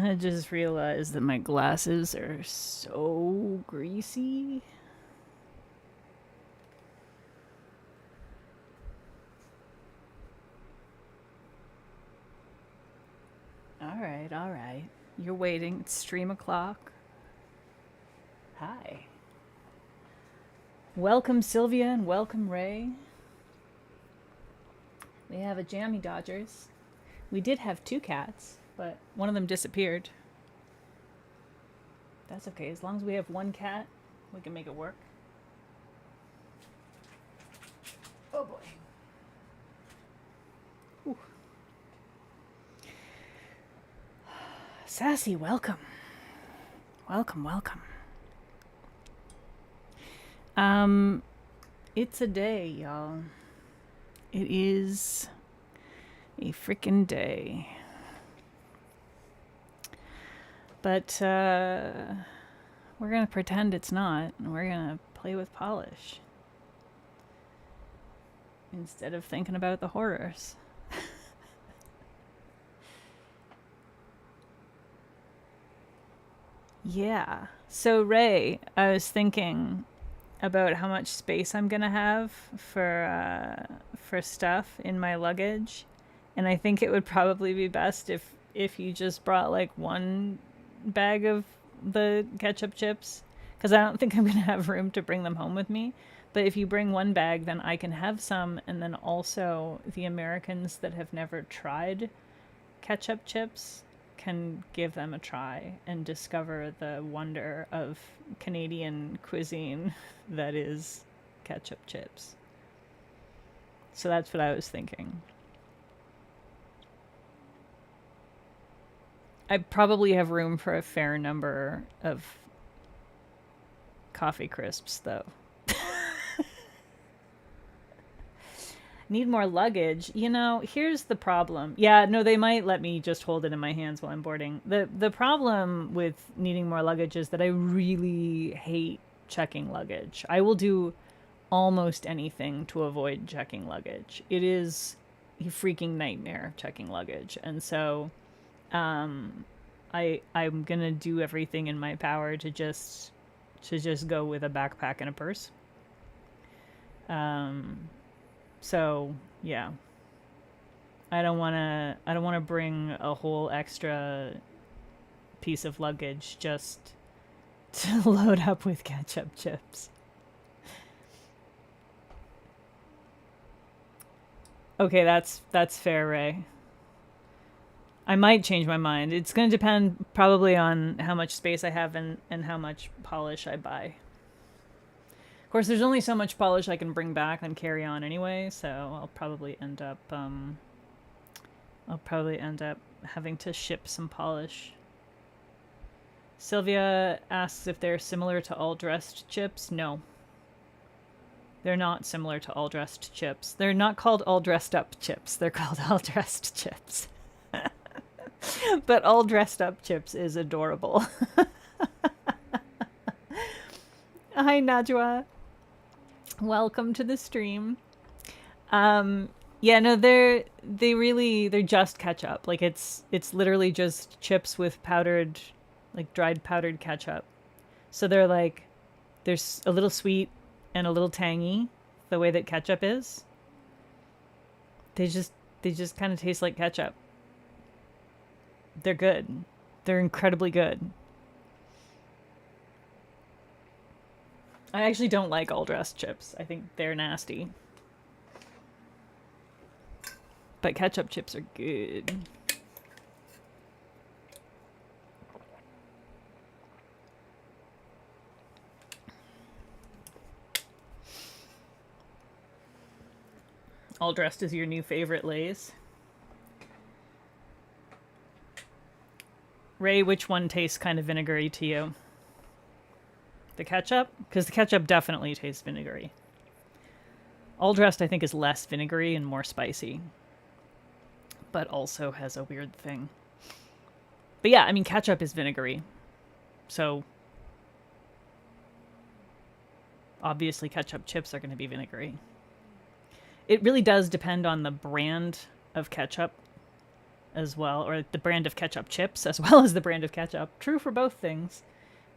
I just realized that my glasses are so greasy. Alright, alright. You're waiting. It's stream o'clock. Hi. Welcome, Sylvia, and welcome, Ray. We have a Jammy Dodgers. We did have two cats, but one of them disappeared. That's okay. As long as we have one cat, we can make it work. Oh boy. Ooh. Sassy, welcome. Welcome, welcome. It's a day, y'all. It is a frickin' day. But we're gonna pretend it's not, and we're gonna play with polish instead of thinking about the horrors. Yeah. So Ray, I was thinking about how much space I'm gonna have for stuff in my luggage, and I think it would probably be best if you just brought like one bag of the ketchup chips, because I don't think I'm gonna have room to bring them home with me. But if you bring one bag, then I can have some, and then also the Americans that have never tried ketchup chips can give them a try and discover the wonder of Canadian cuisine that is ketchup chips. So that's what I was thinking. I probably have room for a fair number of coffee crisps, though. Need more luggage. You know, here's the problem. Yeah, no, they might let me just hold it in my hands while I'm boarding. The problem with needing more luggage is that I really hate checking luggage. I will do almost anything to avoid checking luggage. It is a freaking nightmare checking luggage. And so I'm going to do everything in my power to just go with a backpack and a purse. So yeah, I don't want to bring a whole extra piece of luggage just to load up with ketchup chips. Okay, that's fair, Ray. I might change my mind. It's going to depend probably on how much space I have and how much polish I buy. Of course, there's only so much polish I can bring back and carry on anyway, so I'll probably end up having to ship some polish. Sylvia asks if they're similar to all dressed chips. No. They're not similar to all dressed chips. They're not called all dressed up chips. They're called all dressed chips. But all dressed up chips is adorable. Hi, Najwa. Welcome to the stream. Yeah, no, they're just ketchup. Like it's literally just chips with powdered, like dried powdered ketchup. So they're a little sweet and a little tangy, the way that ketchup is. They just kind of taste like ketchup. They're good. They're incredibly good. I actually don't like all dressed chips. I think they're nasty. But ketchup chips are good. All dressed is your new favorite Lay's. Ray, which one tastes kind of vinegary to you? The ketchup? Because the ketchup definitely tastes vinegary. All dressed, I think, is less vinegary and more spicy. But also has a weird thing. But yeah, I mean, ketchup is vinegary. So obviously ketchup chips are going to be vinegary. It really does depend on the brand of ketchup as well, or the brand of ketchup chips as well as the brand of ketchup. True for both things.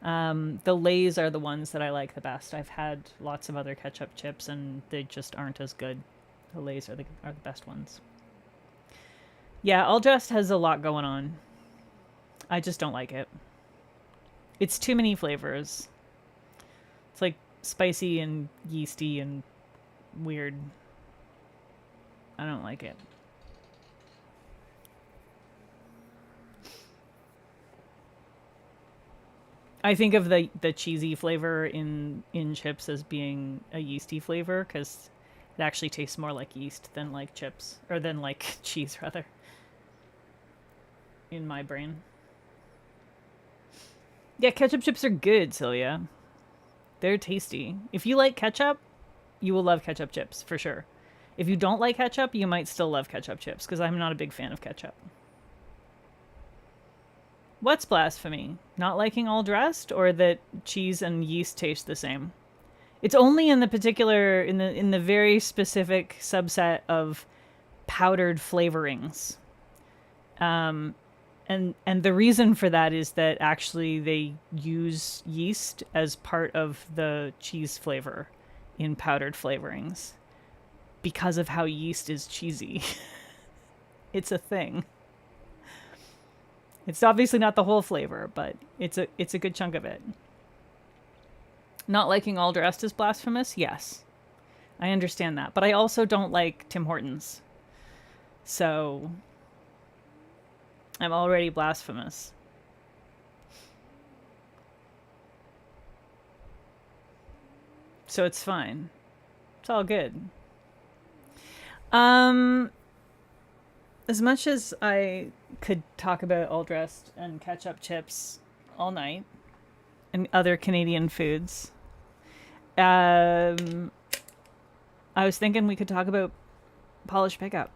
The Lay's are the ones that I like the best. I've had lots of other ketchup chips, and they just aren't as good. The Lay's are the best ones. Yeah, All Dressed has a lot going on. I just don't like it. It's too many flavors. It's like spicy and yeasty and weird. I don't like it. I think of the cheesy flavor in chips as being a yeasty flavor because it actually tastes more like yeast than like chips, or than like cheese rather, in my brain. Yeah, ketchup chips are good, Sylvia. They're tasty. If you like ketchup, you will love ketchup chips for sure. If you don't like ketchup, you might still love ketchup chips because I'm not a big fan of ketchup. What's blasphemy? Not liking All Dressed, or that cheese and yeast taste the same? It's only in the particular, in the very specific subset of powdered flavorings. And the reason for that is that actually they use yeast as part of the cheese flavor in powdered flavorings because of how yeast is cheesy. It's a thing. It's obviously not the whole flavor, but it's a good chunk of it. Not liking All Dressed is blasphemous? Yes. I understand that. But I also don't like Tim Hortons. So I'm already blasphemous. So it's fine. It's all good. As much as I could talk about All Dressed and ketchup chips all night and other Canadian foods, I was thinking we could talk about Polish Pickup,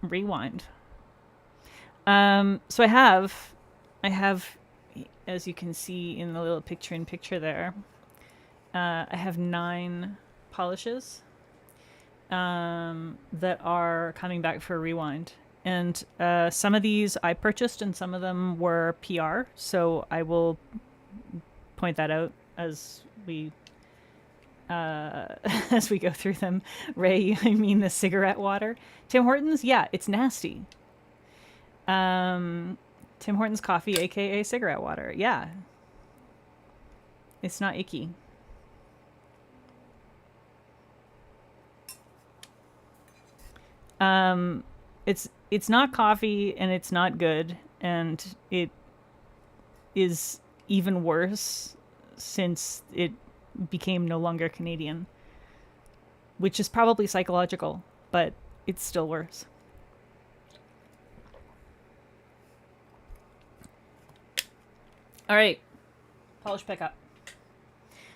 Rewind. So I have, as you can see in the little picture-in-picture there, I have 9 polishes that are coming back for a Rewind. And some of these I purchased and some of them were PR, so I will point that out as we as we go through them. Ray, I mean the cigarette water. Tim Hortons, yeah, it's nasty. Tim Hortons coffee, aka cigarette water. Yeah. It's not icky. It's not coffee and it's not good, and it is even worse since it became no longer Canadian, which is probably psychological, but it's still worse. All right, Polish Pickup.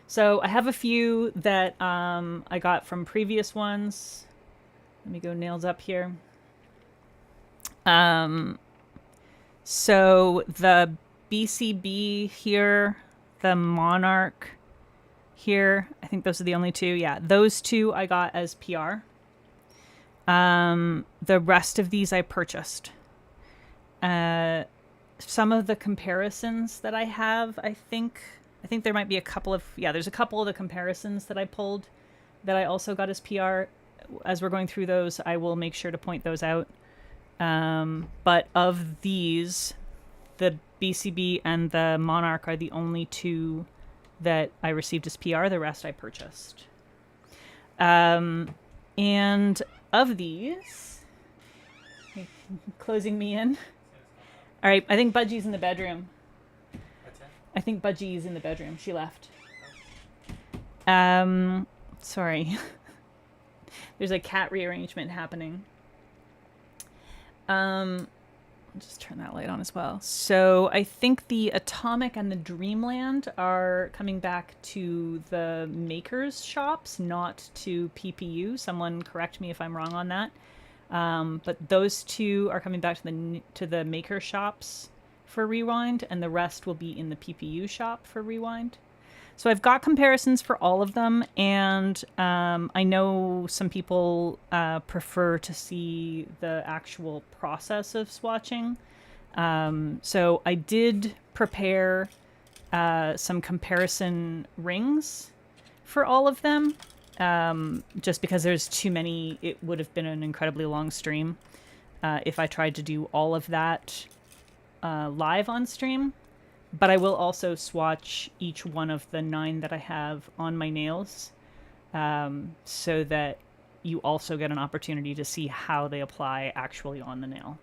So I have a few that I got from previous ones. Let me go nails up here. So the BCB here, the Monarch here, I think those are the only two. Yeah, those two I got as PR. The rest of these I purchased. Some of the comparisons that I have, I think there might be a couple of, there's a couple of the comparisons that I pulled that I also got as PR. As we're going through those, I will make sure to point those out. But of these, the BCB and the Monarch are the only two that I received as PR. The rest I purchased. And of these, closing me in. All right, I think Budgie's in the bedroom. I think Budgie's in the bedroom. She left. Sorry. There's a cat rearrangement happening. I'll just turn that light on as well. So I think the Atomic and the Dreamland are coming back to the makers shops, not to PPU. Someone correct me if I'm wrong on that. But those two are coming back to the maker shops for Rewind, and the rest will be in the PPU shop for Rewind. So I've got comparisons for all of them, and I know some people prefer to see the actual process of swatching. So I did prepare some comparison rings for all of them. Just because there's too many, it would have been an incredibly long stream if I tried to do all of that live on stream. But I will also swatch each one of the 9 that I have on my nails, so that you also get an opportunity to see how they apply actually on the nail.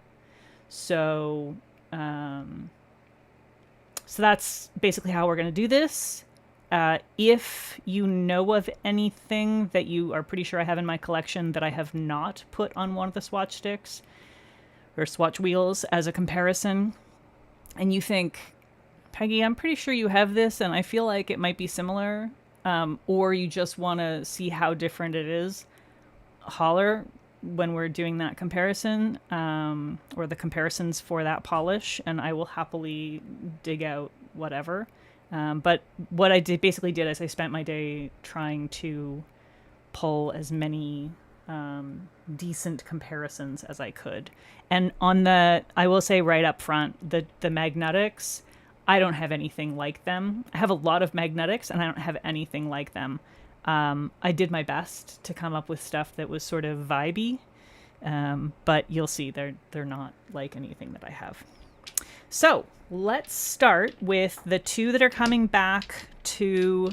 So, so that's basically how we're going to do this. If you know of anything that you are pretty sure I have in my collection that I have not put on one of the swatch sticks or swatch wheels as a comparison, and you think, Peggy, I'm pretty sure you have this and I feel like it might be similar, or you just want to see how different it is, holler when we're doing that comparison, or the comparisons for that polish, and I will happily dig out whatever. But what I basically did is I spent my day trying to pull as many decent comparisons as I could. And I will say right up front, the magnetics, I don't have anything like them. I have a lot of magnetics and I don't have anything like them. I did my best to come up with stuff that was sort of vibey, but you'll see they're not like anything that I have. So let's start with the 2 that are coming back to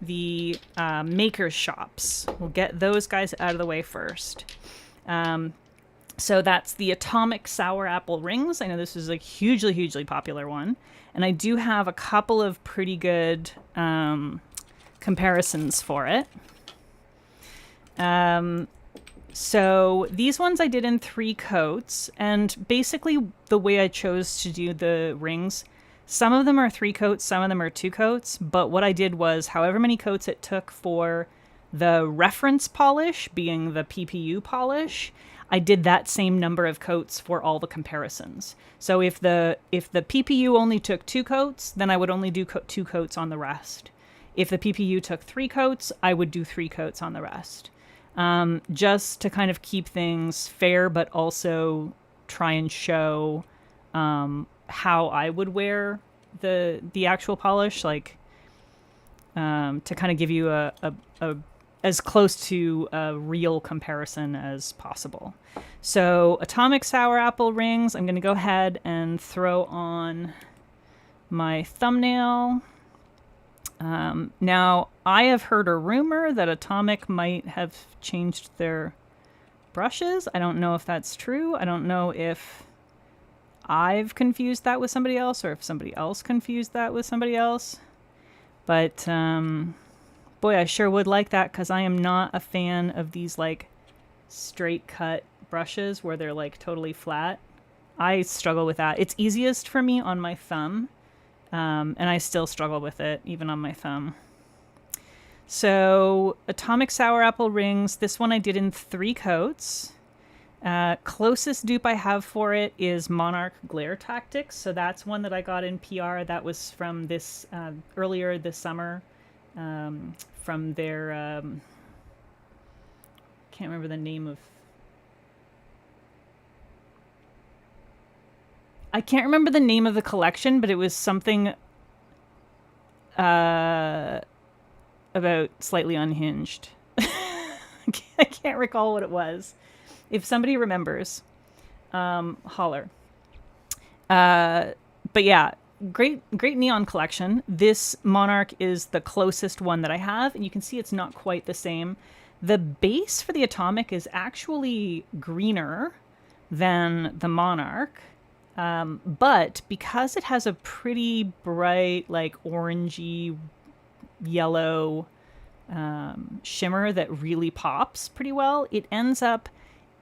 the makers shops. We'll get those guys out of the way first. So that's the Atomic Sour Apple Rings. I know this is a hugely, hugely popular one. And I do have a couple of pretty good comparisons for it. So these ones I did in 3 coats. And basically the way I chose to do the rings, some of them are 3 coats, some of them are 2 coats. But what I did was however many coats it took for the reference polish, being the PPU polish, I did that same number of coats for all the comparisons. So if the PPU only took 2 coats, then I would only do 2 coats on the rest. If the PPU took 3 coats, I would do 3 coats on the rest. Just to kind of keep things fair, but also try and show how I would wear the actual polish, like to kind of give you a as close to a real comparison as possible. So Atomic Sour Apple Rings, I'm going to go ahead and throw on my thumbnail. Now, I have heard a rumor that Atomic might have changed their brushes. I don't know if that's true. I don't know if I've confused that with somebody else or if somebody else confused that with somebody else. But boy, I sure would like that, because I am not a fan of these like straight cut brushes where they're like totally flat. I struggle with that. It's easiest for me on my thumb, and I still struggle with it even on my thumb. So Atomic Sour Apple Rings, this one I did in 3 coats. Closest dupe I have for it is Monarch Glare Tactics. So that's one that I got in PR. That was from this earlier this summer. From their can't remember the name of the collection, but it was something about Slightly Unhinged. I can't recall what it was. If somebody remembers, holler. But yeah, great neon collection. This Monarch is the closest one that I have, and you can see it's not quite the same. The base for the Atomic is actually greener than the Monarch, but because it has a pretty bright, like orangey yellow shimmer that really pops pretty well, it ends up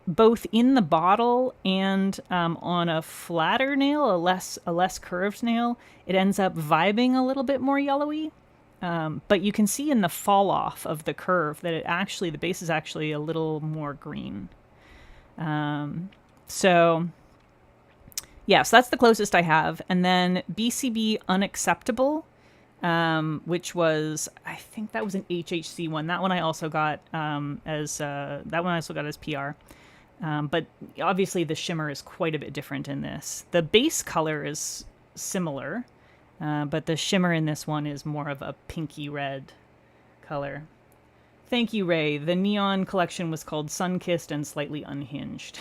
both in the bottle and on a flatter nail, a less curved nail, it ends up vibing a little bit more yellowy. But you can see in the fall off of the curve that the base is actually a little more green. So yeah, so that's the closest I have. And then BCB Unacceptable. which was, I think that was an HHC one. That one I also got as PR. But obviously the shimmer is quite a bit different in this. The base color is similar, but the shimmer in this one is more of a pinky red color. Thank you, Ray. The neon collection was called Sun-Kissed and Slightly Unhinged.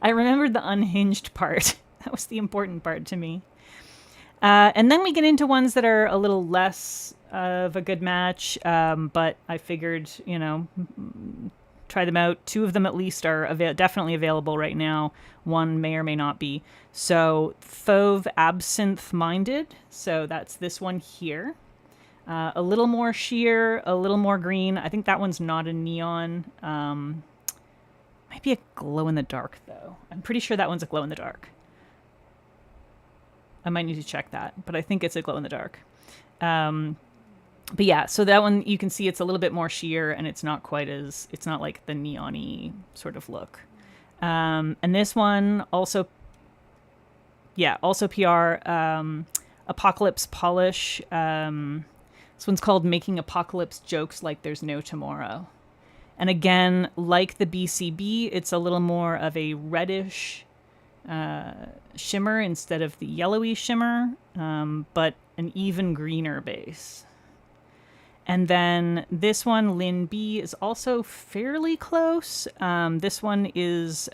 I remembered the unhinged part. That was the important part to me. And then we get into ones that are a little less of a good match, but I figured, try them out. 2 of them at least are definitely available right now. 1 may or may not be. So Fauve Absinthe Minded. So that's this one here. A little more sheer, a little more green. I think that one's not a neon. Might be a glow in the dark though. I'm pretty sure that one's a glow in the dark. I might need to check that, but I think it's a glow in the dark. But yeah, so that one you can see it's a little bit more sheer, and it's not like the neon-y sort of look. And this one also PR, Apocalypse Polish. This one's called Making Apocalypse Jokes Like There's No Tomorrow. And again, like the BCB, it's a little more of a reddish shimmer instead of the yellowy shimmer, but an even greener base. And then this one, Lin B, is also fairly close. This one is,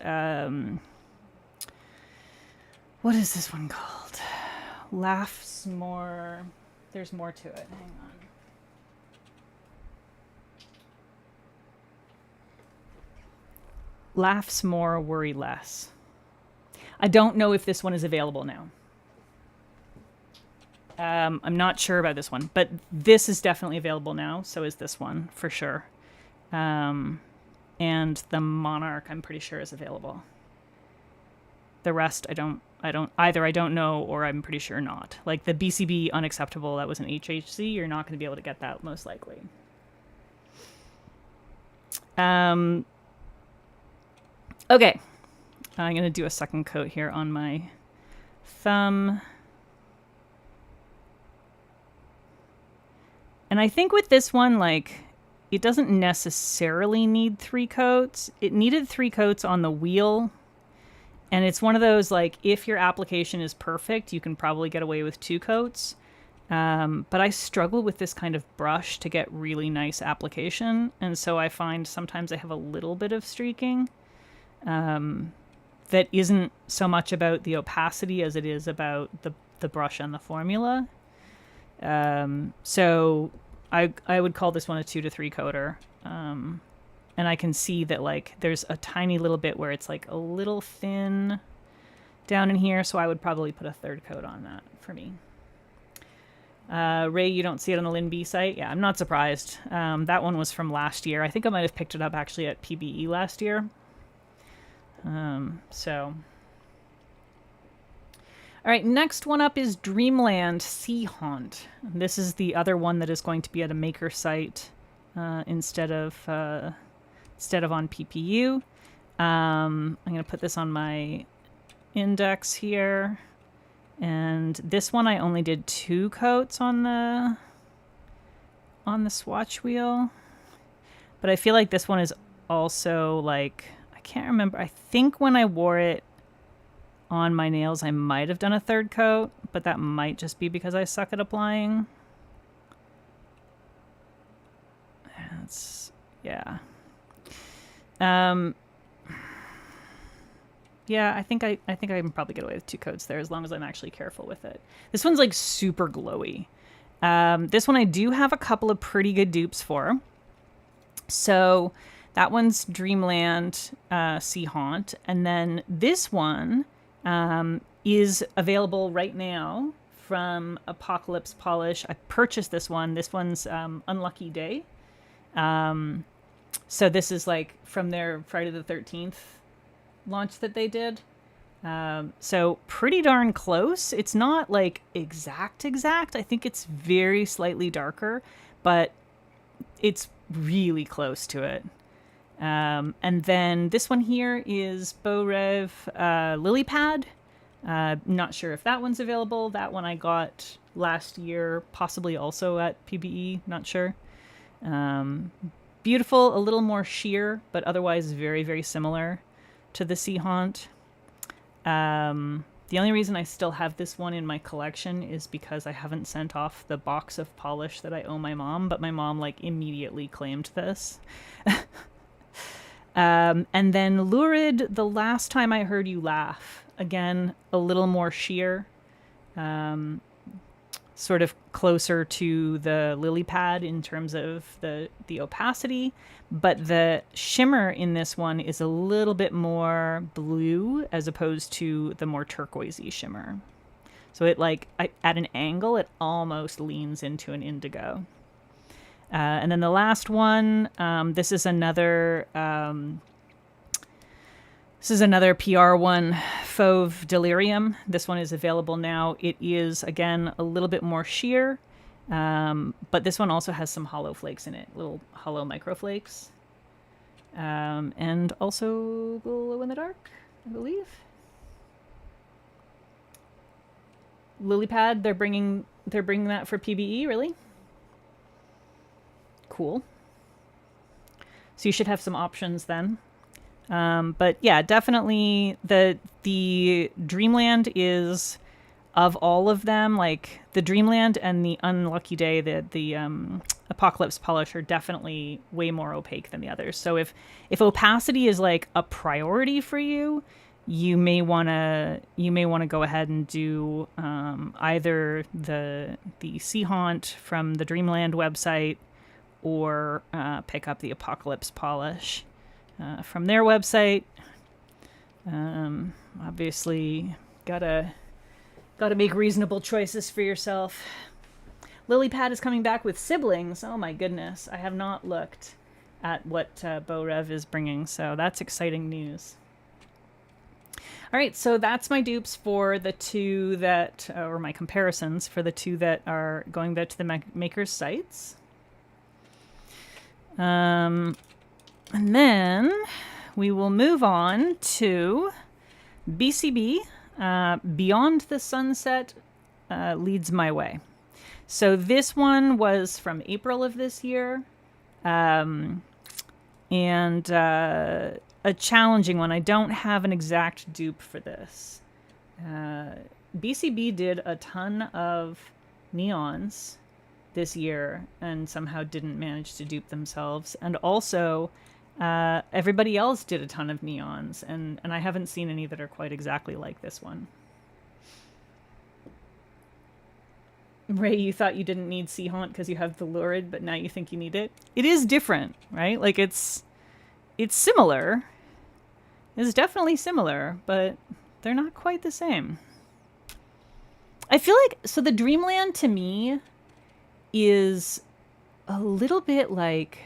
what is this one called? Laughs More. There's more to it. Hang on. Laughs More, Worry Less. I don't know if this one is available now. I'm not sure about this one, but this is definitely available now. So is this one for sure. And the Monarch, I'm pretty sure, is available. The rest, I don't know, or I'm pretty sure not. Like the BCB Unacceptable, that was an HHC. You're not going to be able to get that most likely. Okay. I'm going to do a second coat here on my thumb. And I think with this one, like, it doesn't necessarily need 3 coats. It needed 3 coats on the wheel. And it's one of those, like, if your application is perfect, you can probably get away with 2 coats. But I struggle with this kind of brush to get really nice application. And so I find sometimes I have a little bit of streaking. That isn't so much about the opacity as it is about the brush and the formula. So I would call this one a 2 to 3 coater. And I can see that, like, there's a tiny little bit where it's like a little thin down in here. So I would probably put a 3rd coat on that for me. Ray, you don't see it on the Lin B site? Yeah, I'm not surprised. That one was from last year. I think I might have picked it up actually at PBE last year. All right, next one up is Dreamland Sea Haunt. This is the other one that is going to be at a maker site instead of on PPU. I'm going to put this on my index here. And this one I only did 2 coats on the swatch wheel. But I feel like this one is also, like, I can't remember. I think when I wore it on my nails, I might have done a 3rd coat, but that might just be because I suck at applying. Yeah. Yeah, I think I can probably get away with 2 coats there as long as I'm actually careful with it. This one's like super glowy. This one I do have a couple of pretty good dupes for. So that one's Dreamland Sea Haunt. And then this one is available right now from Apocalypse Polish. I purchased this one. This one's Unlucky Day. So this is like from their Friday the 13th launch that they did. So pretty darn close. It's not like exact. I think it's very slightly darker, but it's really close to it. And then this one here is Beau Rêve Lily Pad. Not sure if that one's available. That one I got last year, possibly also at PBE, not sure. Beautiful, a little more sheer, but otherwise very, very similar to the Sea Haunt. The only reason I still have this one in my collection is because I haven't sent off the box of polish that I owe my mom, but my mom like immediately claimed this. And then Lurid, the last time I heard you laugh, again, a little more sheer, sort of closer to the lily pad in terms of the opacity, but the shimmer in this one is a little bit more blue as opposed to the more turquoisey shimmer. So it at an angle, it almost leans into an indigo. And then the last one, this is another PR one, Fauve Delirium. This one is available now. It is, again, a little bit more sheer, but this one also has some hollow flakes in it, little hollow microflakes. And also glow in the dark, I believe. Lily pad, they're bringing that for PBE, really? Cool. So you should have some options then. But yeah, definitely the Dreamland is, of all of them, like the Dreamland and the Unlucky Day, the Apocalypse Polish are definitely way more opaque than the others. So if opacity is like a priority for you, you may want to go ahead and do either the Sea Haunt from the Dreamland website, or pick up the Apocalypse Polish from their website. Obviously, gotta make reasonable choices for yourself. Lilypad is coming back with siblings. Oh my goodness, I have not looked at what Beau Rev is bringing, so that's exciting news. All right, so that's my dupes for the two that, or my comparisons for the two that are going back to the maker's sites. And then we will move on to BCB, Beyond the Sunset Leads My Way. So this one was from April of this year, and a challenging one. I don't have an exact dupe for this. BCB did a ton of neons this year and somehow didn't manage to dupe themselves. And also, everybody else did a ton of neons, and I haven't seen any that are quite exactly like this one. Ray, you thought you didn't need Sea Haunt because you have the Lurid, but now you think you need it? It is different, right? Like, it's similar. It's definitely similar, but they're not quite the same. I feel like, so the Dreamland to me is a little bit like,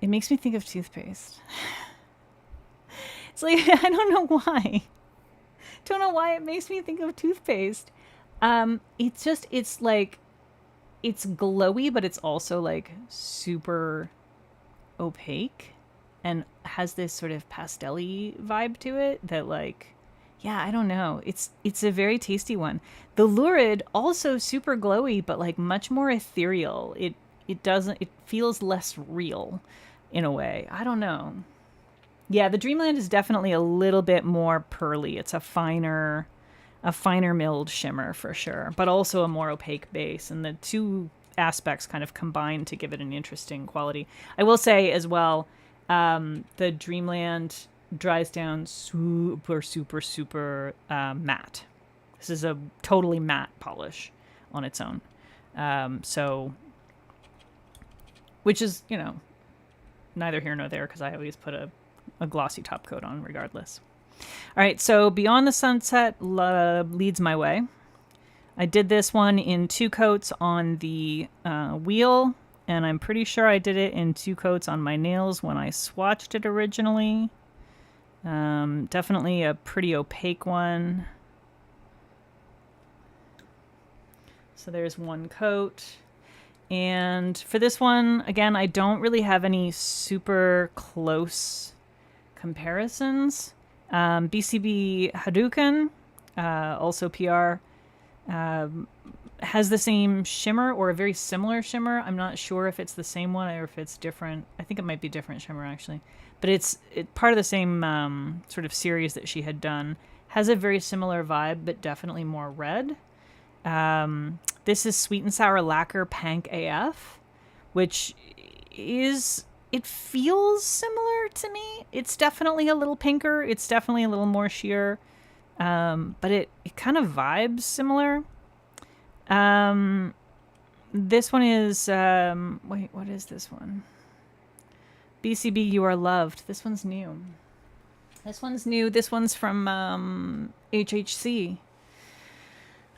it makes me think of toothpaste. It's like, I don't know why. Don't know why it makes me think of toothpaste. It's like, it's glowy, but it's also like super opaque and has this sort of pastel-y vibe to it that, like, yeah, I don't know. It's a very tasty one. The Lurid, also super glowy, but like much more ethereal. It feels less real in a way. I don't know. Yeah, the Dreamland is definitely a little bit more pearly. It's a finer milled shimmer for sure, but also a more opaque base, and the two aspects kind of combine to give it an interesting quality. I will say as well, the Dreamland dries down super matte. This is a totally matte polish on its own. So, which is, neither here nor there, because I always put a glossy top coat on regardless. All right, so Beyond the Sunset leads my way. I did this one in 2 coats on the wheel, and I'm pretty sure I did it in 2 coats on my nails when I swatched it originally. Definitely a pretty opaque one. So there's 1 coat. And for this one, again, I don't really have any super close comparisons. BCB Hadouken, also PR, has the same shimmer or a very similar shimmer. I'm not sure if it's the same one or if it's different. I think it might be different shimmer actually, but it's part of the same sort of series that she had done. Has a very similar vibe, but definitely more red. This is Sweet and Sour Lacquer Pank AF, which is, it feels similar to me. It's definitely a little pinker. It's definitely a little more sheer. But it kind of vibes similar. This one is, wait, what is this one? BCB You Are Loved. This one's new. This one's from HHC.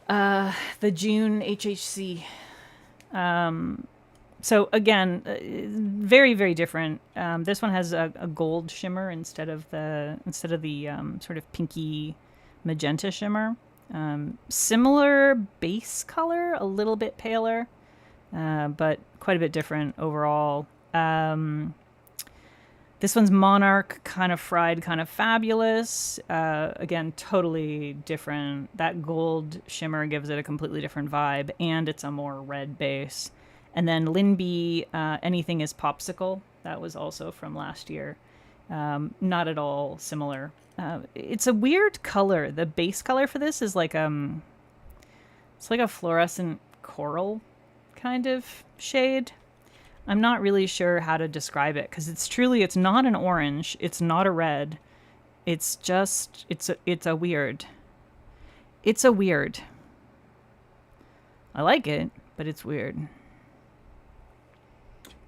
The June HHC. So again, very, very different. This one has a gold shimmer instead of the sort of pinky magenta shimmer. Similar base color, a little bit paler, but quite a bit different overall. This one's Monarch, kind of fried, kind of fabulous. Again, totally different. That gold shimmer gives it a completely different vibe, and it's a more red base. And then Linby, Anything is Popsicle. That was also from last year. Not at all similar. It's a weird color. The base color for this is like it's like a fluorescent coral kind of shade. I'm not really sure how to describe it because it's not an orange. It's not a red. It's just, it's a weird. It's a weird. I like it, but it's weird.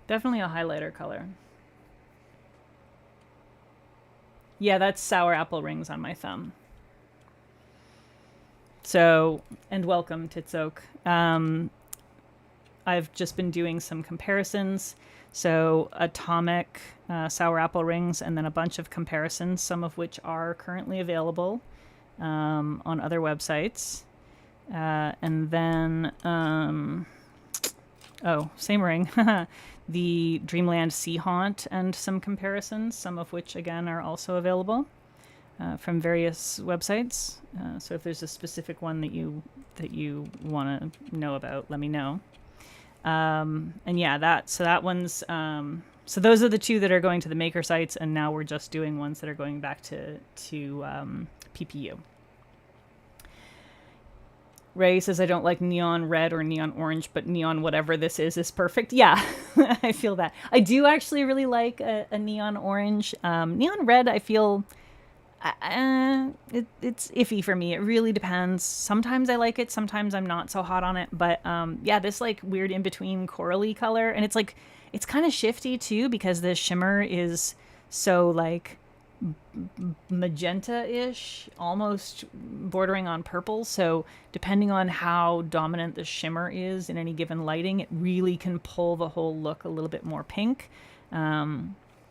Definitely a highlighter color. Yeah, that's sour apple rings on my thumb. So, and welcome, Titsoak. I've just been doing some comparisons. So Atomic, sour apple rings, and then a bunch of comparisons, some of which are currently available on other websites. And then, same ring. The Dreamland Sea Haunt and some comparisons, some of which, again, are also available from various websites. So if there's a specific one that you want to know about, let me know. And yeah, that one's, so those are the two that are going to the maker sites, and now we're just doing ones that are going back to PPU. Ray says, I don't like neon red or neon orange, but neon whatever this is perfect. Yeah, I feel that. I do actually really like a neon orange. Neon red, I feel, it's iffy for me. It really depends. Sometimes I like it, sometimes I'm not so hot on it. But yeah, this like weird in-between corally color. And it's like, it's kind of shifty too, because the shimmer is so like magenta-ish, almost bordering on purple. So depending on how dominant the shimmer is in any given lighting, it really can pull the whole look a little bit more pink,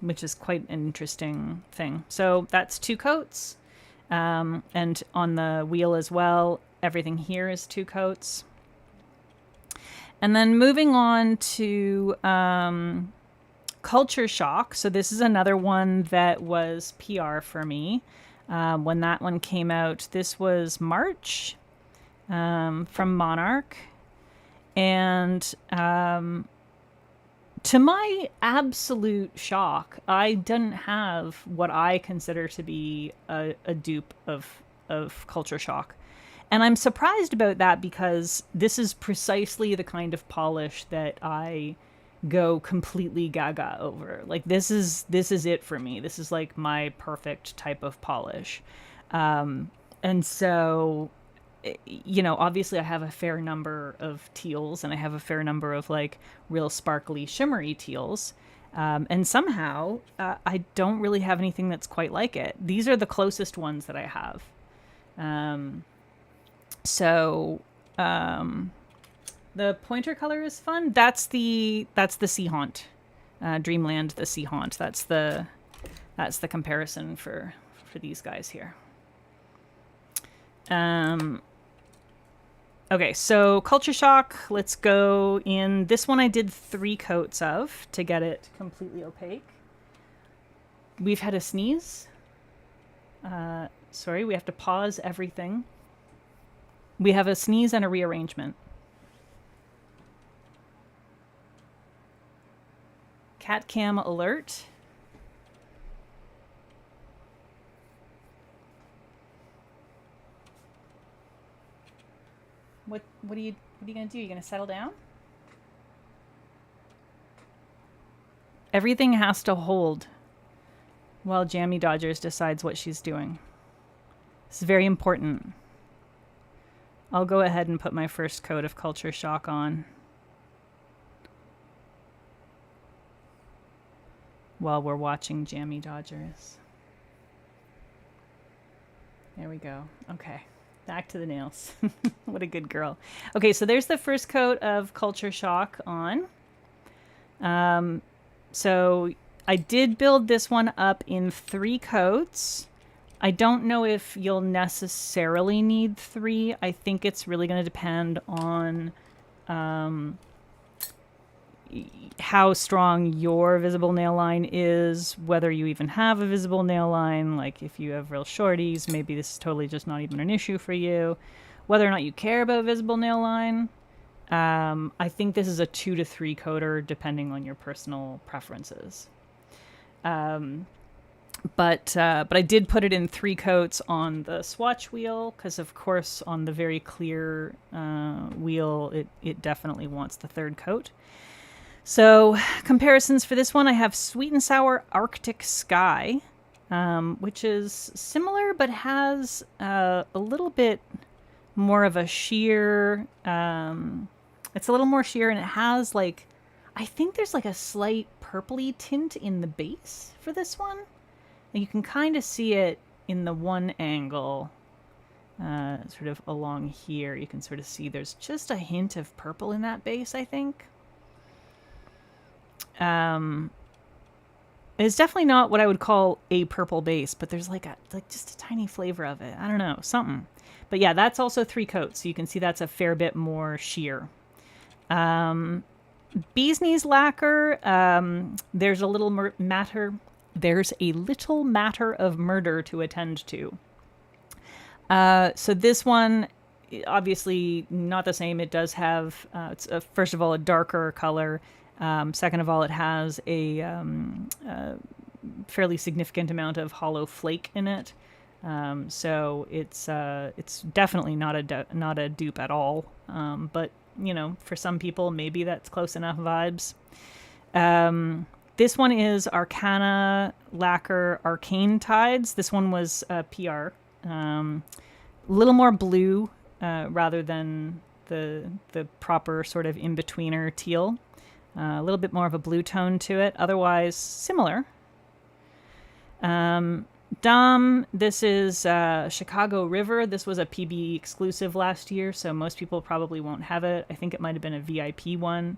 which is quite an interesting thing. So that's 2 coats. And on the wheel as well, everything here is 2 coats. And then moving on to Culture Shock. So this is another one that was PR for me when that one came out. This was March from Monarch. And to my absolute shock, I didn't have what I consider to be a dupe of Culture Shock. And I'm surprised about that because this is precisely the kind of polish that I go completely gaga over. Like this is it for me. This is like my perfect type of polish. And so, you know, obviously I have a fair number of teals and I have a fair number of like real sparkly shimmery teals. And somehow I don't really have anything that's quite like it. These are the closest ones that I have. The pointer color is fun. That's the Sea Haunt, Dreamland, the Sea Haunt. That's the comparison for these guys here. Okay, so Culture Shock. Let's go in. This one I did 3 coats of to get it completely opaque. We've had a sneeze. Sorry, we have to pause everything. We have a sneeze and a rearrangement. Cat cam alert. What are you gonna do? You gonna settle down? Everything has to hold while Jammy Dodgers decides what she's doing. It's very important. I'll go ahead and put my first coat of Culture Shock on while we're watching Jammy Dodgers. There we go. Okay. Back to the nails. What a good girl. Okay, so there's the first coat of Culture Shock on. So I did build this one up in 3 coats. I don't know if you'll necessarily need 3. I think it's really going to depend on how strong your visible nail line is, whether you even have a visible nail line. Like if you have real shorties, maybe this is totally just not even an issue for you. Whether or not you care about visible nail line, I think this is a 2 to 3 coater depending on your personal preferences. But I did put it in 3 coats on the swatch wheel because, of course, on the very clear wheel, it definitely wants the 3rd coat. So comparisons for this one, I have Sweet and Sour Arctic Sky, which is similar but has a little bit more of a sheer. It's a little more sheer, and it has like, I think there's like a slight purpley tint in the base for this one. And you can kind of see it in the one angle, sort of along here. You can sort of see there's just a hint of purple in that base, I think. It's definitely not what I would call a purple base, but there's like just a tiny flavor of it. I don't know, something. But yeah, that's also 3 coats, so you can see that's a fair bit more sheer. Bee's Knees lacquer, there's a little matter. There's a little matter of murder to attend to. So this one, obviously not the same. It does have, it's first of all, a darker color. Second of all, it has a fairly significant amount of hollow flake in it. So it's definitely not a dupe at all. But you know, for some people, maybe that's close enough vibes. This one is Arcana Lacquer Arcane Tides. This one was PR. A little more blue rather than the proper sort of in-betweener teal. A little bit more of a blue tone to it. Otherwise, similar. Dom, this is Chicago River. This was a PB exclusive last year, so most people probably won't have it. I think it might have been a VIP one.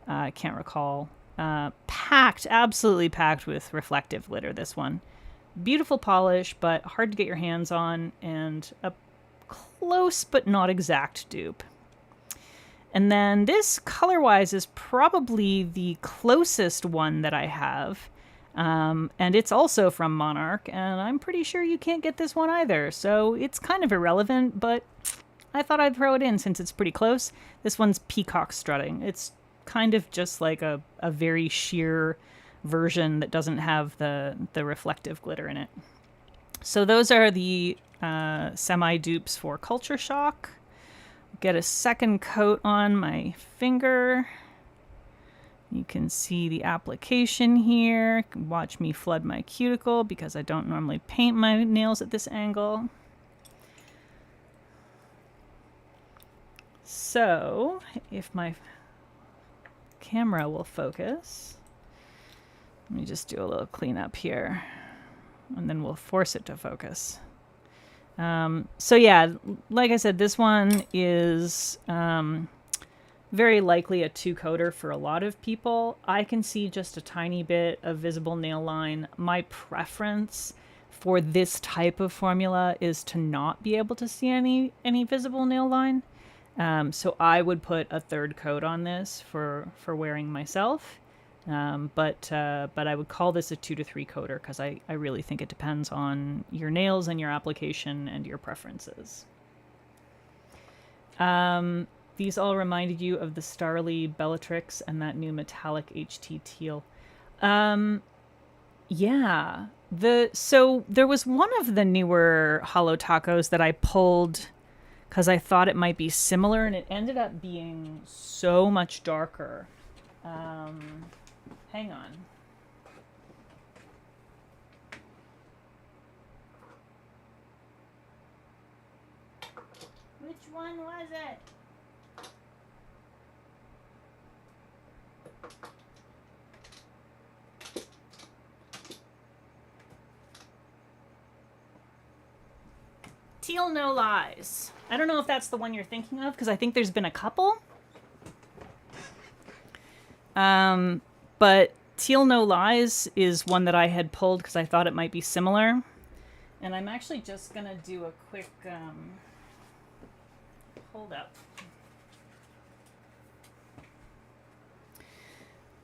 I can't recall. Packed, absolutely packed with reflective glitter, this one. Beautiful polish, but hard to get your hands on, and a close but not exact dupe. And then this, color-wise, is probably the closest one that I have. And it's also from Monarch, and I'm pretty sure you can't get this one either. So it's kind of irrelevant, but I thought I'd throw it in since it's pretty close. This one's Peacock Strutting. It's kind of just like a very sheer version that doesn't have the reflective glitter in it. So those are the semi-dupes for Culture Shock. Get a second coat on my finger. You can see the application here. Watch me flood my cuticle because I don't normally paint my nails at this angle. So, if my camera will focus, let me just do a little cleanup here, and then we'll force it to focus. So yeah, like I said, this one is very likely a 2-coater for a lot of people. I can see just a tiny bit of visible nail line. My preference for this type of formula is to not be able to see any visible nail line. So I would put a 3rd coat on this for wearing myself. But I would call this a 2 to 3 coater because I really think it depends on your nails and your application and your preferences. These all reminded you of the Starly Bellatrix and that new metallic HT teal. Yeah. So there was one of the newer Holo Tacos that I pulled because I thought it might be similar, and it ended up being so much darker. Hang on. Which one was it? Teal No Lies. I don't know if that's the one you're thinking of because I think there's been a couple. But Teal No Lies is one that I had pulled because I thought it might be similar. And I'm actually just going to do a quick hold up.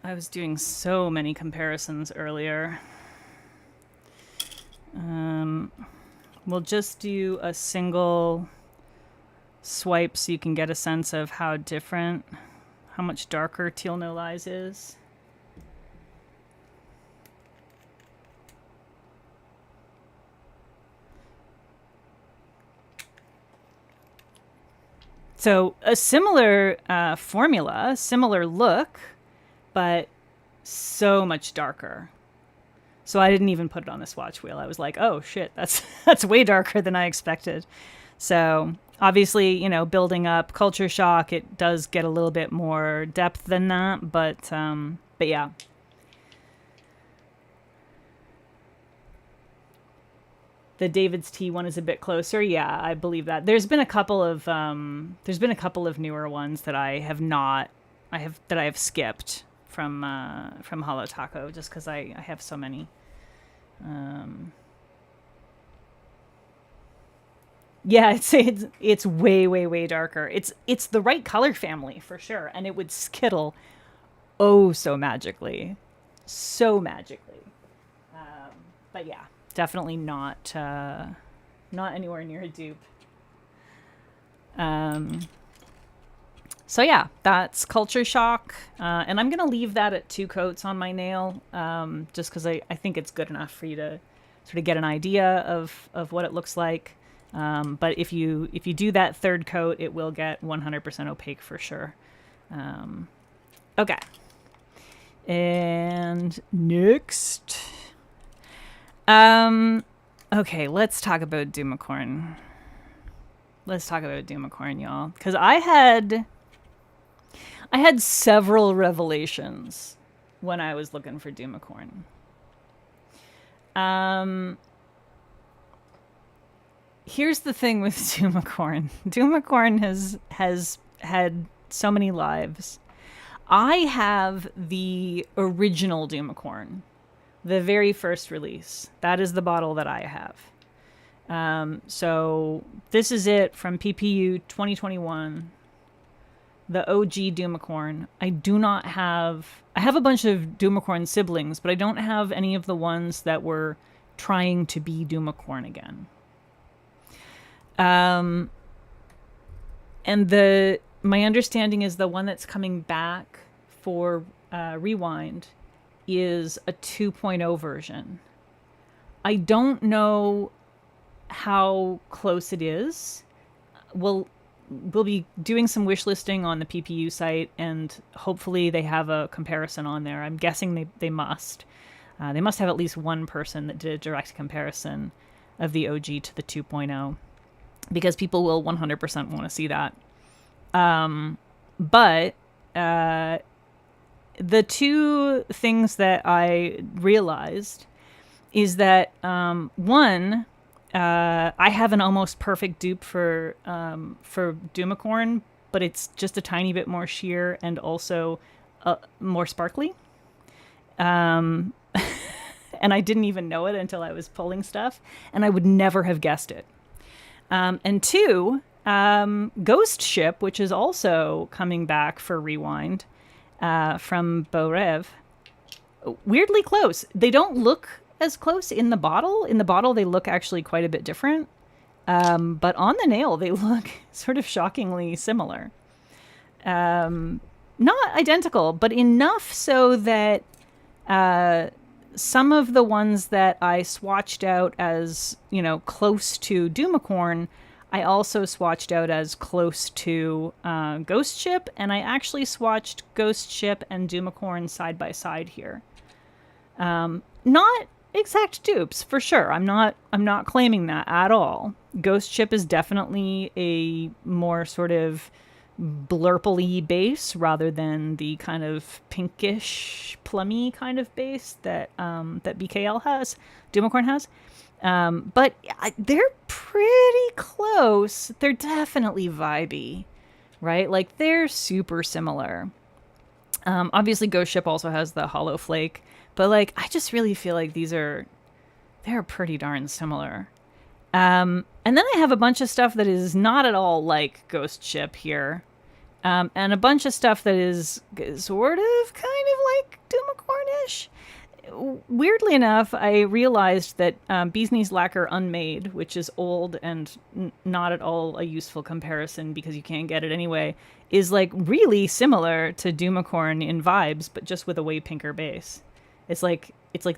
I was doing so many comparisons earlier. We'll just do a single swipe so you can get a sense of how different, how much darker Teal No Lies is. So a similar formula, similar look, but so much darker. So I didn't even put it on the swatch wheel. I was like, oh shit, that's way darker than I expected. So obviously, you know, building up culture shock, it does get a little bit more depth than that, but yeah. The David's Tea one is a bit closer. Yeah, I believe that. There's been a couple of newer ones that I have skipped from Holo Taco just because I have so many. Yeah, it's way darker. It's the right color family for sure, and it would skittle oh so magically. But yeah, definitely not anywhere near a dupe. So yeah, that's Culture Shock, and I'm gonna leave that at 2 coats on my nail, just because I think it's good enough for you to sort of get an idea of what it looks like. But if you do that 3rd coat, it will get 100% opaque for sure. Okay, and next, okay, let's talk about Dumicorn. Let's talk about Dumicorn, y'all, because I had several revelations when I was looking for Dumicorn. Here's the thing with Dumicorn. Dumicorn has had so many lives. I have the original Dumicorn, the very first release. That is the bottle that I have. So this is it from PPU 2021. The OG Dumicorn. I have a bunch of Dumicorn siblings, but I don't have any of the ones that were trying to be Dumicorn again. And my understanding is the one that's coming back for Rewind is a 2.0 version. I don't know how close it is. We'll be doing some wish listing on the PPU site, and hopefully they have a comparison on there. I'm guessing they must. They must have at least one person that did a direct comparison of the OG to the 2.0, because people will 100% want to see that. But the two things that I realized is that, one, I have an almost perfect dupe for Dumicorn, but it's just a tiny bit more sheer and also more sparkly. And I didn't even know it until I was pulling stuff, and I would never have guessed it. And two, Ghost Ship, which is also coming back for Rewind, from Beau Rêve. weirdly close. They don't look as close in the bottle. In the bottle, they look actually quite a bit different. But on the nail, they look sort of shockingly similar. Not identical, but enough so that some of the ones that I swatched out as, close to Dumacorn, I also swatched out as close to Ghost Ship, and I actually swatched Ghost Ship and Dumacorn side by side here. Not exact dupes, for sure. I'm not claiming that at all. Ghost Ship is definitely a more sort of blurply base rather than the kind of pinkish, plummy kind of base that BKL has, Dumacorn has. But they're pretty close. They're definitely vibey, right? Like, they're super similar. Obviously, Ghost Ship also has the hollow flake, but like, I just really feel like they're pretty darn similar. And then I have a bunch of stuff that is not at all like Ghost Ship here. And a bunch of stuff that is sort of kind of like Dumacorn-ish. Weirdly enough, I realized that Bee's Knees Lacquer Unmade, which is old and not at all a useful comparison because you can't get it anyway, is like really similar to Dumacorn in vibes, but just with a way pinker base. It's like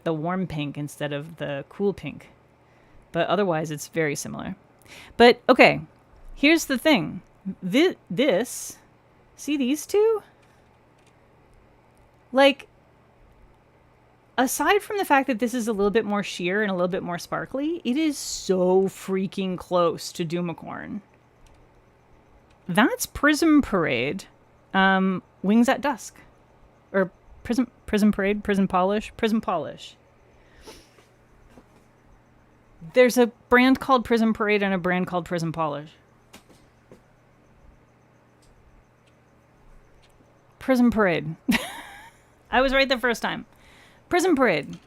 the warm pink instead of the cool pink. But otherwise, it's very similar. But okay, here's the thing. This, see these two? Like, aside from the fact that this is a little bit more sheer and a little bit more sparkly, it is so freaking close to Dumacorn. That's Prism Parade. Wings at Dusk. Or Prism Parade, Prism Polish. There's a brand called Prism Parade and a brand called Prism Polish. Prism Parade. I was right the first time. Prism Parade.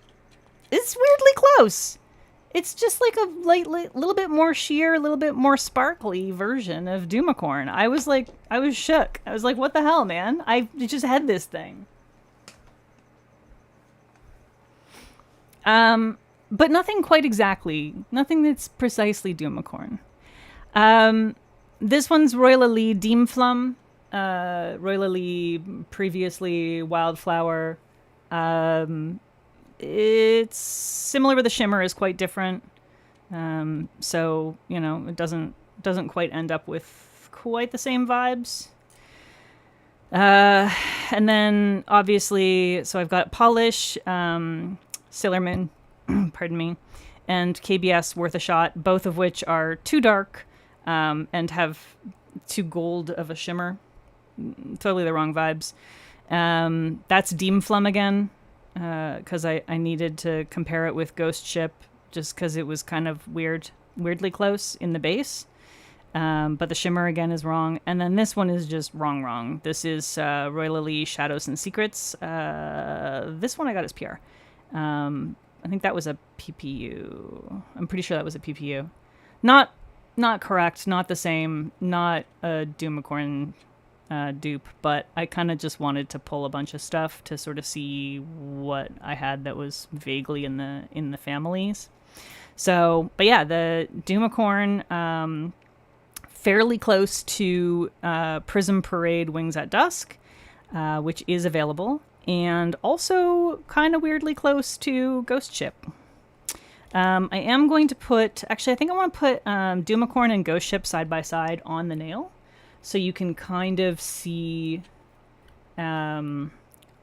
It's weirdly close. It's just like a little bit more sheer, a little bit more sparkly version of Dumacorn. I was shook. I was like, what the hell, man? I just had this thing. But nothing quite exactly. Nothing that's precisely Dumacorn. This one's Royal Deemflum. Royal previously Wildflower. It's similar, but the shimmer is quite different. So, it doesn't quite end up with quite the same vibes. And then obviously, so I've got Polish, Sillerman, pardon me, and KBS Worth a Shot, both of which are too dark, and have too gold of a shimmer. Totally the wrong vibes. That's Deemflum again, because I needed to compare it with Ghost Ship, just because it was kind of weirdly close in the base. But the shimmer again is wrong. And then this one is just wrong. This is Royal Shadows and Secrets. This one I got as PR. I think that was a PPU. I'm pretty sure that was a PPU. Not correct, not the same, not a Dumacorn dupe, but I kind of just wanted to pull a bunch of stuff to sort of see what I had that was vaguely in the families. So, but yeah, the Dumacorn, fairly close to Prism Parade Wings at Dusk, which is available, and also kind of weirdly close to Ghost Ship. I am going to put, actually, I think I want to put Dumacorn and Ghost Ship side by side on the nail, so you can kind of see on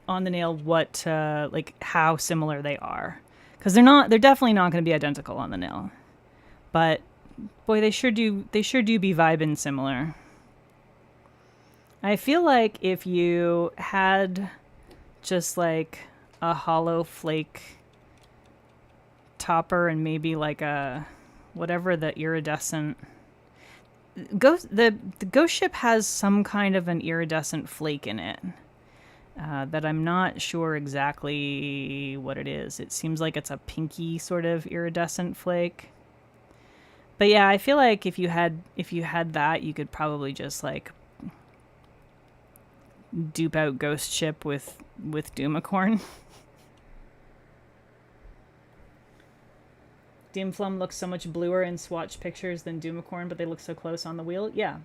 the nail what, like, how similar they are. Because they're definitely not going to be identical on the nail. But, boy, they sure do be vibing similar. I feel like if you had just, like, a hollow flake topper and maybe like a whatever the iridescent the Ghost Ship has some kind of an iridescent flake in it that I'm not sure exactly what it is. It seems like it's a pinky sort of iridescent flake. But yeah, I feel like if you had that, you could probably just like dupe out Ghost Ship with Dumacorn. Dimflum looks so much bluer in swatch pictures than Dumicorn, but they look so close on the wheel. Yeah.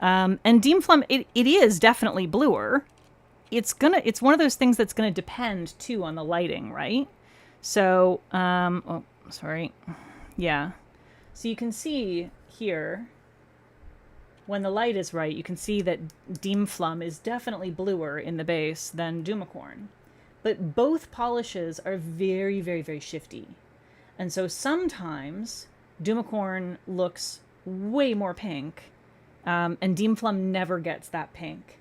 And Dimflum, it is definitely bluer. It's one of those things that's gonna depend too on the lighting, right? So, oh, sorry. Yeah. So you can see here, when the light is right, you can see that Dimflum is definitely bluer in the base than Dumicorn. But both polishes are very, very, very shifty. And so sometimes Dumicorn looks way more pink, and Dimflum never gets that pink.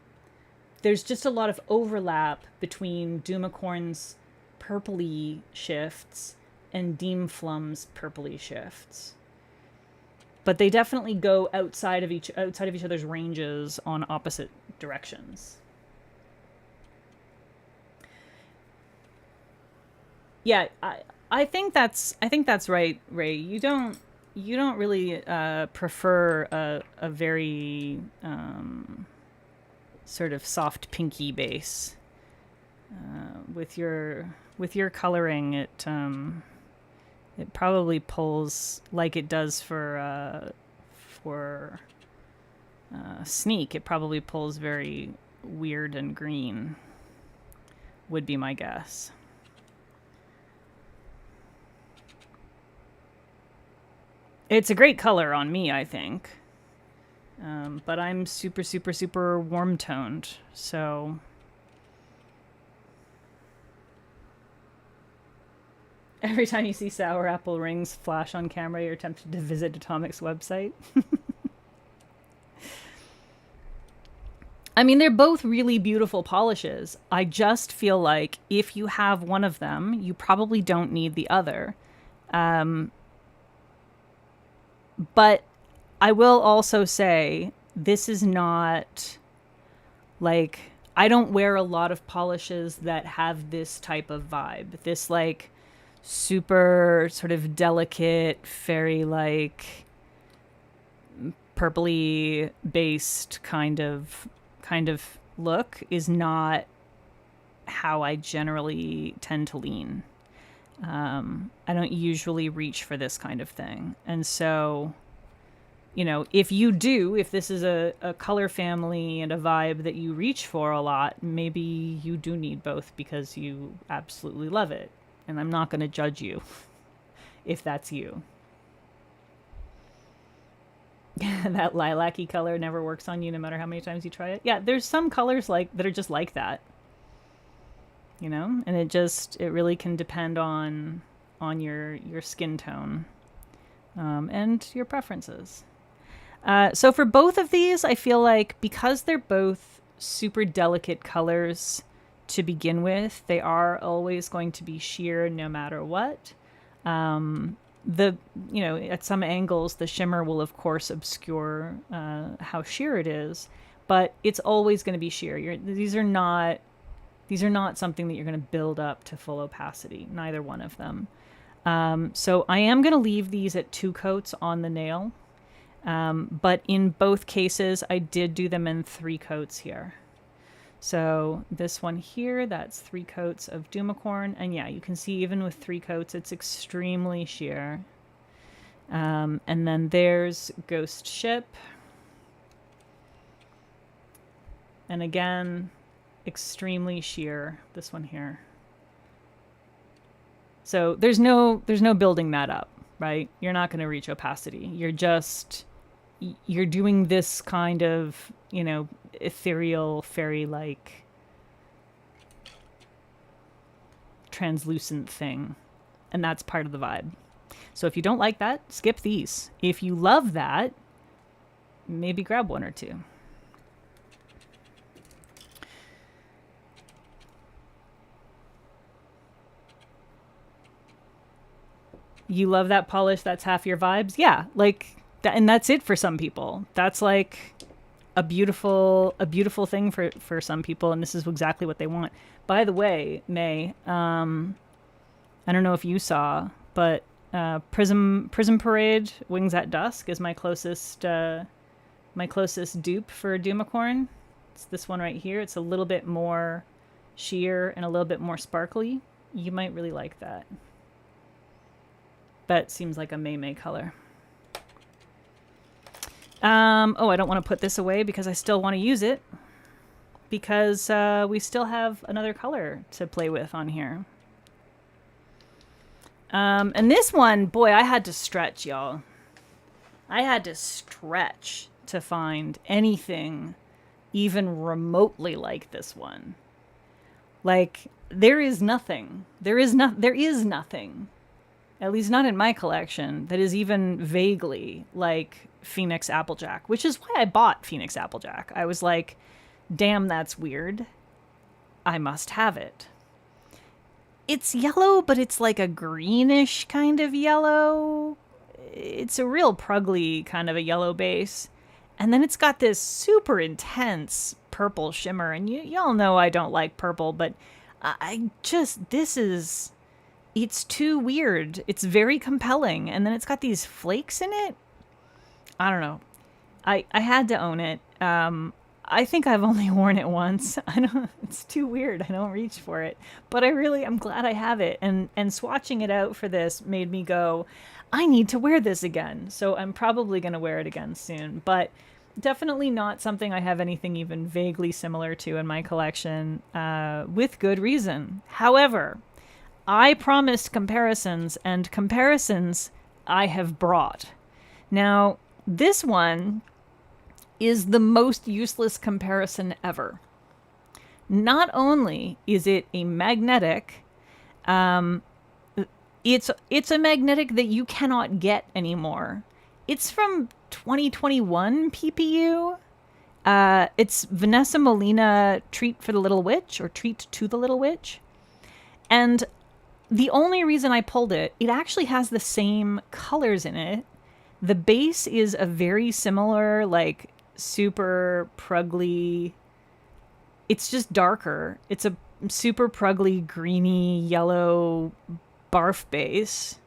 There's just a lot of overlap between Dumicorn's purpley shifts and Dimflum's purpley shifts. But they definitely go outside of each other's ranges on opposite directions. Yeah, I think that's right, Ray. You don't really prefer a very sort of soft pinky base with your coloring. It probably pulls like it does for Sneak. It probably pulls very weird and green, would be my guess. It's a great color on me, I think. But I'm super, super, super warm toned, so. Every time you see sour apple rings flash on camera, you're tempted to visit Datomic's website. I mean, they're both really beautiful polishes. I just feel like if you have one of them, you probably don't need the other. But I will also say this is not like, I don't wear a lot of polishes that have this type of vibe. This like super sort of delicate, fairy-like, purpley based kind of look is not how I generally tend to lean. I don't usually reach for this kind of thing. And so, you know, if this is a color family and a vibe that you reach for a lot, maybe you do need both because you absolutely love it. And I'm not going to judge you if that's you. That lilac-y color never works on you no matter how many times you try it. Yeah, there's some colors like that are just like that. You know? And it really can depend on your skin tone and your preferences. So for both of these, I feel like because they're both super delicate colors to begin with, they are always going to be sheer no matter what. At some angles, the shimmer will of course obscure how sheer it is, but it's always going to be sheer. These are not something that you're going to build up to full opacity, neither one of them. So I am going to leave these at 2 coats on the nail. But in both cases, I did do them in 3 coats here. So this one here, that's 3 coats of Dumicorn. And yeah, you can see even with 3 coats, it's extremely sheer. And then there's Ghost Ship. And again, extremely sheer, this one here. So there's no building that up, right? You're not going to reach opacity. You're doing this kind of, ethereal, fairy-like, translucent thing. And that's part of the vibe. So if you don't like that, skip these. If you love that, maybe grab 1 or 2. You love that polish, that's half your vibes. Yeah, like that, and that's it for some people. That's like a beautiful thing for some people, and this is exactly what they want. By the way, May, I don't know if you saw, but Prism Parade Wings at Dusk is my closest dupe for Dumicorn. It's this one right here. It's a little bit more sheer and a little bit more sparkly. You might really like that. That seems like a May color. Oh, I don't want to put this away because I still want to use it. Because we still have another color to play with on here. And this one, boy, I had to stretch, y'all. I had to stretch to find anything even remotely like this one. Like, there is nothing. There is nothing. At least not in my collection, that is even vaguely like Phoenix Applejack, which is why I bought Phoenix Applejack. I was like, damn, that's weird. I must have it. It's yellow, but it's like a greenish kind of yellow. It's a real prugly kind of a yellow base. And then it's got this super intense purple shimmer. And y'all know I don't like purple, but it's too weird. It's very compelling. And then it's got these flakes in it. I don't know. I had to own it. I think I've only worn it once. It's too weird. I don't reach for it. But I'm glad I have it. And swatching it out for this made me go, I need to wear this again. So I'm probably going to wear it again soon. But definitely not something I have anything even vaguely similar to in my collection, with good reason. However, I promised comparisons, and comparisons I have brought. Now, this one is the most useless comparison ever. Not only is it a magnetic, it's a magnetic that you cannot get anymore. It's from 2021 PPU. It's Vanessa Molina Treat for the Little Witch, or Treat to the Little Witch. And the only reason I pulled it, it actually has the same colors in it. The base is a very similar, like, super prugly. It's just darker. It's a super prugly, greeny, yellow barf base.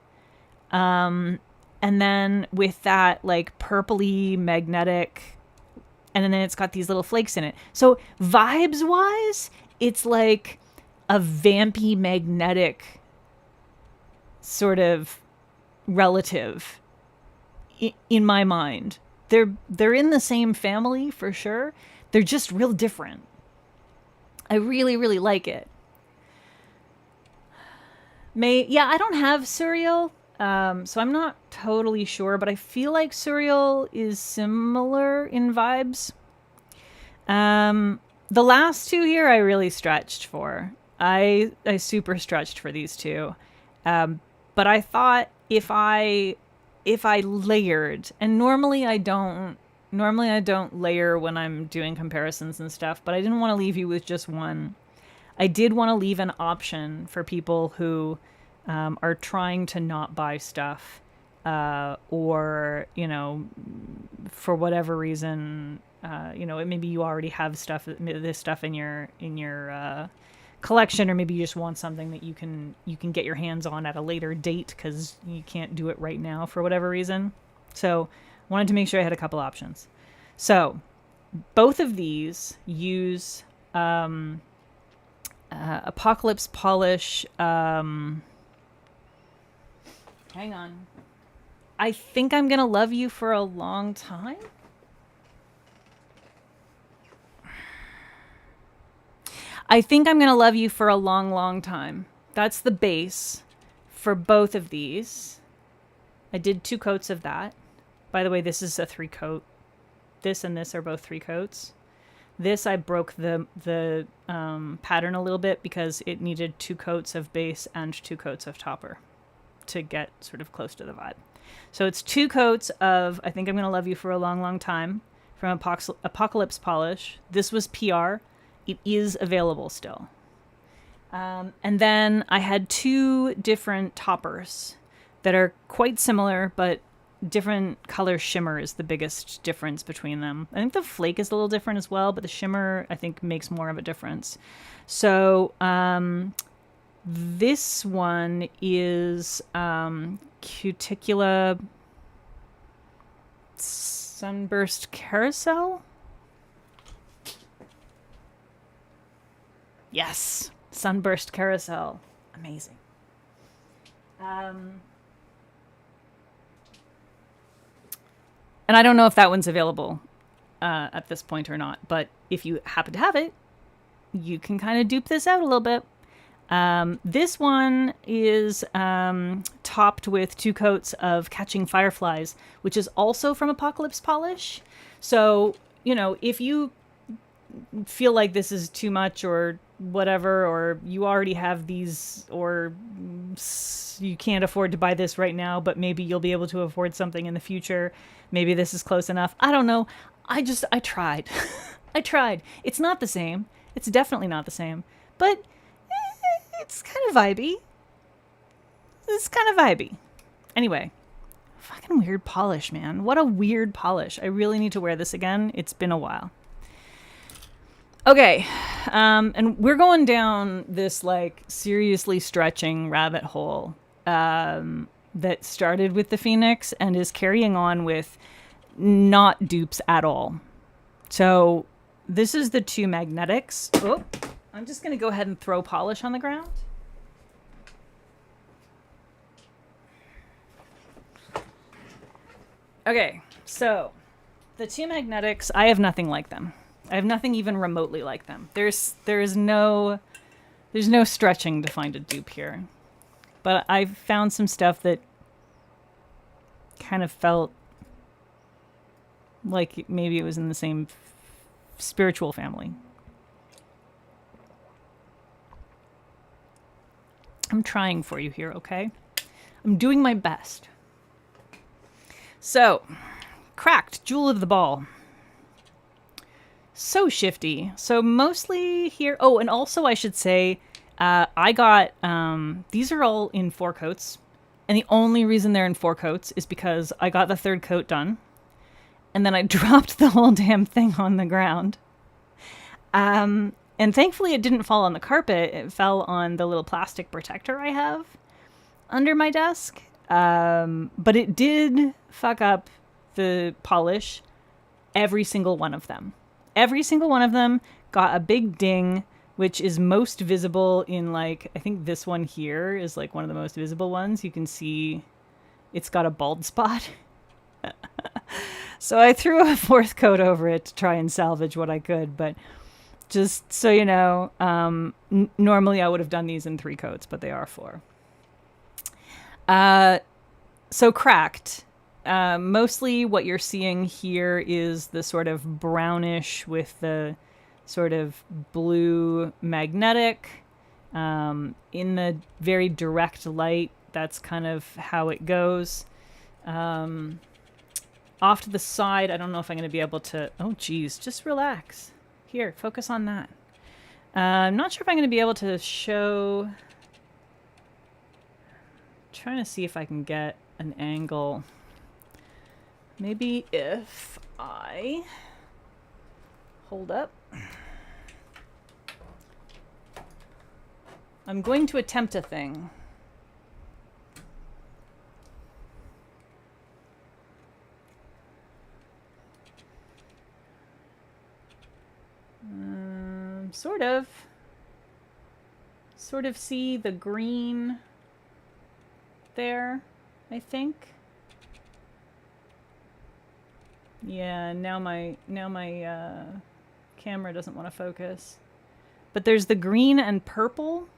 And then with that, like, purpley, magnetic, and then it's got these little flakes in it. So vibes-wise, it's like a vampy, magnetic sort of relative in my mind. They're in the same family for sure. They're just real different. I really, really like it. I don't have Surreal, so I'm not totally sure, but I feel like Surreal is similar in vibes. The last two here I really stretched for. I super stretched for these two. But I thought if I layered, and normally I don't layer when I'm doing comparisons and stuff, but I didn't want to leave you with just one. I did want to leave an option for people who are trying to not buy stuff, or, for whatever reason, maybe you already have this stuff in your collection, or maybe you just want something that you can get your hands on at a later date because you can't do it right now for whatever reason. So wanted to make sure I had a couple options. So both of these use Apocalypse Polish. Hang on. I think I'm gonna love you for a long time. I think I'm going to love you for a long, long time. That's the base for both of these. I did 2 coats of that. By the way, this is a 3 coat. This and this are both 3 coats. This, I broke the pattern a little bit because it needed 2 coats of base and 2 coats of topper to get sort of close to the vibe. So it's 2 coats of I Think I'm going to Love You for a Long, Long Time from Apocalypse Polish. This was PR. It is available still. And then I had 2 different toppers that are quite similar, but different color shimmer is the biggest difference between them. I think the flake is a little different as well, but the shimmer, I think, makes more of a difference. So this one is Cuticula Sunburst Carousel. Yes, Sunburst Carousel. Amazing. And I don't know if that one's available at this point or not, but if you happen to have it, you can kind of dupe this out a little bit. This one is topped with 2 coats of Catching Fireflies, which is also from Apocalypse Polish. So, you know, if you feel like this is too much or whatever, or you already have these, or you can't afford to buy this right now, but maybe you'll be able to afford something in the future. Maybe this is close enough. I don't know. I tried. I tried. It's not the same. It's definitely not the same, but it's kind of vibey. It's kind of vibey. Anyway, fucking weird polish, man. What a weird polish. I really need to wear this again. It's been a while. Okay, and we're going down this like seriously stretching rabbit hole that started with the Phoenix and is carrying on with not dupes at all. So this is the 2 magnetics. Oh, I'm just going to go ahead and throw polish on the ground. Okay, so the 2 magnetics, I have nothing like them. I have nothing even remotely like them. There's no stretching to find a dupe here. But I found some stuff that kind of felt like maybe it was in the same spiritual family. I'm trying for you here, okay? I'm doing my best. So, Cracked, Jewel of the Ball. So shifty. So mostly here. Oh, and also I should say, I got, these are all in 4 coats. And the only reason they're in 4 coats is because I got the 3rd coat done. And then I dropped the whole damn thing on the ground. And thankfully it didn't fall on the carpet. It fell on the little plastic protector I have under my desk. But it did fuck up the polish. Every single one of them. Every single one of them got a big ding, which is most visible in, like, I think this one here is like one of the most visible ones. You can see it's got a bald spot. So I threw a 4th coat over it to try and salvage what I could, but just so you know, normally I would have done these in 3 coats, but they are 4. So Cracked. Mostly what you're seeing here is the sort of brownish with the sort of blue magnetic. In the very direct light, that's kind of how it goes. Off to the side, I don't know if I'm going to be able to... Oh, geez, just relax. Here, focus on that. I'm not sure if I'm going to be able to show... I'm trying to see if I can get an angle... Maybe if I hold up. I'm going to attempt a thing. Sort of see the green there, I think. Yeah, now my camera doesn't want to focus. But there's the green and purple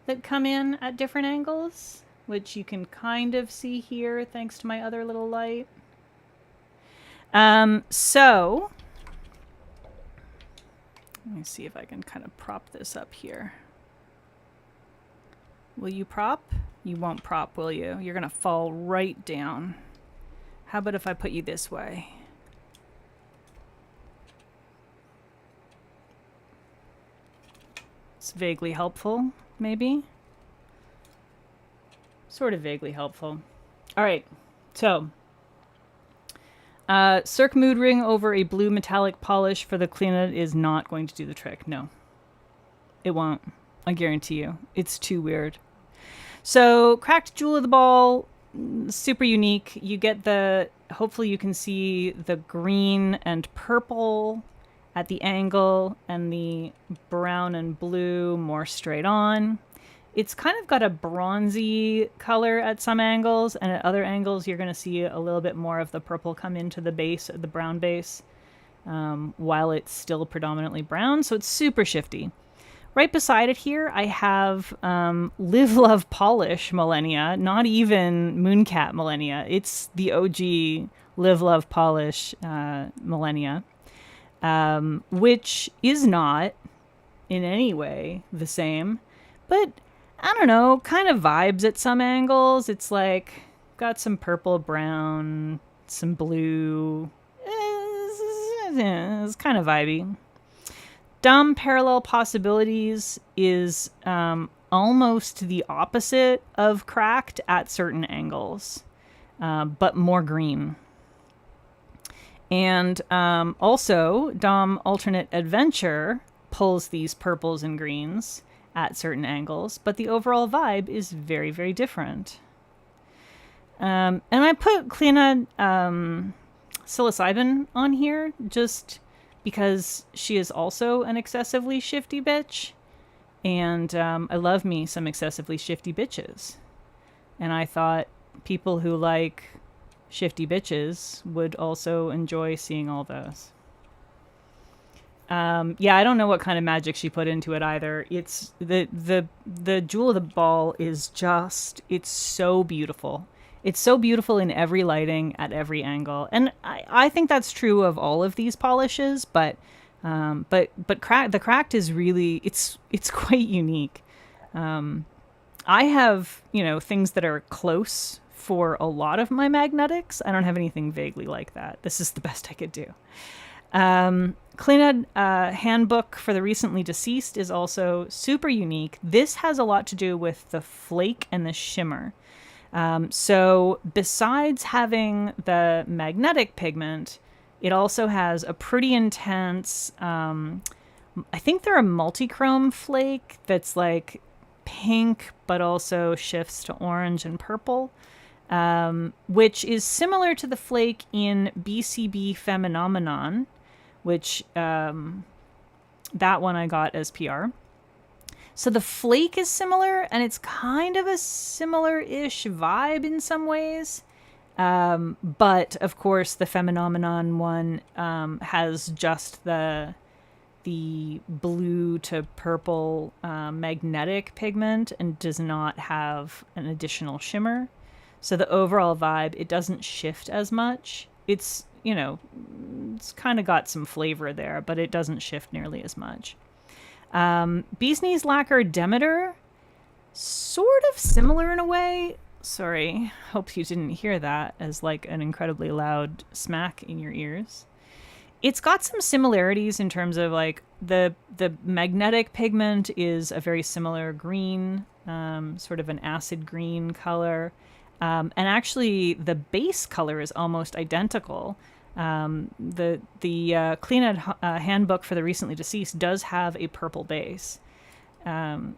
that come in at different angles, which you can kind of see here thanks to my other little light. So let me see if I can kind of prop this up here. Will you prop? You won't prop, will you? You're gonna fall right down. How about if I put you this way? It's vaguely helpful, maybe? Sort of vaguely helpful. Alright, so. Cirque Mood Ring over a blue metallic polish for the cleanup is not going to do the trick. No. It won't. I guarantee you. It's too weird. So, Cracked Jewel of the Ball... super unique. You get the, hopefully you can see the green and purple at the angle and the brown and blue more straight on. it's kind of got a bronzy color at some angles, and at other angles you're going to see a little bit more of the purple come into the base, the brown base, while it's still predominantly brown. So it's super shifty. Right beside it here, I have Live, Love, Polish Millennia, not even Mooncat Millennia. It's the OG Live, Love, Polish Millennia, which is not in any way the same, but I don't know, kind of vibes at some angles. It's like got some purple, brown, some blue. It's kind of vibey. Dumb Parallel Possibilities is almost the opposite of Cracked at certain angles, but more green. And also, Dom Alternate Adventure pulls these purples and greens at certain angles, but the overall vibe is very, very different. And I put Clina Psilocybin on here just because she is also an excessively shifty bitch. And I love me some excessively shifty bitches. And I thought people who like shifty bitches would also enjoy seeing all those. Yeah, I don't know what kind of magic she put into it either. It's the Jewel of the Ball is just, it's so beautiful. It's so beautiful in every lighting at every angle. And I think that's true of all of these polishes, but the Cracked is really, it's quite unique. I have, things that are close for a lot of my magnetics. I don't have anything vaguely like that. This is the best I could do. Clannad Handbook for the Recently Deceased is also super unique. This has a lot to do with the flake and the shimmer. So besides having the magnetic pigment, it also has a pretty intense, I think they're a multichrome flake that's like pink, but also shifts to orange and purple, which is similar to the flake in BCB Phenomenon, which that one I got as PR. So the flake is similar, and it's kind of a similar-ish vibe in some ways. But, of course, the Phenomenon one has just the blue to purple magnetic pigment and does not have an additional shimmer. So the overall vibe, it doesn't shift as much. It's, it's kind of got some flavor there, but it doesn't shift nearly as much. Bee's Knees Lacquer Demeter, sort of similar in a way. Sorry, hope you didn't hear that as like an incredibly loud smack in your ears. It's got some similarities in terms of like the magnetic pigment is a very similar green, sort of an acid green color. And actually the base color is almost identical. The Clannad Handbook for the Recently Deceased does have a purple base.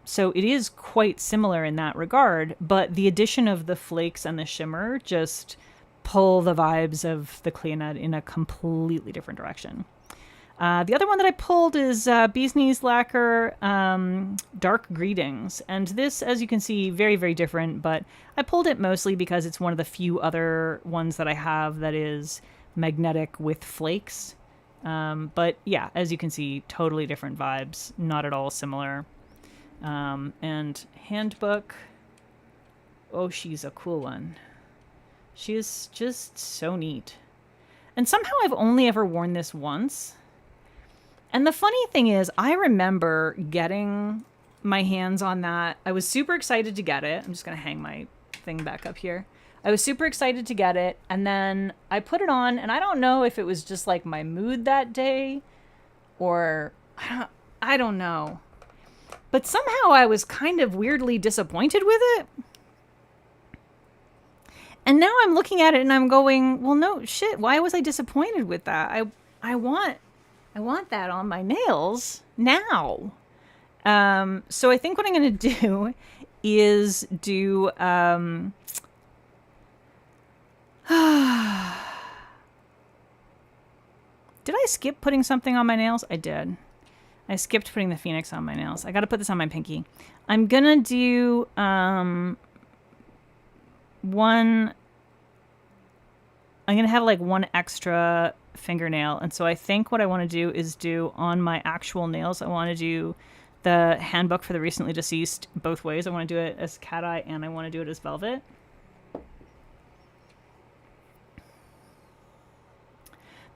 So it is quite similar in that regard, but the addition of the flakes and the shimmer just pull the vibes of the Clannad in a completely different direction. The other one that I pulled is Bee's Knees Lacquer Dark Greetings. And this, as you can see, very, very different, but I pulled it mostly because it's one of the few other ones that I have that is magnetic with flakes. But yeah, as you can see, totally different vibes, not at all similar. And Handbook, oh, she's a cool one. She is just so neat. And somehow I've only ever worn this once. And the funny thing is, I remember getting my hands on that. I was super excited to get it. I'm just going to hang my thing back up here. I was super excited to get it, and then I put it on, and I don't know if it was just like my mood that day, or I don't know. But somehow I was kind of weirdly disappointed with it. And now I'm looking at it and I'm going, well, no shit. Why was I disappointed with that? I want that on my nails now. So I think what I'm going to do is do, did I skip putting something on my nails? I did. I skipped putting the Phoenix on my nails. I got to put this on my pinky. I'm going to do one... I'm going to have like one extra fingernail. And so I think what I want to do is do on my actual nails, I want to do the handbook for the recently deceased both ways. I want to do it as cat eye and I want to do it as velvet.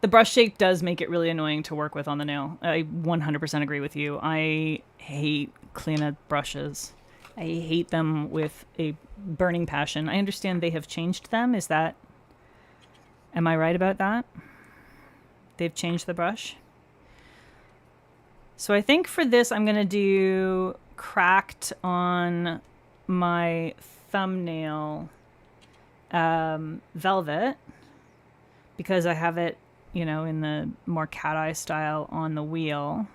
The brush shape does make it really annoying to work with on the nail. I 100% agree with you. I hate Kleena brushes. I hate them with a burning passion. I understand they have changed them. Is that... Am I right about that? They've changed the brush. So I think for this, I'm going to do cracked on my thumbnail velvet because I have it, you know, in the more cat eye style on the wheel.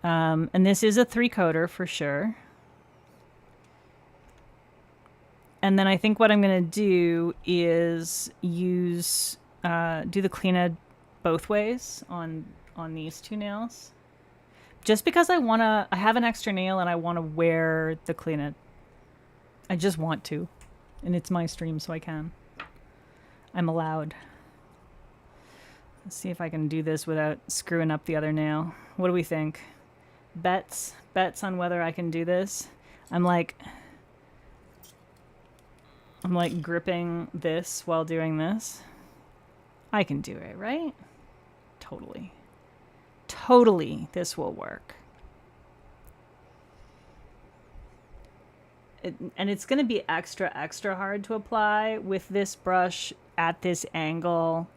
And this is a 3-coater for sure. And then I think what I'm going to do is use, do the Kleena both ways on these two nails. Just because I have an extra nail and I want to wear the Kleena. I just want to. And it's my stream, so I can. I'm allowed. Let's see if I can do this without screwing up the other nail. What do we think? Bets on whether I can do this. I'm like gripping this while doing this. I can do it, right? Totally. Totally, this will work. And it's going to be extra hard to apply with this brush at this angle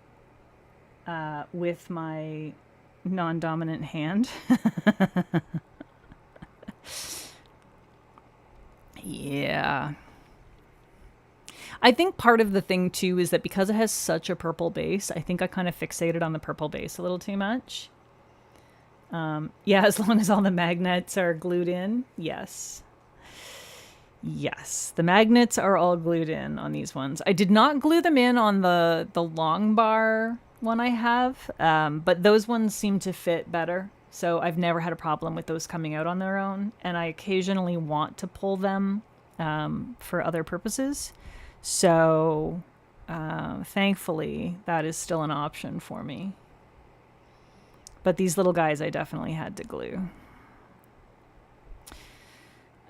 with my non-dominant hand. Yeah. I think part of the thing too is that because it has such a purple base, I think I kind of fixated on the purple base a little too much. Yeah, as long as all the magnets are glued in, yes. Yes, the magnets are all glued in on these ones. I did not glue them in on the long bar one I have, but those ones seem to fit better. So I've never had a problem with those coming out on their own. And I occasionally want to pull them for other purposes. So thankfully, that is still an option for me. But these little guys, I definitely had to glue.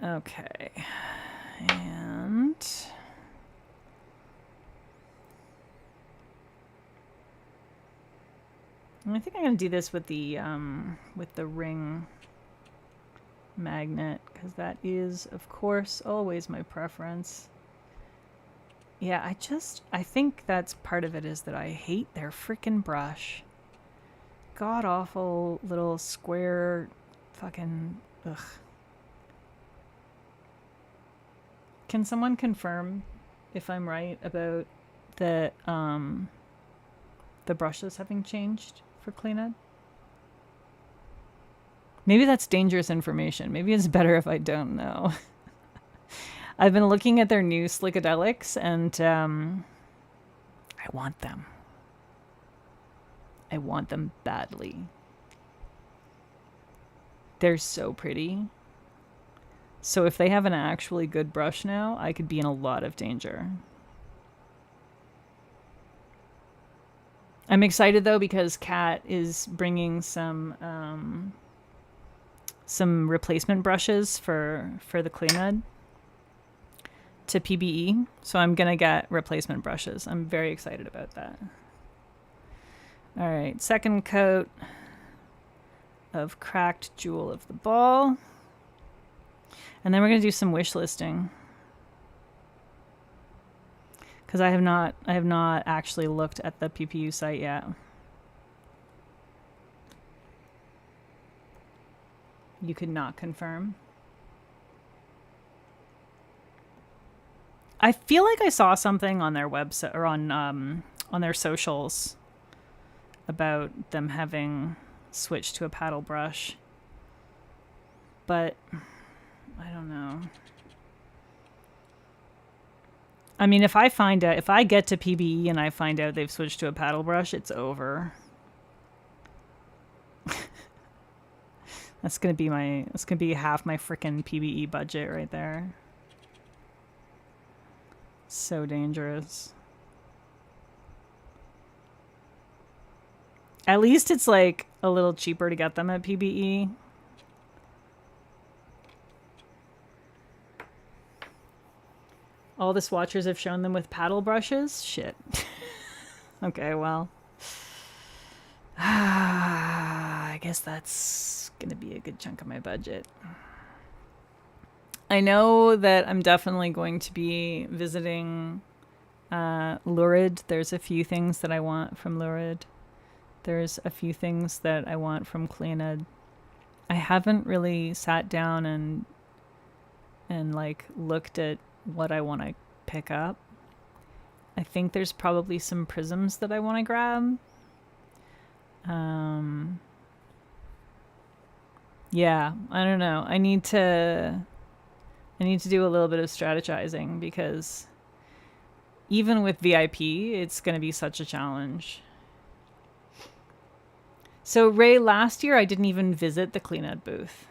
Okay. And I think I'm going to do this with the ring magnet, because that is, of course, always my preference. Yeah, I think that's part of it, is that I hate their frickin' brush. God-awful little square fucking... Ugh. Can someone confirm if I'm right about the brushes having changed for Kleena? Maybe that's dangerous information. Maybe it's better if I don't know. I've been looking at their new Slickadelics, and I want them. I want them badly. They're so pretty. So if they have an actually good brush now, I could be in a lot of danger. I'm excited though because Kat is bringing some replacement brushes for the Kleena to PBE. So I'm gonna get replacement brushes. I'm very excited about that. All right, second coat of cracked Jewel of the Ball. And then we're going to do some wish listing. Because I have not actually looked at the PPU site yet. You could not confirm. I feel like I saw something on their website or on their socials about them having switched to a paddle brush. But I don't know. I mean, if I get to PBE and I find out they've switched to a paddle brush, it's over. That's gonna be half my frickin' PBE budget right there. So dangerous. At least it's like a little cheaper to get them at PBE. All the swatchers have shown them with paddle brushes? Shit. Okay, well. I guess that's gonna be a good chunk of my budget. I know that I'm definitely going to be visiting Lurid. There's a few things that I want from Lurid. There's a few things that I want from Cleaned. I haven't really sat down and like looked at what I want to pick up. I think there's probably some prisms that I want to grab. Yeah, I don't know. I need to do a little bit of strategizing because even with VIP, it's going to be such a challenge. So Ray, last year I didn't even visit the Cleaned booth.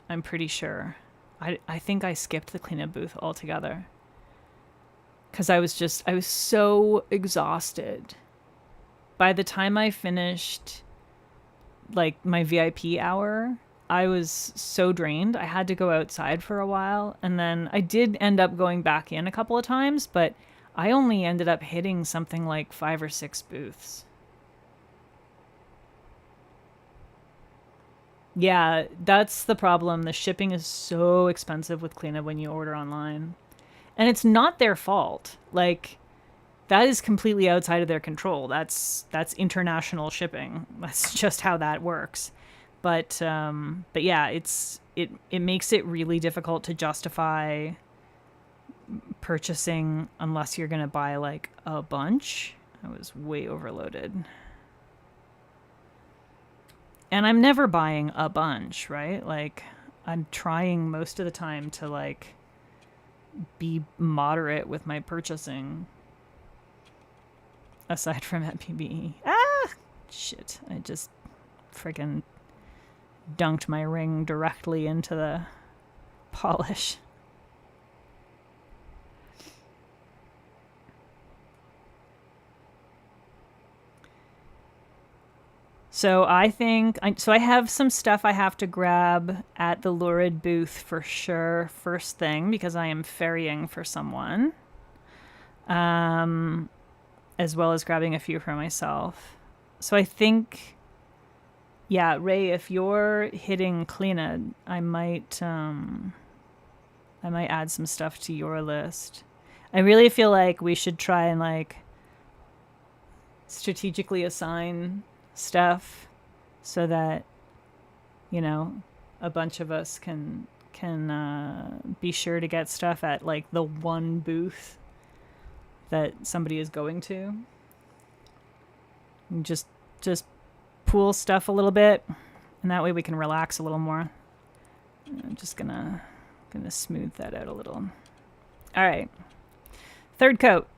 I'm pretty sure. I think I skipped the Cleaned booth altogether. Because I was so exhausted. By the time I finished like my VIP hour, I was so drained. I had to go outside for a while. And then I did end up going back in a couple of times, but I only ended up hitting something like 5 or 6 booths. Yeah, that's the problem. The shipping is so expensive with Cleaned when you order online. And it's not their fault. Like, that is completely outside of their control. That's international shipping. That's just how that works. But yeah, it makes it really difficult to justify purchasing unless you're gonna buy like a bunch. I was way overloaded. And I'm never buying a bunch, right? Like, I'm trying most of the time to like be moderate with my purchasing. Aside from at PBE. Ah! Shit. I just friggin' dunked my ring directly into the polish. So I have some stuff I have to grab at the Lurid booth for sure, first thing, because I am ferrying for someone. As well as grabbing a few for myself. So I think, yeah, Ray, if you're hitting Cleaned, I might add some stuff to your list. I really feel like we should try and like strategically assign stuff so that, you know, a bunch of us can be sure to get stuff at like the one booth that somebody is going to. And just pool stuff a little bit, and that way we can relax a little more. I'm just gonna smooth that out a little. All right, third coat.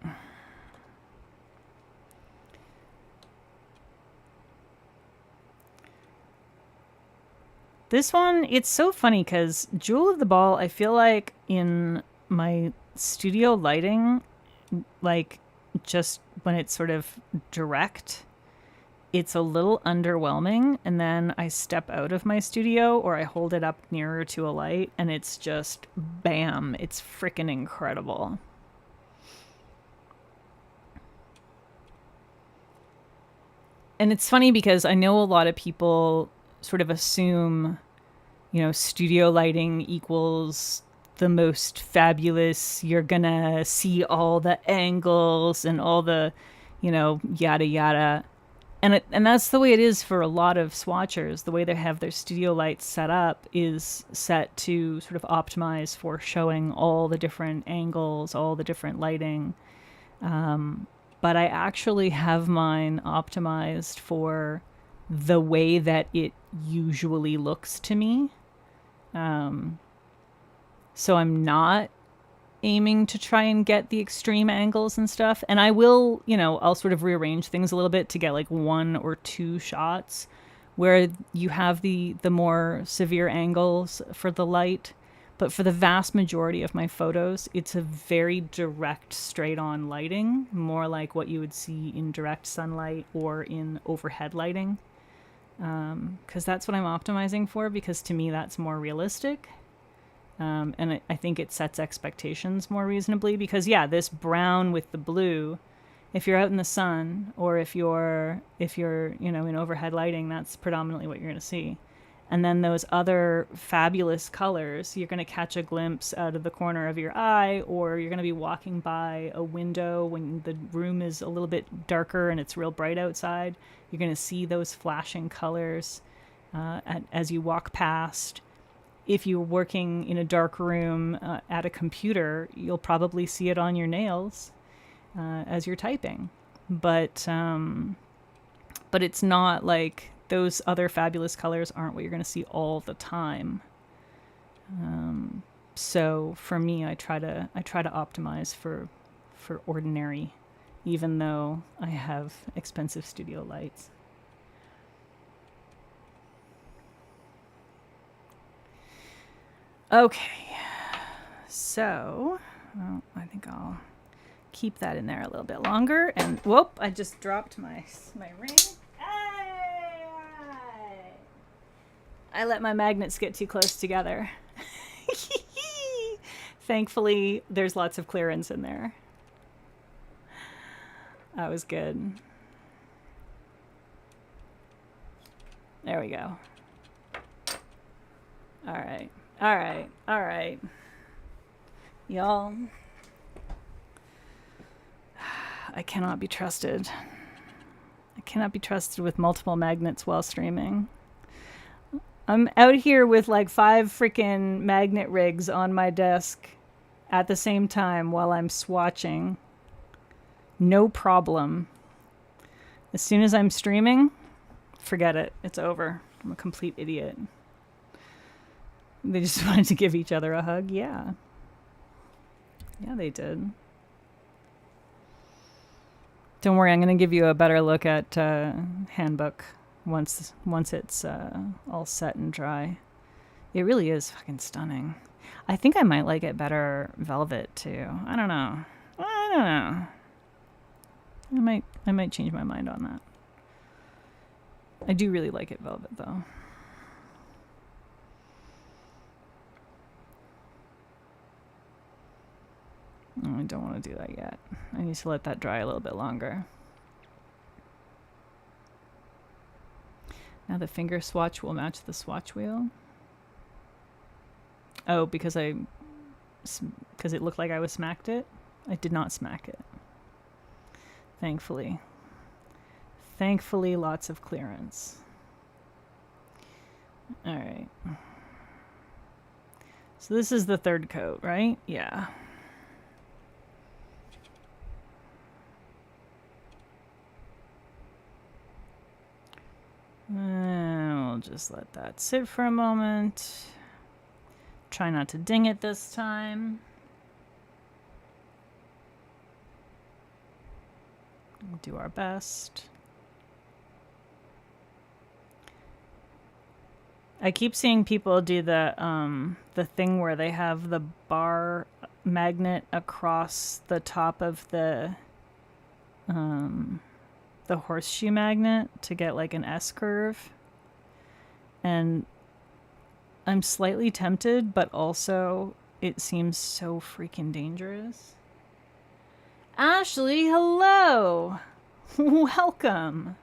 This one, it's so funny because Jewel of the Ball, I feel like in my studio lighting, like just when it's sort of direct, it's a little underwhelming. And then I step out of my studio or I hold it up nearer to a light and it's just bam, it's freaking incredible. And it's funny because I know a lot of people sort of assume, you know, studio lighting equals the most fabulous. You're gonna see all the angles and all the, you know, yada yada. And that's the way it is for a lot of swatchers. The way they have their studio lights set up is set to sort of optimize for showing all the different angles, all the different lighting. But I actually have mine optimized for the way that it usually looks to me. So I'm not aiming to try and get the extreme angles and stuff. And I will, you know, I'll sort of rearrange things a little bit to get like 1 or 2 shots where you have the more severe angles for the light. But for the vast majority of my photos, it's a very direct, straight-on lighting, more like what you would see in direct sunlight or in overhead lighting. Because that's what I'm optimizing for, because to me that's more realistic. And I think it sets expectations more reasonably, because yeah, this brown with the blue, if you're out in the sun or if you're in overhead lighting, that's predominantly what you're going to see. And then those other fabulous colors, you're going to catch a glimpse out of the corner of your eye, or you're going to be walking by a window when the room is a little bit darker and it's real bright outside. You're going to see those flashing colors as you walk past. If you're working in a dark room at a computer, you'll probably see it on your nails as you're typing. But it's not like those other fabulous colors aren't what you're going to see all the time. So for me, I try to optimize for ordinary, even though I have expensive studio lights. Okay, so I think I'll keep that in there a little bit longer. And whoop! I just dropped my ring. I let my magnets get too close together. Thankfully, there's lots of clearance in there. That was good. There we go. All right. All right. All right. Y'all, I cannot be trusted. I cannot be trusted with multiple magnets while streaming. I'm out here with like 5 freaking magnet rigs on my desk at the same time while I'm swatching. No problem. As soon as I'm streaming, forget it. It's over. I'm a complete idiot. They just wanted to give each other a hug. Yeah. Yeah, they did. Don't worry, I'm going to give you a better look at Handbook once it's all set and dry. It really is fucking stunning. I think I might like it better velvet too. I don't know. I might change my mind on that. I do really like it velvet though. Oh, I don't want to do that yet. I need to let that dry a little bit longer. Now the finger swatch will match the swatch wheel. Oh, because it looked like I was smacked it? I did not smack it. Thankfully. Thankfully, lots of clearance. All right. So this is the third coat, right? Yeah. We'll just let that sit for a moment. Try not to ding it this time. We'll do our best. I keep seeing people do the thing where they have the bar magnet across the top of the horseshoe magnet to get like an S curve. And I'm slightly tempted, but also it seems so freaking dangerous. Ashley, hello! Welcome!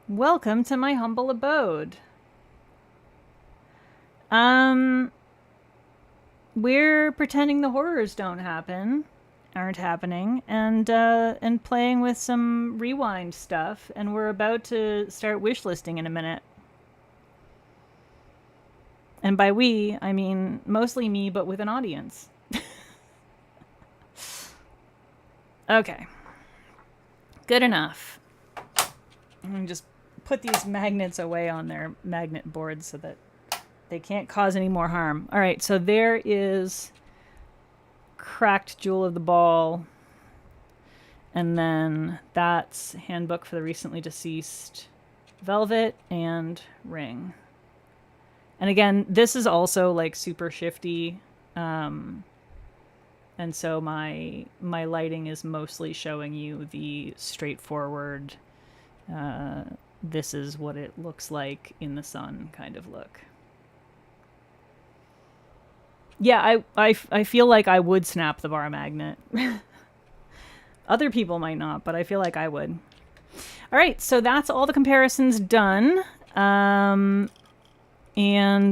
Welcome to my humble abode. We're pretending the horrors aren't happening, and playing with some rewind stuff, and we're about to start wish listing in a minute. And by we, I mean mostly me, but with an audience. Okay. Good enough. I'm gonna just put these magnets away on their magnet boards so that they can't cause any more harm. All right, so there is Cracked Jewel of the Ball. And then that's Handbook for the Recently Deceased. velvet, and ring. And again, this is also like super shifty. And so my lighting is mostly showing you the straightforward, this is what it looks like in the sun kind of look. Yeah, I feel like I would snap the bar magnet. Other people might not, but I feel like I would. All right, so that's all the comparisons done. And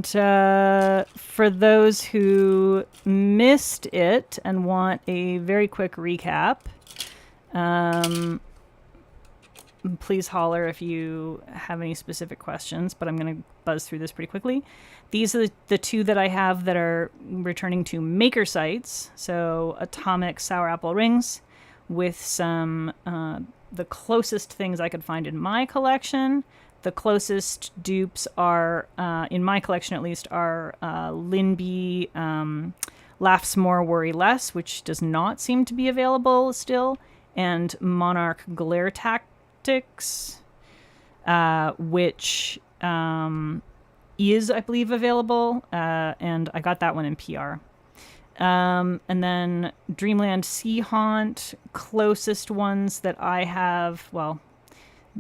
for those who missed it and want a very quick recap, please holler if you have any specific questions, but I'm going to buzz through this pretty quickly. These are the two that I have that are returning to maker sites. So atomic sour apple rings with some, the closest things I could find in my collection. The closest dupes are, in my collection at least, are Linby Laughs More, Worry Less, which does not seem to be available still, and Monarch Glare Tactics, which is, I believe, available, and I got that one in PR. And then Dreamland Sea Haunt, closest ones that I have, well,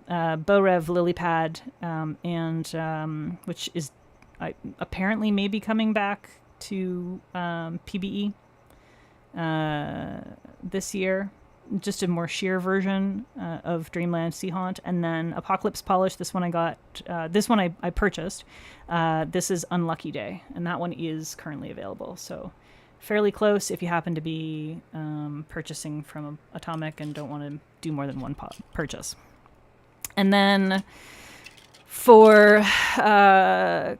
Borev Lilypad, and which is apparently maybe coming back to PBE this year. Just a more sheer version of Dreamland Sea Haunt. And then Apocalypse Polish, this one I got, this one I purchased. This is Unlucky Day, and that one is currently available. So fairly close if you happen to be purchasing from Atomic and don't want to do more than one purchase. And then for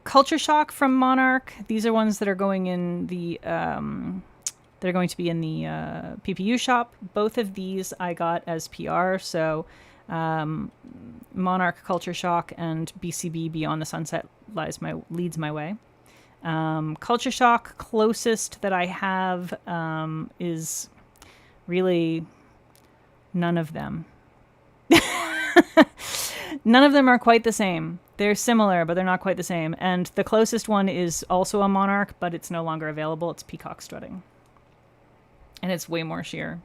Culture Shock from Monarch, these are ones that are going in the they're going to be in the PPU shop. Both of these I got as PR. So Monarch Culture Shock and BCB Beyond the Sunset leads my way. Culture Shock closest that I have is really none of them. None of them are quite the same. They're similar, but they're not quite the same. And the closest one is also a Monarch, but it's no longer available. It's Peacock Strutting. And it's way more sheer.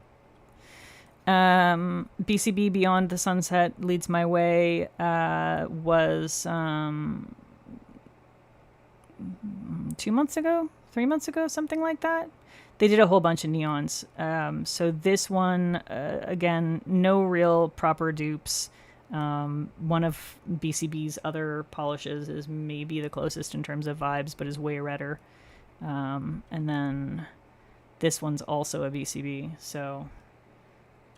BCB Beyond the Sunset leads my way was 2 months ago, 3 months ago, something like that. They did a whole bunch of neons. So this one, again, no real proper dupes. One of BCB's other polishes is maybe the closest in terms of vibes, but is way redder. And then this one's also a BCB, so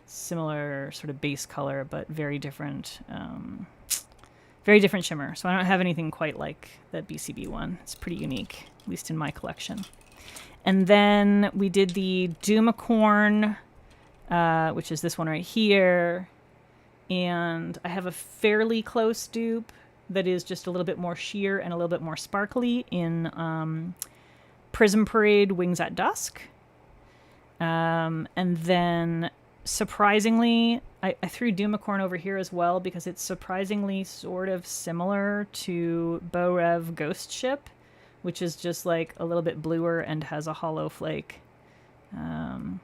similar sort of base color, but very different shimmer. So I don't have anything quite like that BCB one. It's pretty unique, at least in my collection. And then we did the Doomacorn, which is this one right here. And I have a fairly close dupe that is just a little bit more sheer and a little bit more sparkly in Prism Parade Wings at Dusk. And then surprisingly, I threw Doomacorn over here as well because it's surprisingly sort of similar to Borev Ghost Ship, which is just like a little bit bluer and has a hollow flake. And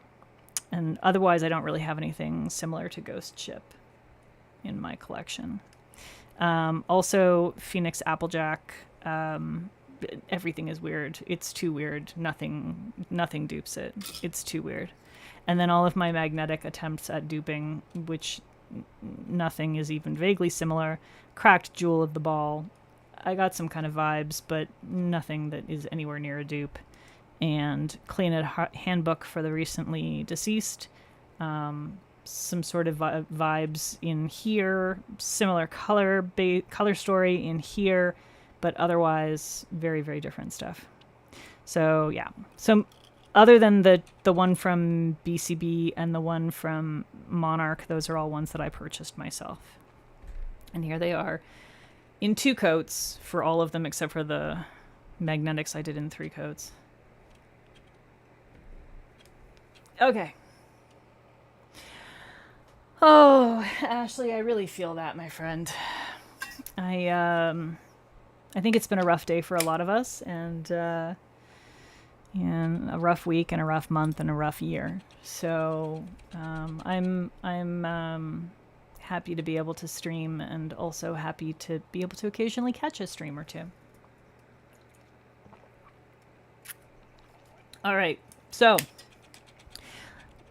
otherwise, I don't really have anything similar to Ghost Ship in my collection. Also, Phoenix Applejack. Everything is weird. It's too weird. Nothing dupes it. It's too weird. And then all of my magnetic attempts at duping, which nothing is even vaguely similar. Cracked Jewel of the Ball. I got some kind of vibes, but nothing that is anywhere near a dupe. And Cleaned Handbook for the Recently Deceased. Some sort of vibes in here. Similar color story in here, but otherwise very, very different stuff. So yeah. So other than the one from BCB and the one from Monarch, those are all ones that I purchased myself. And here they are in 2 coats for all of them except for the magnetics I did in 3 coats. Okay. Oh, Ashley, I really feel that, my friend. I think it's been a rough day for a lot of us, and a rough week and a rough month and a rough year. So I'm happy to be able to stream, and also happy to be able to occasionally catch a stream or two. All right, so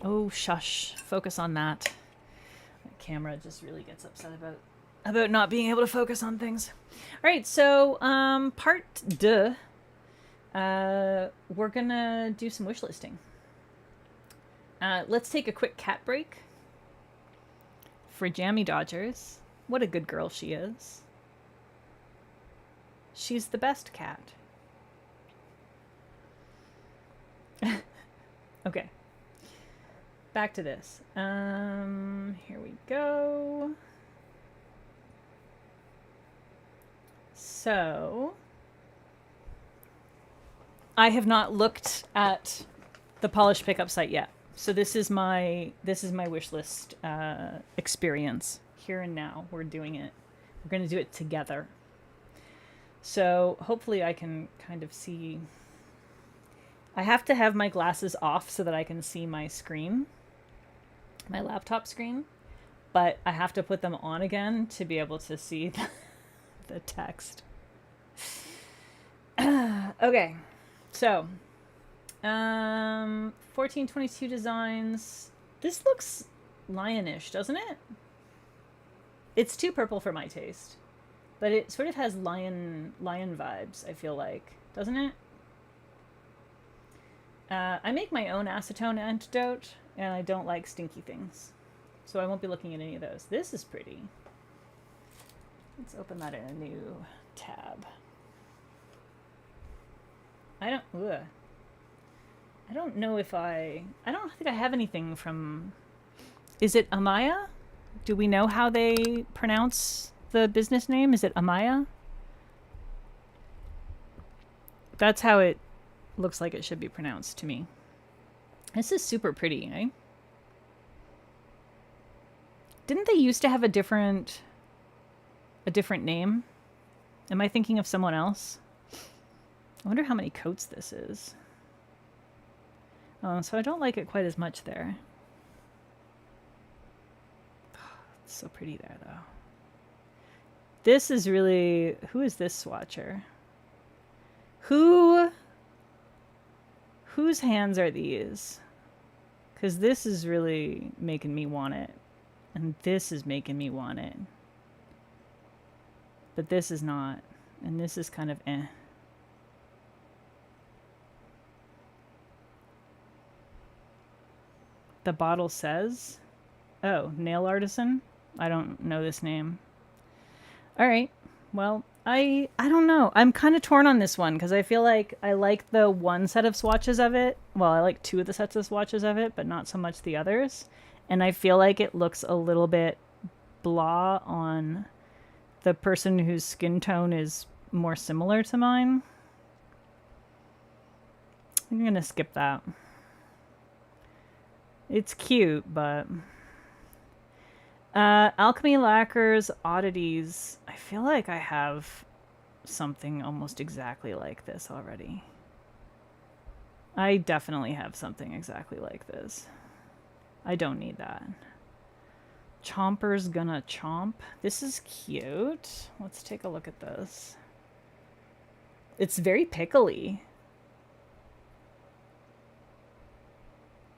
oh shush, focus on that. The camera just really gets upset about not being able to focus on things. All right, so part deux. We're gonna do some wish listing. Let's take a quick cat break for Jammy Dodgers. What a good girl she is. She's the best cat. Okay. Back to this. Here we go. So I have not looked at the Polish pickup site yet. So this is my wish list experience here and now. We're doing it. We're going to do it together. So hopefully I can kind of see. I have to have my glasses off so that I can see my screen, my laptop screen, but I have to put them on again to be able to see the text. Okay, so 1422 designs. This looks lionish, doesn't it? It's too purple for my taste, but it sort of has lion vibes, I feel like, doesn't it? I make my own acetone antidote, and I don't like stinky things, so I won't be looking at any of those. This is pretty. Let's open that in a new tab. I don't know if I don't think I have anything from. Is it Amaya? Do we know how they pronounce the business name? Is it Amaya? That's how it looks like it should be pronounced to me. This is super pretty, eh? Didn't they used to have a different name? Am I thinking of someone else? I wonder how many coats this is. Oh, so I don't like it quite as much there. It's so pretty there, though. This is really... Who is this swatcher? Whose hands are these? Because this is really making me want it. And this is making me want it. But this is not. And this is kind of eh. The bottle says... Oh, nail artisan? I don't know this name. Alright. Well, I don't know. I'm kind of torn on this one because I feel like I like the one set of swatches of it. Well, I like two of the sets of swatches of it, but not so much the others. And I feel like it looks a little bit blah on the person whose skin tone is more similar to mine. I'm going to skip that. It's cute, but... Alchemy Lacquers Oddities. I feel like I have something almost exactly like this already. I definitely have something exactly like this. I don't need that. Chomper's Gonna Chomp. This is cute. Let's take a look at this. It's very pickly.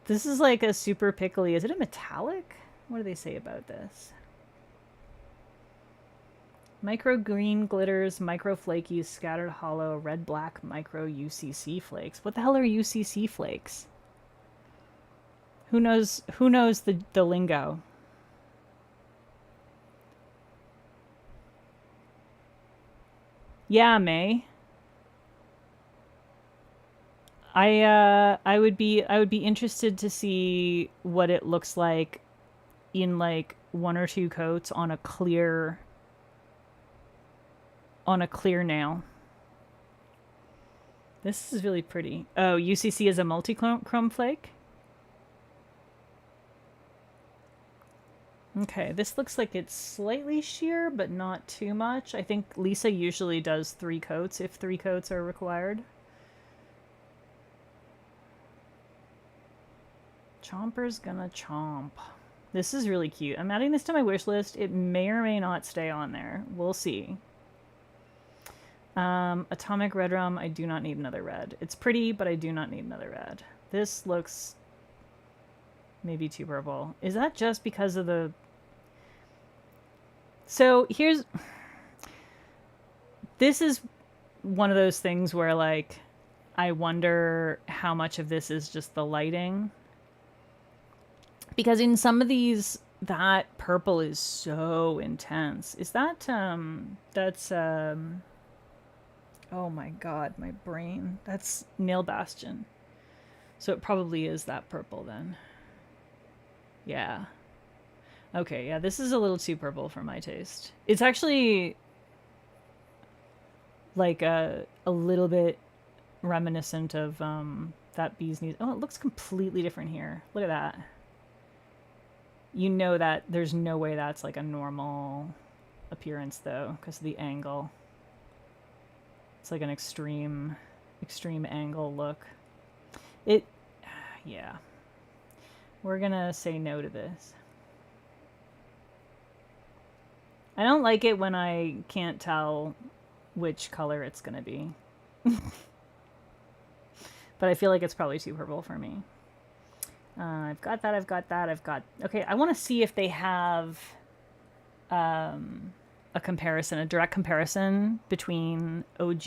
This is like a super pickly. Is it a metallic? What do they say about this? Micro green glitters, micro flakies, scattered hollow, red black micro UCC flakes. What the hell are UCC flakes? Who knows the lingo? Yeah, May. I would be interested to see what it looks like in like one or two coats on a clear nail. This is really pretty. Oh, UCC is a multi-chrome flake? Okay, this looks like it's slightly sheer, but not too much. I think Lisa usually does 3 coats if 3 coats are required. Chomper's gonna chomp. This is really cute. I'm adding this to my wish list. It may or may not stay on there. We'll see. Atomic Red Rum. I do not need another red. It's pretty, but I do not need another red. This looks maybe too purple. Is that just because of the... So here's... This is one of those things where, like, I wonder how much of this is just the lighting. Because in some of these, that purple is so intense. Is that, that's, oh my god, my brain. That's Nail Bastion. So it probably is that purple then. Yeah. Okay, yeah, this is a little too purple for my taste. It's actually like a little bit reminiscent of that Bee's Knees. Oh, it looks completely different here. Look at that. You know that there's no way that's like a normal appearance though, because of the angle. It's like an extreme angle look. Yeah. We're gonna say no to this. I don't like it when I can't tell which color it's gonna be. But I feel like it's probably too purple for me. I've got that, I've got that, I've got... Okay, I want to see if they have a comparison, a direct comparison between OG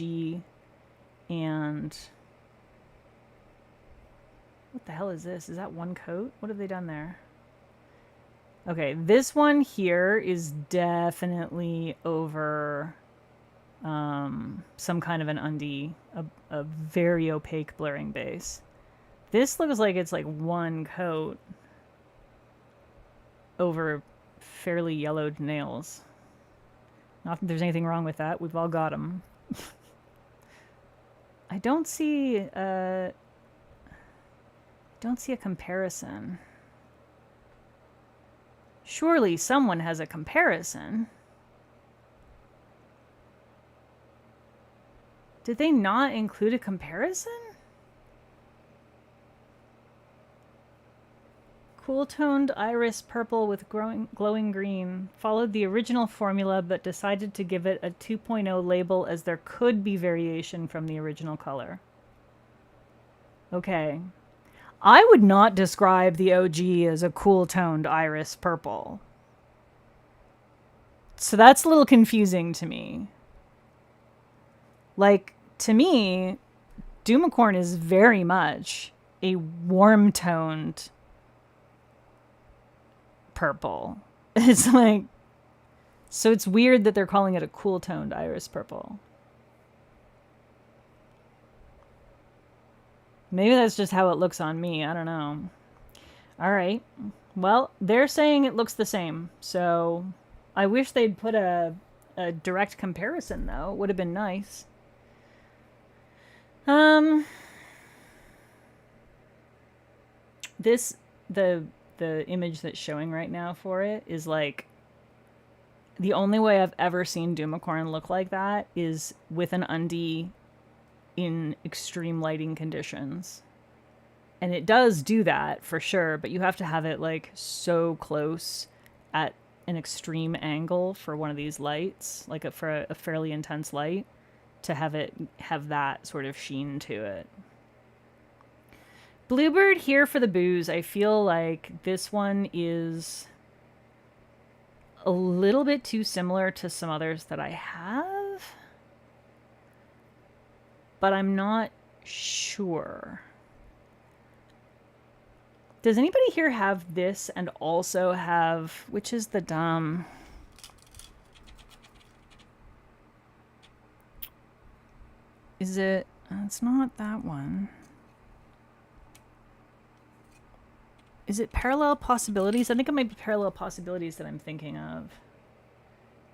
and... What the hell is this? Is that one coat? What have they done there? Okay, this one here is definitely over some kind of an undie, a very opaque blurring base. This looks like it's like one coat over fairly yellowed nails. Not that there's anything wrong with that. We've all got them. I don't see a comparison. Surely someone has a comparison. Did they not include a comparison? Cool-toned iris purple with glowing green followed the original formula but decided to give it a 2.0 label as there could be variation from the original color. Okay. I would not describe the OG as a cool-toned iris purple. So that's a little confusing to me. Like, to me, Doomicorn is very much a warm-toned purple. It's like... So it's weird that they're calling it a cool-toned iris purple. Maybe that's just how it looks on me. I don't know. All right. Well, they're saying it looks the same. So I wish they'd put a direct comparison, though. It would have been nice. The image that's showing right now for it is like... The only way I've ever seen Doomicorn look like that is with an undie in extreme lighting conditions. And it does do that for sure, but you have to have it like so close at an extreme angle for one of these lights, like for a fairly intense light, to have that sort of sheen to it. Bluebird here for the booze. I feel like this one is a little bit too similar to some others that I have, but I'm not sure. Does anybody here have this and also have, which is the dumb... Is it... It's not that one. Is it Parallel Possibilities? I think it might be Parallel Possibilities that I'm thinking of.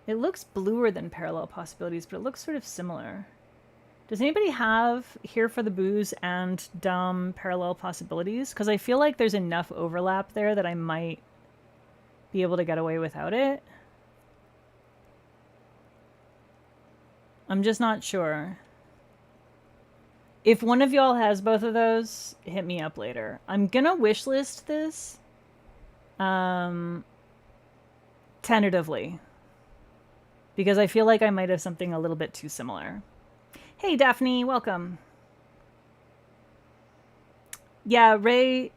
It looks bluer than Parallel Possibilities, but it looks sort of similar. Does anybody have Here for the Booze and Dumb Parallel Possibilities? Because I feel like there's enough overlap there that I might be able to get away without it. I'm just not sure. If one of y'all has both of those, hit me up later. I'm gonna wishlist this. Tentatively. Because I feel like I might have something a little bit too similar. Hey, Daphne, welcome. Yeah, Ray,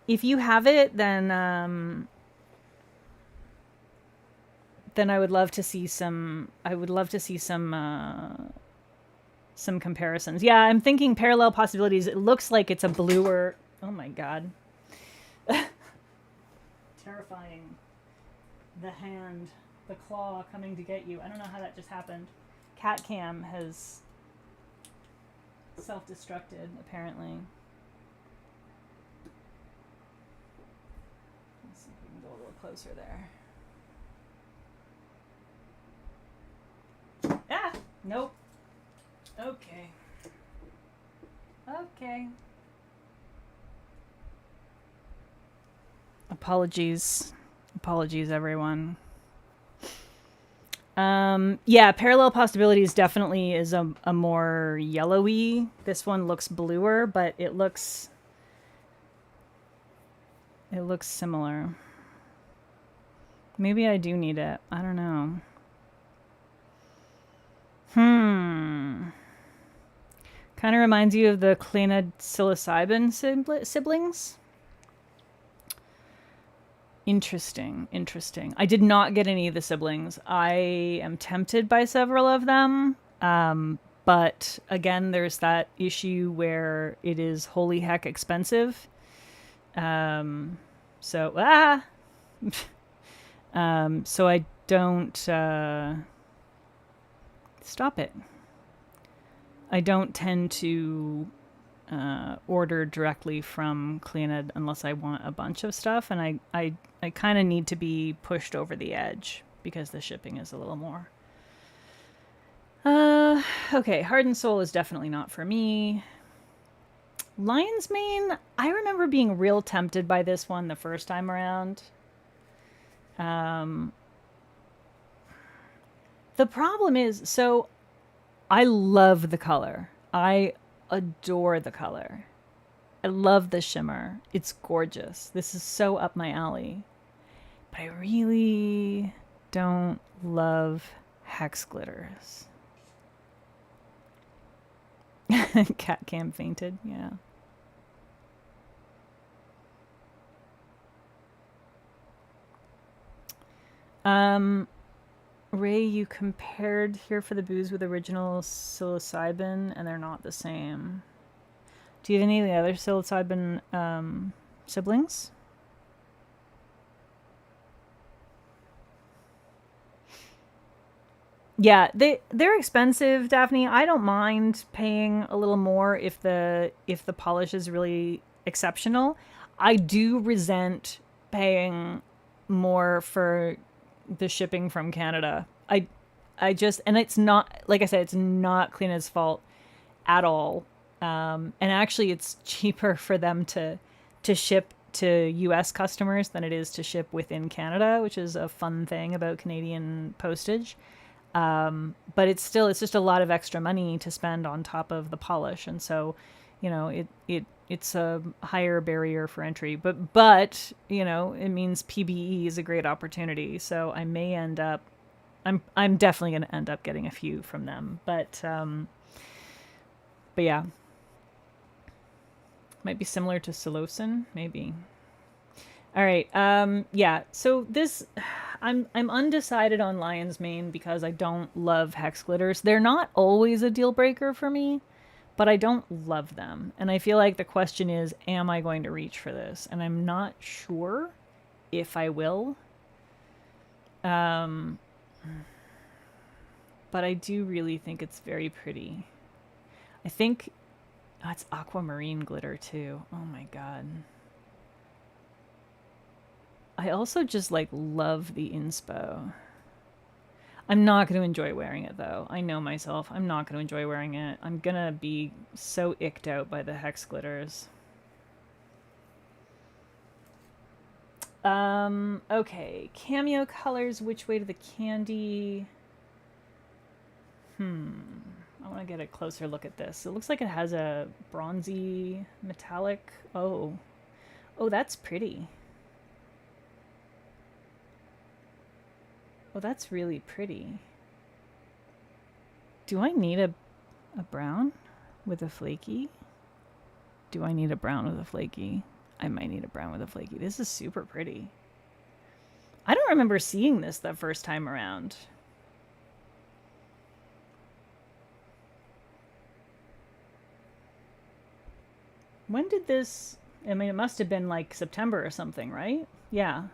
if you have it, then I would love to see some. I would love to see some comparisons. Yeah, I'm thinking parallel possibilities. It looks like it's a bluer. Oh my god, terrifying! The hand, the claw coming to get you. I don't know how that just happened. Cat Cam has self-destructed, apparently. Let's see if we can go a little closer there. Ah! Nope. Okay. Okay. Apologies. Apologies, everyone. Yeah, parallel possibilities definitely is a more yellowy. This one looks bluer, but it looks similar. Maybe I do need it. I don't know. Kind of reminds you of the Cleanid psilocybin siblings. Interesting. I did not get any of the siblings. I am tempted by several of them. But again, there's that issue where it is holy heck expensive. So I don't stop it. I don't tend to order directly from Cleanid unless I want a bunch of stuff, and I kind of need to be pushed over the edge because the shipping is a little more. Okay, Heart and Soul is definitely not for me. Lion's Mane, I remember being real tempted by this one the first time around. The problem is, so I love the color. I adore the color. I love the shimmer. It's gorgeous. This is so up my alley. But I really don't love hex glitters. Cat Cam fainted, yeah. Ray, you compared Here for the Booze with original psilocybin, and they're not the same. Do you have any of the other psilocybin siblings? Yeah, they're expensive, Daphne. I don't mind paying a little more if the polish is really exceptional. I do resent paying more for the shipping from Canada. I just, and it's not, like I said, it's not Cleanid's fault at all. And actually it's cheaper for them to ship to US customers than it is to ship within Canada, which is a fun thing about Canadian postage. But it's just a lot of extra money to spend on top of the polish. And so, you know, it's a higher barrier for entry, but, you know, it means PBE is a great opportunity. So I may end up, I'm definitely going to end up getting a few from them, but yeah, might be similar to psilocin, maybe. All right. Yeah. So this, I'm undecided on Lion's Mane because I don't love hex glitters. They're not always a deal breaker for me, but I don't love them. And I feel like the question is, am I going to reach for this? And I'm not sure if I will. But I do really think it's very pretty. I think it's aquamarine glitter too. Oh my god. I also just like love the inspo. I'm not going to enjoy wearing it though. I know myself. I'm not going to enjoy wearing it. I'm going to be so icked out by the hex glitters. Okay. Cameo colors, which way to the candy? I want to get a closer look at this. It looks like it has a bronzy metallic. Oh. Oh, that's pretty. Oh, that's really pretty. Do I need a brown with a flaky? Do I need a brown with a flaky? I might need a brown with a flaky. This is super pretty. I don't remember seeing this the first time around. When did this... I mean, it must have been like September or something, right? Yeah.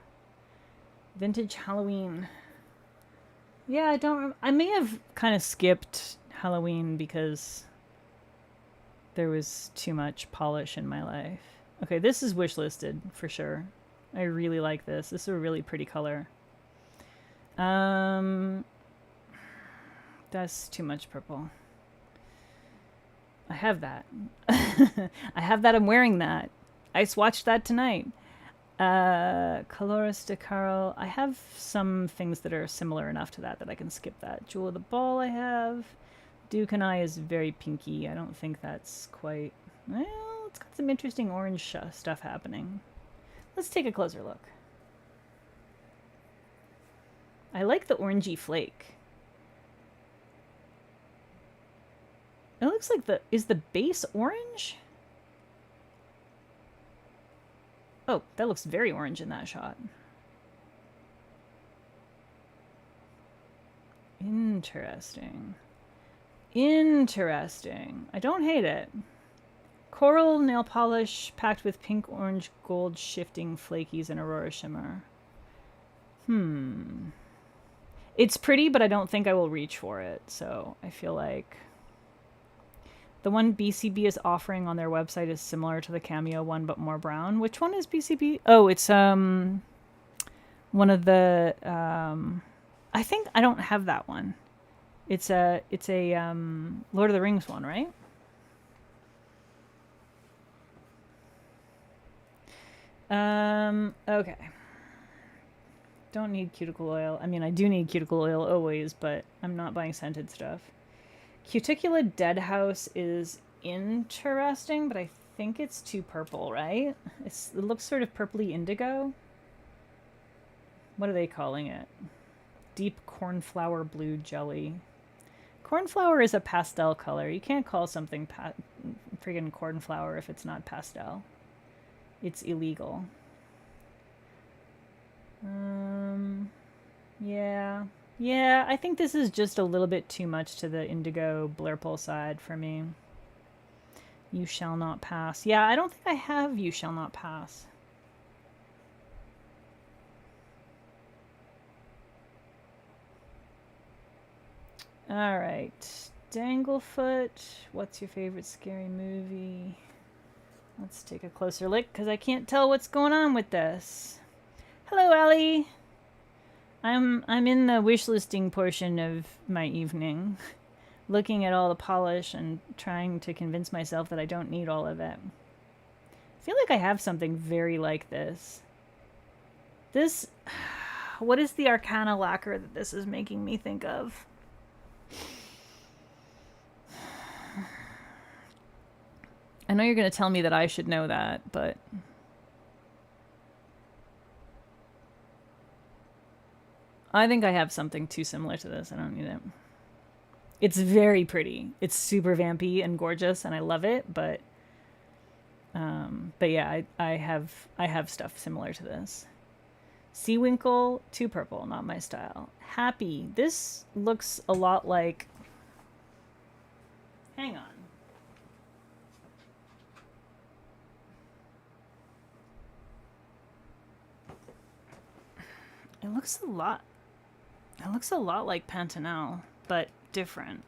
Vintage Halloween. Yeah, I don't... I may have kind of skipped Halloween because there was too much polish in my life. Okay, this is wishlisted for sure. I really like this. This is a really pretty color. That's too much purple. I have that. I have that. I'm wearing that. I swatched that tonight. Colores de Carl. I have some things that are similar enough to that I can skip that. Jewel of the Ball I have. Duke and I is very pinky. I don't think that's quite... Well, it's got some interesting orange stuff happening. Let's take a closer look. I like the orangey flake. It looks like the... Is the base orange? Oh, that looks very orange in that shot. Interesting. Interesting. I don't hate it. Coral nail polish packed with pink, orange, gold shifting flakies and Aurora shimmer. It's pretty, but I don't think I will reach for it. So I feel like the one BCB is offering on their website is similar to the Cameo one, but more brown. Which one is BCB? Oh, it's one of the I think I don't have that one. It's a Lord of the Rings one, right? Okay. Don't need cuticle oil. I mean, I do need cuticle oil always, but I'm not buying scented stuff. Cuticula Deadhouse is interesting, but I think it's too purple, right? It looks sort of purpley indigo. What are they calling it? Deep cornflower blue jelly. Cornflower is a pastel color. You can't call something friggin' cornflower if it's not pastel. It's illegal. Yeah. Yeah, I think this is just a little bit too much to the indigo blurple side for me. You Shall Not Pass. Yeah, I don't think I have You Shall Not Pass. All right. Danglefoot. What's your favorite scary movie? Let's take a closer look because I can't tell what's going on with this. Hello, Ellie. I'm in the wish listing portion of my evening, looking at all the polish and trying to convince myself that I don't need all of it. I feel like I have something very like this. This... What is the Arcana lacquer that this is making me think of? I know you're going to tell me that I should know that, but... I think I have something too similar to this. I don't need it. It's very pretty. It's super vampy and gorgeous, and I love it, but yeah, I have stuff similar to this. Seawinkle, too purple, not my style. Happy. This looks a lot like... Hang on. It looks a lot like Pantanal, but different.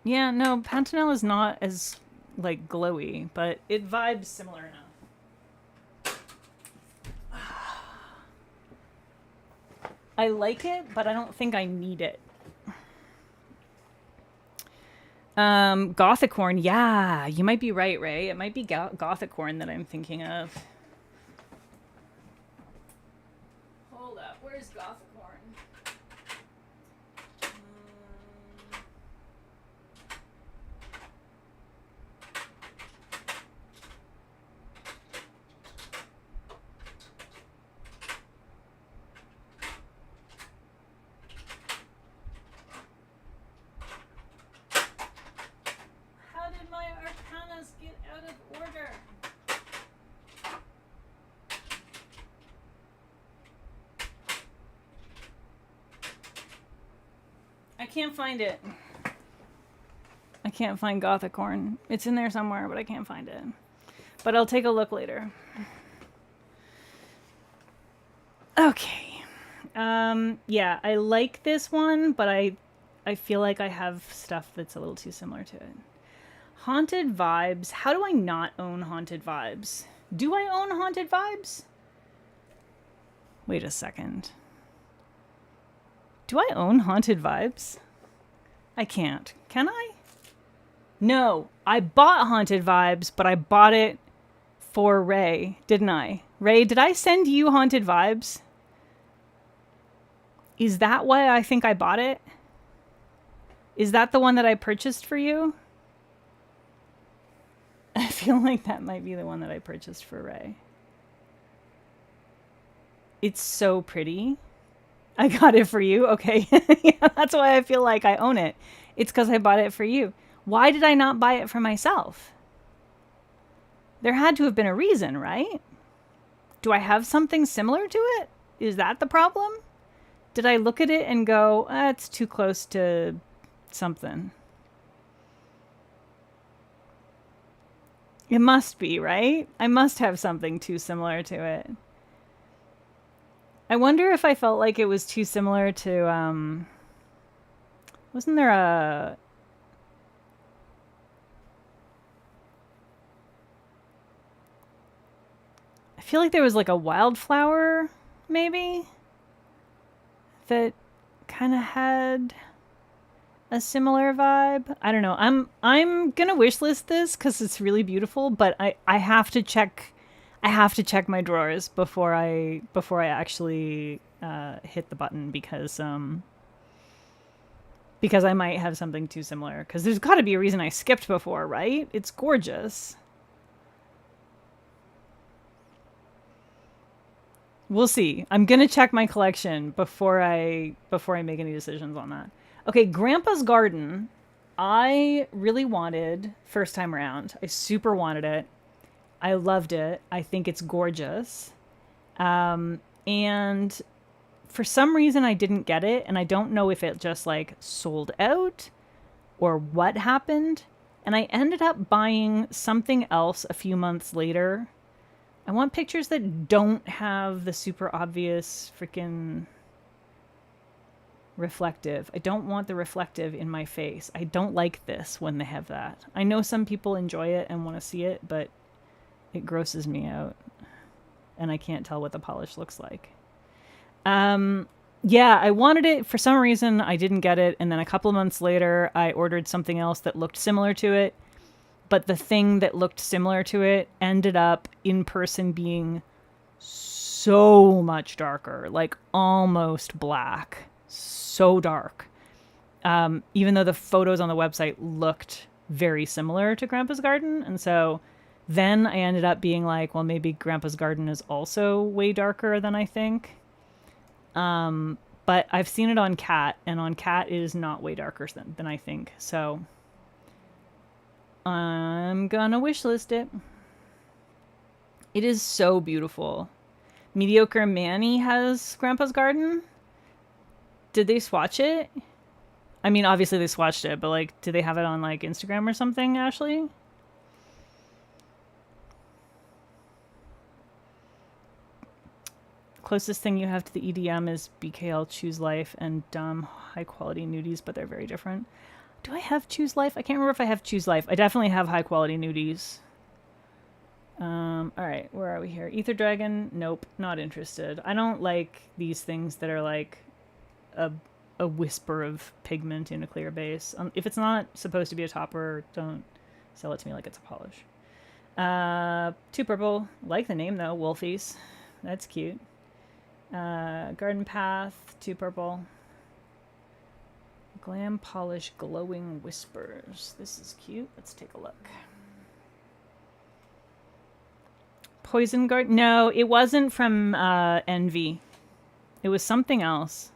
Yeah, no, Pantanal is not as, like, glowy, but it vibes similar enough. I like it, but I don't think I need it. Gothicorn. Yeah, you might be right, Ray. It might be Gothicorn that I'm thinking of. Hold up. Where's Gothicorn? How did my arcanas get out of order? I can't find it. I can't find Gothicorn. It's in there somewhere, but I can't find it. But I'll take a look later. Okay. Yeah, I like this one, but I feel like I have stuff that's a little too similar to it. Haunted Vibes. How do I not own Haunted Vibes? Do I own Haunted Vibes? Wait a second. Do I own Haunted Vibes? I can't. Can I? No, I bought Haunted Vibes, but I bought it for Ray, didn't I? Ray, did I send you Haunted Vibes? Is that why I think I bought it? Is that the one that I purchased for you? I feel like that might be the one that I purchased for Ray. It's so pretty. I got it for you. Okay. Yeah, that's why I feel like I own it. It's because I bought it for you. Why did I not buy it for myself? There had to have been a reason, right? Do I have something similar to it? Is that the problem? Did I look at it and go, it's too close to something? It must be, right? I must have something too similar to it. I wonder if I felt like it was too similar to, wasn't there a... I feel like there was like a wildflower, maybe, that kind of had a similar vibe. I don't know. I'm gonna wishlist this because it's really beautiful, but I have to check. I have to check my drawers before I actually hit the button because I might have something too similar. Because there's got to be a reason I skipped before, right? It's gorgeous. We'll see. I'm gonna check my collection before I make any decisions on that. Okay, Grandpa's Garden. I really wanted first time around. I super wanted it. I loved it. I think it's gorgeous. And for some reason I didn't get it, and I don't know if it just like sold out or what happened. And I ended up buying something else a few months later. I want pictures that don't have the super obvious freaking reflective. I don't want the reflective in my face. I don't like this when they have that. I know some people enjoy it and want to see it, but it grosses me out. And I can't tell what the polish looks like. Yeah, I wanted it. For some reason, I didn't get it. And then a couple of months later, I ordered something else that looked similar to it. But the thing that looked similar to it ended up in person being so much darker, like almost black, so dark. Even though the photos on the website looked very similar to Grandpa's Garden. And so then I ended up being like, well, maybe Grandpa's Garden is also way darker than I think. But I've seen it on Cat, and on Cat it is not way darker than I think. So I'm gonna wishlist it. It is so beautiful. Mediocre Manny has Grandpa's Garden. Did they swatch it? I mean, obviously they swatched it, but like, do they have it on like Instagram or something, Ashley? Closest thing you have to the EDM is BKL Choose Life and Dumb High Quality Nudies, but they're very different. Do I have Choose Life? I can't remember if I have Choose Life. I definitely have High Quality Nudies. All right, where are we here? Ether Dragon? Nope, not interested. I don't like these things that are like a a whisper of pigment in a clear base. If it's not supposed to be a topper, don't sell it to me like it's a polish. 2 purple. Like the name though, Wolfies. That's cute. Garden Path, 2 purple. Glam Polish Glowing Whispers. This is cute. Let's take a look. Poison Guard? No, it wasn't from Envy. It was something else.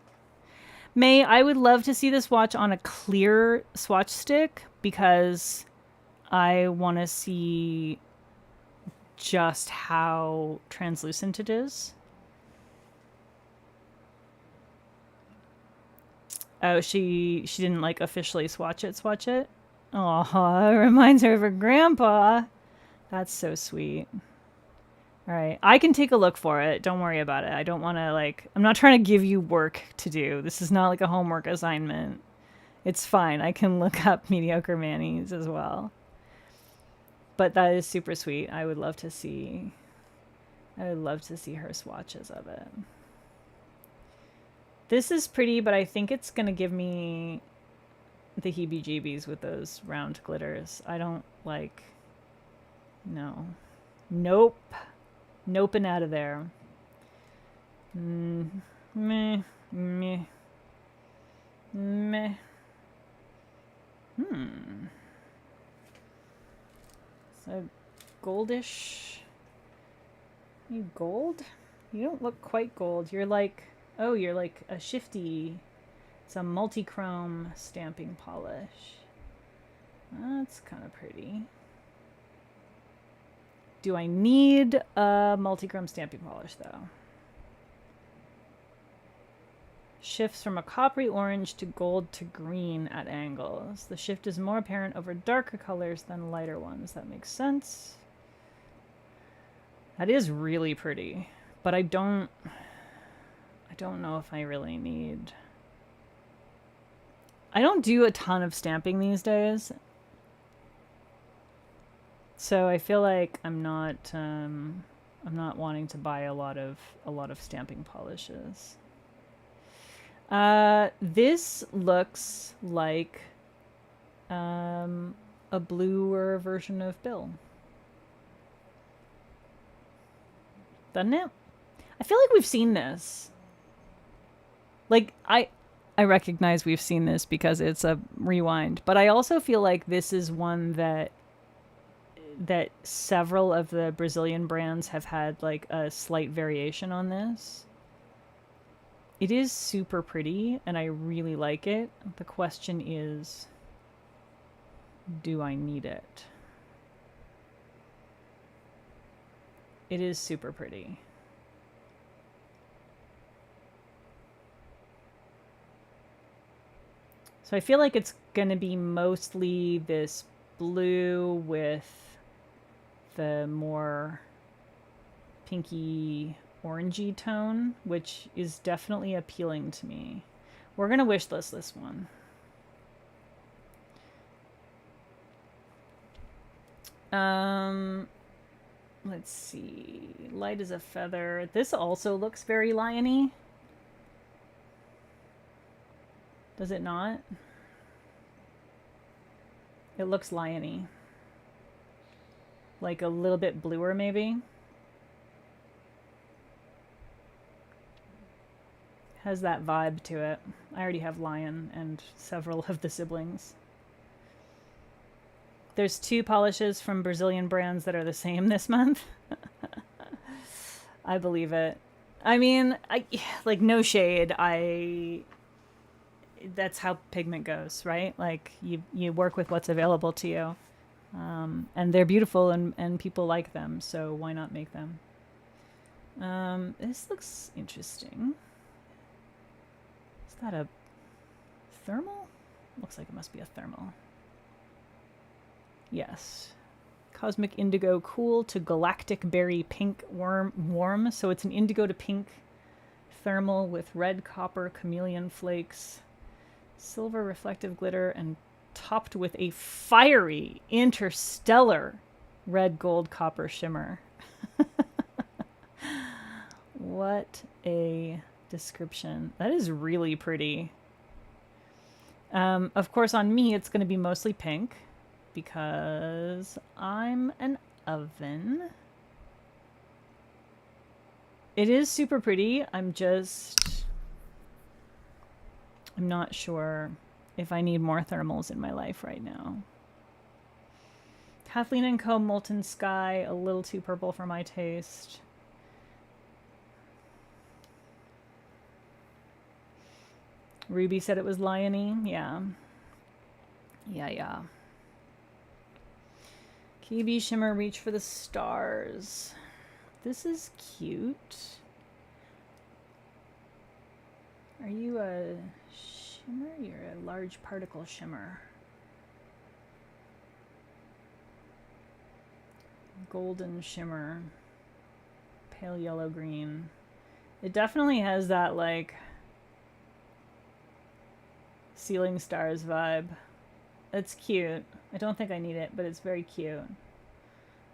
May, I would love to see this watch on a clear swatch stick because I want to see just how translucent it is. Oh, she didn't like officially swatch it. Oh, it reminds her of her grandpa. That's so sweet. All right, I can take a look for it. Don't worry about it. I don't want to I'm not trying to give you work to do. This is not like a homework assignment. It's fine. I can look up Mediocre Manny's as well. But that is super sweet. I would love to see her swatches of it. This is pretty, but I think it's going to give me the heebie-jeebies with those round glitters. I don't like... No. Nope. Nope and out of there. Meh. Meh. Meh. So goldish. You gold? You don't look quite gold. You're like... Oh, you're like a shifty. It's a multi-chrome stamping polish. That's kind of pretty. Do I need a multi-chrome stamping polish, though? Shifts from a coppery orange to gold to green at angles. The shift is more apparent over darker colors than lighter ones. That makes sense. That is really pretty, but I don't know if I really need... I don't do a ton of stamping these days. So I feel like I'm not wanting to buy a lot of stamping polishes. This looks like a bluer version of Bill. Doesn't it? I feel like we've seen this. Like, I recognize we've seen this because it's a rewind, but I also feel like this is one that several of the Brazilian brands have had like a slight variation on this. It is super pretty and I really like it. The question is, do I need it? It is super pretty. So I feel like it's going to be mostly this blue with the more pinky orangey tone, which is definitely appealing to me. We're going to wish list this one. Let's see. Light as a feather. This also looks very lion-y. Does it not? It looks lion-y. Like a little bit bluer, maybe. Has that vibe to it. I already have lion and several of the siblings. There's 2 polishes from Brazilian brands that are the same this month. I believe it. I mean, like, no shade. That's how pigment goes, right? Like, you work with what's available to you. And they're beautiful and people like them, so why not make them? This looks interesting. Is that a thermal? Looks like it must be a thermal. Yes. Cosmic Indigo Cool to Galactic Berry Pink Warm. So it's an indigo to pink thermal with red copper chameleon flakes, silver reflective glitter, and topped with a fiery interstellar red gold copper shimmer. What a description. That is really pretty. Of course, on me, it's going to be mostly pink because I'm an oven. It is super pretty. I'm not sure if I need more thermals in my life right now. Kathleen & Co. Molten Sky, a little too purple for my taste. Ruby said it was liony. Yeah. Yeah. KB Shimmer, Reach for the Stars. This is cute. Are you a shimmer? You're a large particle shimmer. Golden shimmer. Pale yellow green. It definitely has that, like, Ceiling Stars vibe. It's cute. I don't think I need it, but it's very cute.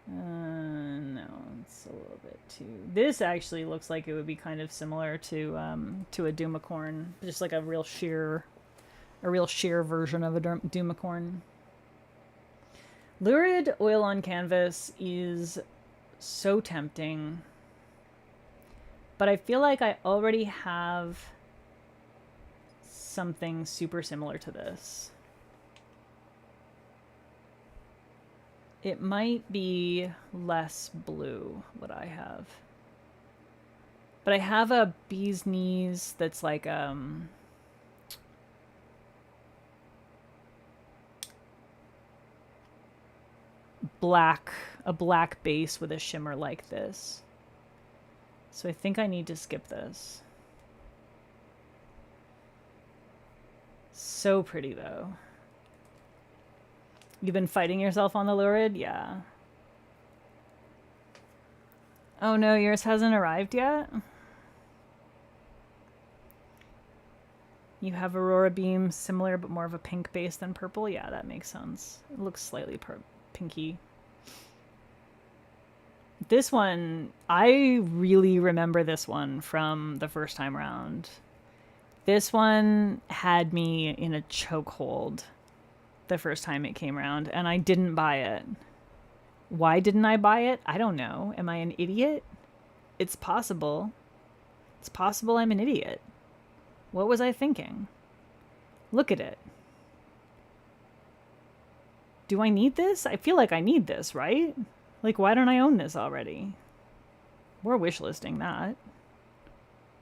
No, it's a little bit too... This actually looks like it would be kind of similar to a Dumicorn. Just like a real sheer version of a Dumicorn. Lurid oil on canvas is so tempting. But I feel like I already have something super similar to this. It might be less blue, what I have. But I have a bee's knees that's like a black base with a shimmer like this. So I think I need to skip this. So pretty though. You've been fighting yourself on the lurid? Yeah. Oh no, yours hasn't arrived yet? You have Aurora Beam, similar but more of a pink base than purple? Yeah, that makes sense. It looks slightly pinky. This one, I really remember this one from the first time around. This one had me in a chokehold the first time it came around, and I didn't buy it. Why didn't I buy it? I don't know. Am I an idiot? It's possible. It's possible I'm an idiot. What was I thinking? Look at it. Do I need this? I feel like I need this, right? Like, why don't I own this already? We're wishlisting that.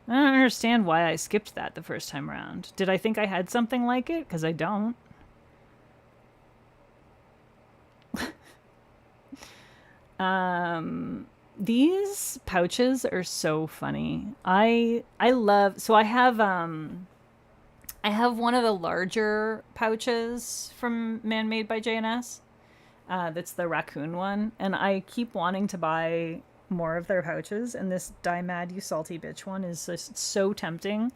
I don't understand why I skipped that the first time around. Did I think I had something like it? Because I don't. These pouches are so funny. I love, so I have one of the larger pouches from Man-Made by JNS. That's the raccoon one, and I keep wanting to buy more of their pouches, and this Die Mad You Salty Bitch one is just so tempting.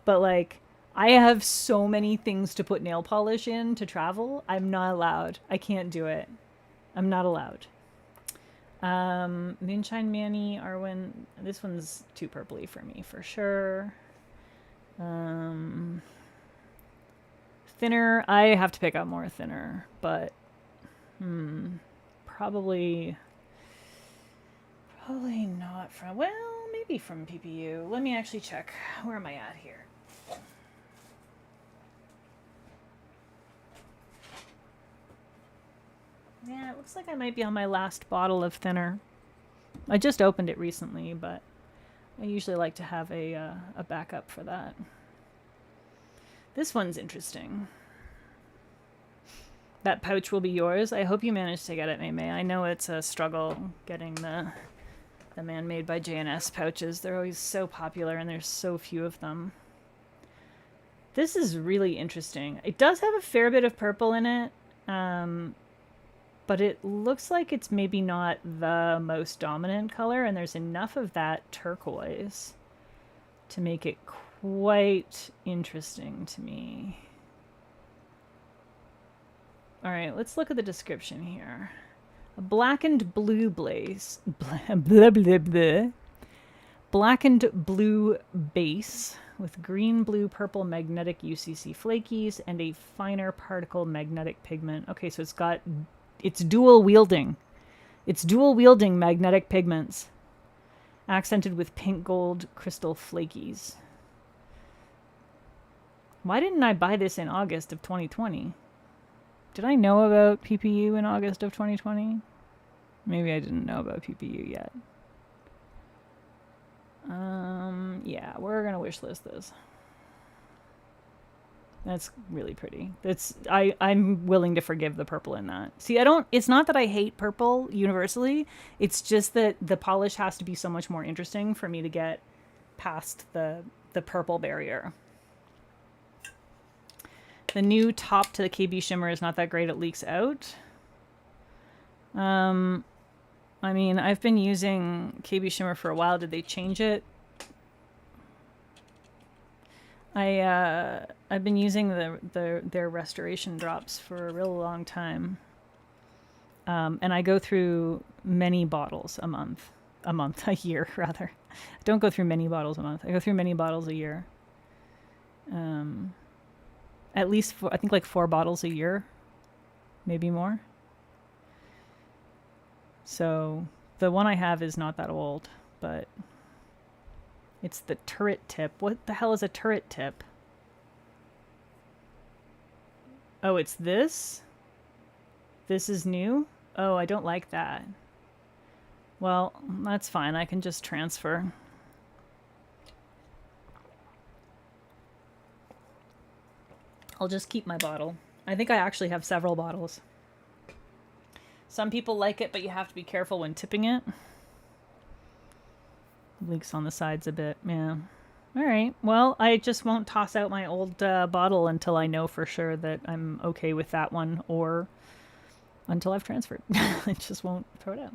But like, I have so many things to put nail polish in to travel. I'm not allowed. I can't do it. I'm not allowed. Moonshine Manny, Arwen. This one's too purpley for me for sure. Thinner. I have to pick up more thinner, but probably not from, well, maybe from PPU. Let me actually check. Where am I at here? Yeah, it looks like I might be on my last bottle of thinner. I just opened it recently, but I usually like to have a backup for that. This one's interesting. That pouch will be yours. I hope you managed to get it, May. I know it's a struggle getting the Man-Made by JNS pouches. They're always so popular and there's so few of them. This is really interesting. It does have a fair bit of purple in it, but it looks like it's maybe not the most dominant color, and there's enough of that turquoise to make it quite interesting to me. All right, let's look at the description here. A blackened blue blackened blue base with green, blue, purple magnetic UCC flakies and a finer particle magnetic pigment. Okay, so it's dual wielding. It's dual wielding magnetic pigments, accented with pink gold crystal flakies. Why didn't I buy this in August of 2020? Did I know about PPU in August of 2020? Maybe I didn't know about PPU yet. Yeah, we're gonna wish list this. That's really pretty. I'm willing to forgive the purple in that. See, it's not that I hate purple universally. It's just that the polish has to be so much more interesting for me to get past the purple barrier. The new top to the KB shimmer is not that great. It leaks out. I mean, I've been using KB shimmer for a while. Did they change it? I've been using their restoration drops for a real long time. And I go through many bottles a year rather. I don't go through many bottles a month. I go through many bottles a year. At least I think like 4 bottles a year, maybe more. So the one I have is not that old, but it's the turret tip. What the hell is a turret tip? Oh, it's this? This is new? Oh, I don't like that. Well, that's fine. I can just transfer. I'll just keep my bottle. I think I actually have several bottles. Some people like it, but you have to be careful when tipping it. Leaks on the sides a bit, yeah. All right, well, I just won't toss out my old bottle until I know for sure that I'm okay with that one, or until I've transferred. I just won't throw it out.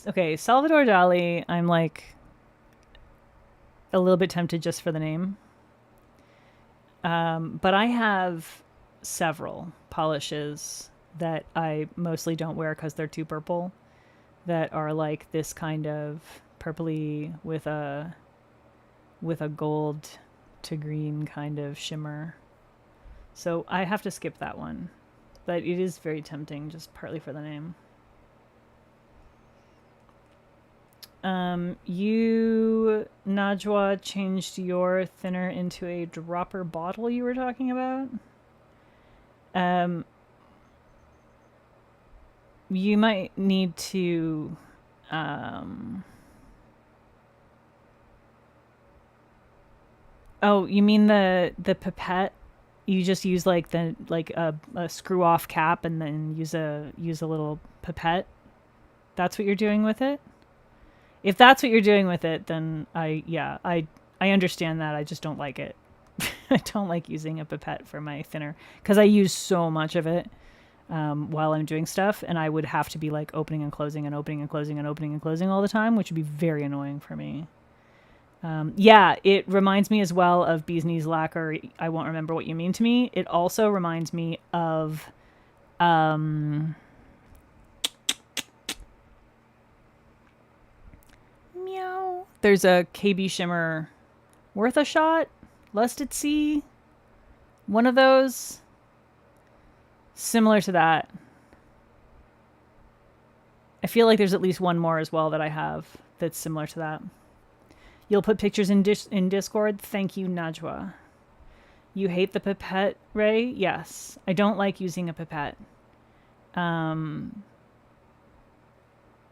Okay, Salvador Dali, I'm like a little bit tempted just for the name. But I have several polishes that I mostly don't wear because they're too purple, that are like this kind of purpley with a gold to green kind of shimmer. So I have to skip that one, but it is very tempting just partly for the name. You, Najwa, changed your thinner into a dropper bottle you were talking about. You might need to, oh, you mean the pipette? You just use like a screw off cap and then use a little pipette. That's what you're doing with it? If that's what you're doing with it, then I understand that. I just don't like it. I don't like using a pipette for my thinner because I use so much of it while I'm doing stuff, and I would have to be like opening and closing and opening and closing and opening and closing all the time, which would be very annoying for me. Yeah, it reminds me as well of Bee's Knees lacquer. I won't remember what you mean to me. It also reminds me of meow. There's a KB shimmer worth a shot, Lust at Sea. One of those. Similar to that. I feel like there's at least one more as well that I have that's similar to that. You'll put pictures in Discord? Thank you, Najwa. You hate the pipette, Ray? Yes. I don't like using a pipette.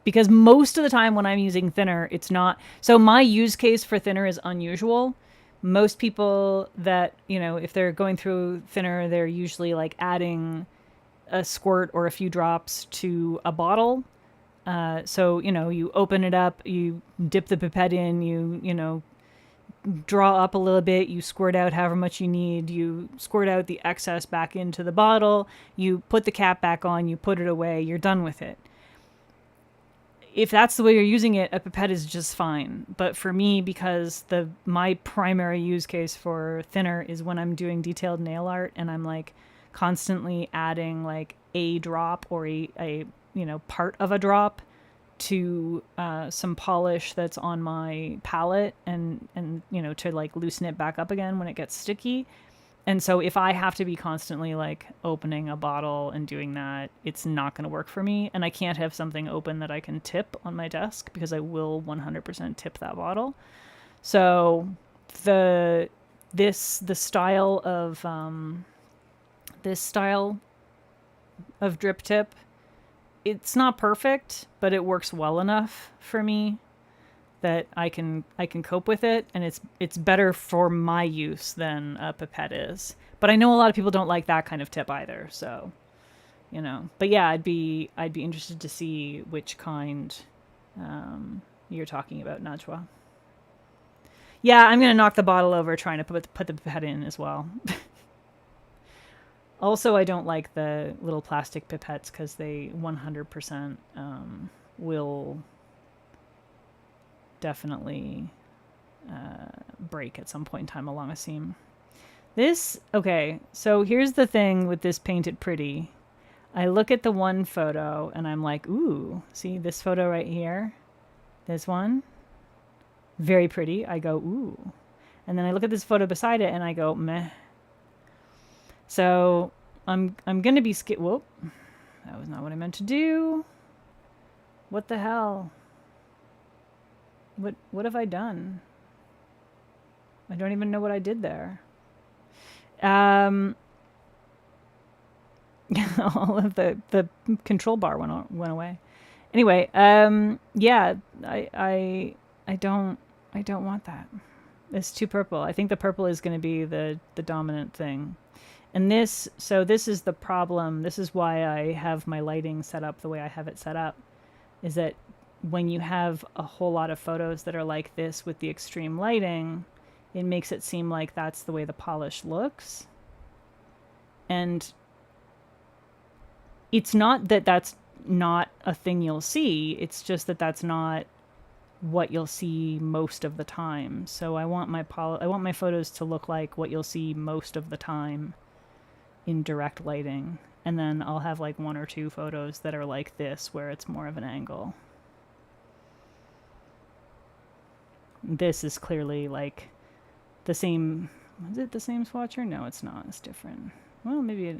Because most of the time when I'm using thinner, it's not... So my use case for thinner is unusual. Most people that, if they're going through thinner, they're usually like adding a squirt or a few drops to a bottle. So, you open it up, you dip the pipette in, you draw up a little bit, you squirt out however much you need, you squirt out the excess back into the bottle, you put the cap back on, you put it away, you're done with it. If that's the way you're using it, a pipette is just fine. But for me, because my primary use case for thinner is when I'm doing detailed nail art and I'm like constantly adding like a drop or a part of a drop to some polish that's on my palette, and you know, to like loosen it back up again when it gets sticky. And so if I have to be constantly like opening a bottle and doing that, it's not going to work for me. And I can't have something open that I can tip on my desk, because I will 100% tip that bottle. So the style of this style of drip tip, it's not perfect, but it works well enough for me that I can cope with it, and it's better for my use than a pipette is. But I know a lot of people don't like that kind of tip either, so you know. But yeah, I'd be interested to see which kind you're talking about, Najwa. Yeah, I'm gonna knock the bottle over trying to put the pipette in as well. Also, I don't like the little plastic pipettes because they 100% will definitely break at some point in time along a seam. Okay, so here's the thing with this Painted Pretty. I look at the one photo and I'm like, ooh, see this photo right here? This one? Very pretty. I go, ooh. And then I look at this photo beside it and I go, meh. So I'm going to be whoop. That was not what I meant to do. What the hell? What have I done? I don't even know what I did there. All of the control bar went away. Anyway, yeah, I don't want that. It's too purple. I think the purple is going to be the dominant thing. And this is the problem. This is why I have my lighting set up the way I have it set up, is that when you have a whole lot of photos that are like this with the extreme lighting, it makes it seem like that's the way the polish looks. And it's not that that's not a thing you'll see. It's just that that's not what you'll see most of the time. So I want my photos to look like what you'll see most of the time in direct lighting. And then I'll have like one or two photos that are like this, where it's more of an angle. This is clearly like the same. Is it the same swatcher? No, it's not. It's different. Well, maybe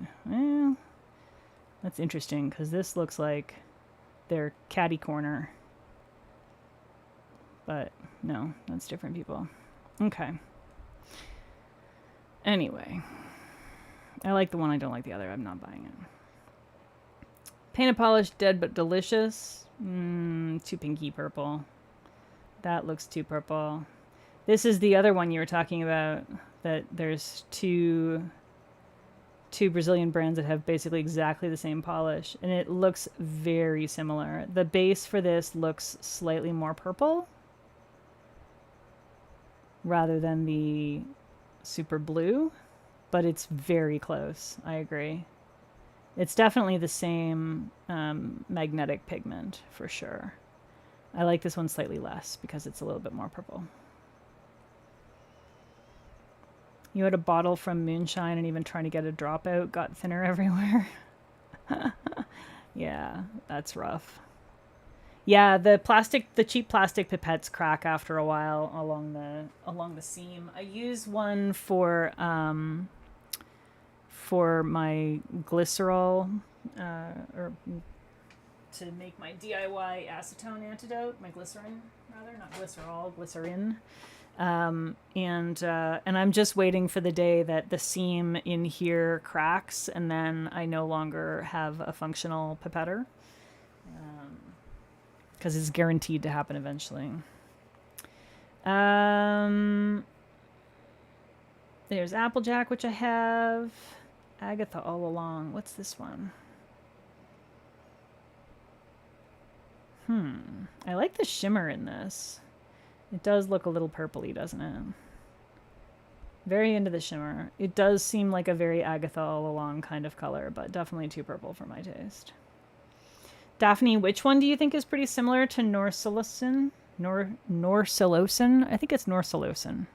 that's interesting, because this looks like their catty corner. But no, that's different people. Okay. Anyway, I like the one, I don't like the other. I'm not buying it. Painted Polish Dead But Delicious. Too pinky purple. That looks too purple. This is the other one you were talking about, that there's two Brazilian brands that have basically exactly the same polish, and it looks very similar. The base for this looks slightly more purple rather than the super blue, but it's very close. I agree. It's definitely the same magnetic pigment for sure. I like this one slightly less because it's a little bit more purple. You had a bottle from Moonshine and even trying to get a dropout got thinner everywhere. Yeah, that's rough. Yeah, the cheap plastic pipettes crack after a while along the seam. I use one for my glycerol, or to make my DIY acetone antidote, my glycerin rather, not glycerol, glycerin. And I'm just waiting for the day that the seam in here cracks, and then I no longer have a functional pipetter, because it's guaranteed to happen eventually. There's Applejack, which I have. Agatha All Along. What's this one? I like the shimmer in this. It does look a little purpley, doesn't it? Very into the shimmer. It does seem like a very Agatha All Along kind of color, but definitely too purple for my taste. Daphne, which one do you think is pretty similar to Norsilosin? Norsilosin? I think it's Norsilosin.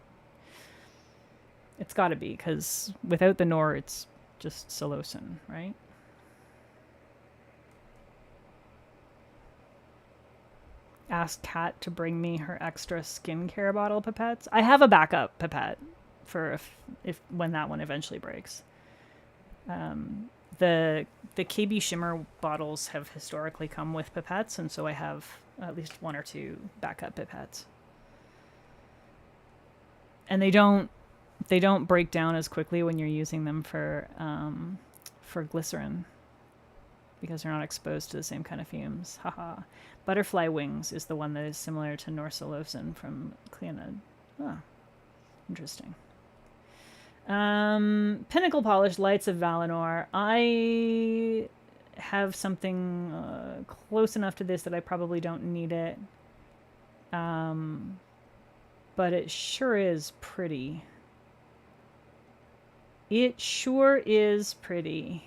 It's got to be, because without the Nor, it's just Silosin, right? ask Kat to bring me her extra skincare bottle pipettes. I have a backup pipette for if when that one eventually breaks. The KB Shimmer bottles have historically come with pipettes, and so I have at least one or two backup pipettes. And they don't break down as quickly when you're using them for glycerin because they're not exposed to the same kind of fumes. Haha. Butterfly Wings is the one that is similar to Norsillosin from Cleonid. Ah, interesting. Pinnacle Polish Lights of Valinor. I have something close enough to this that I probably don't need it. But it sure is pretty. It sure is pretty.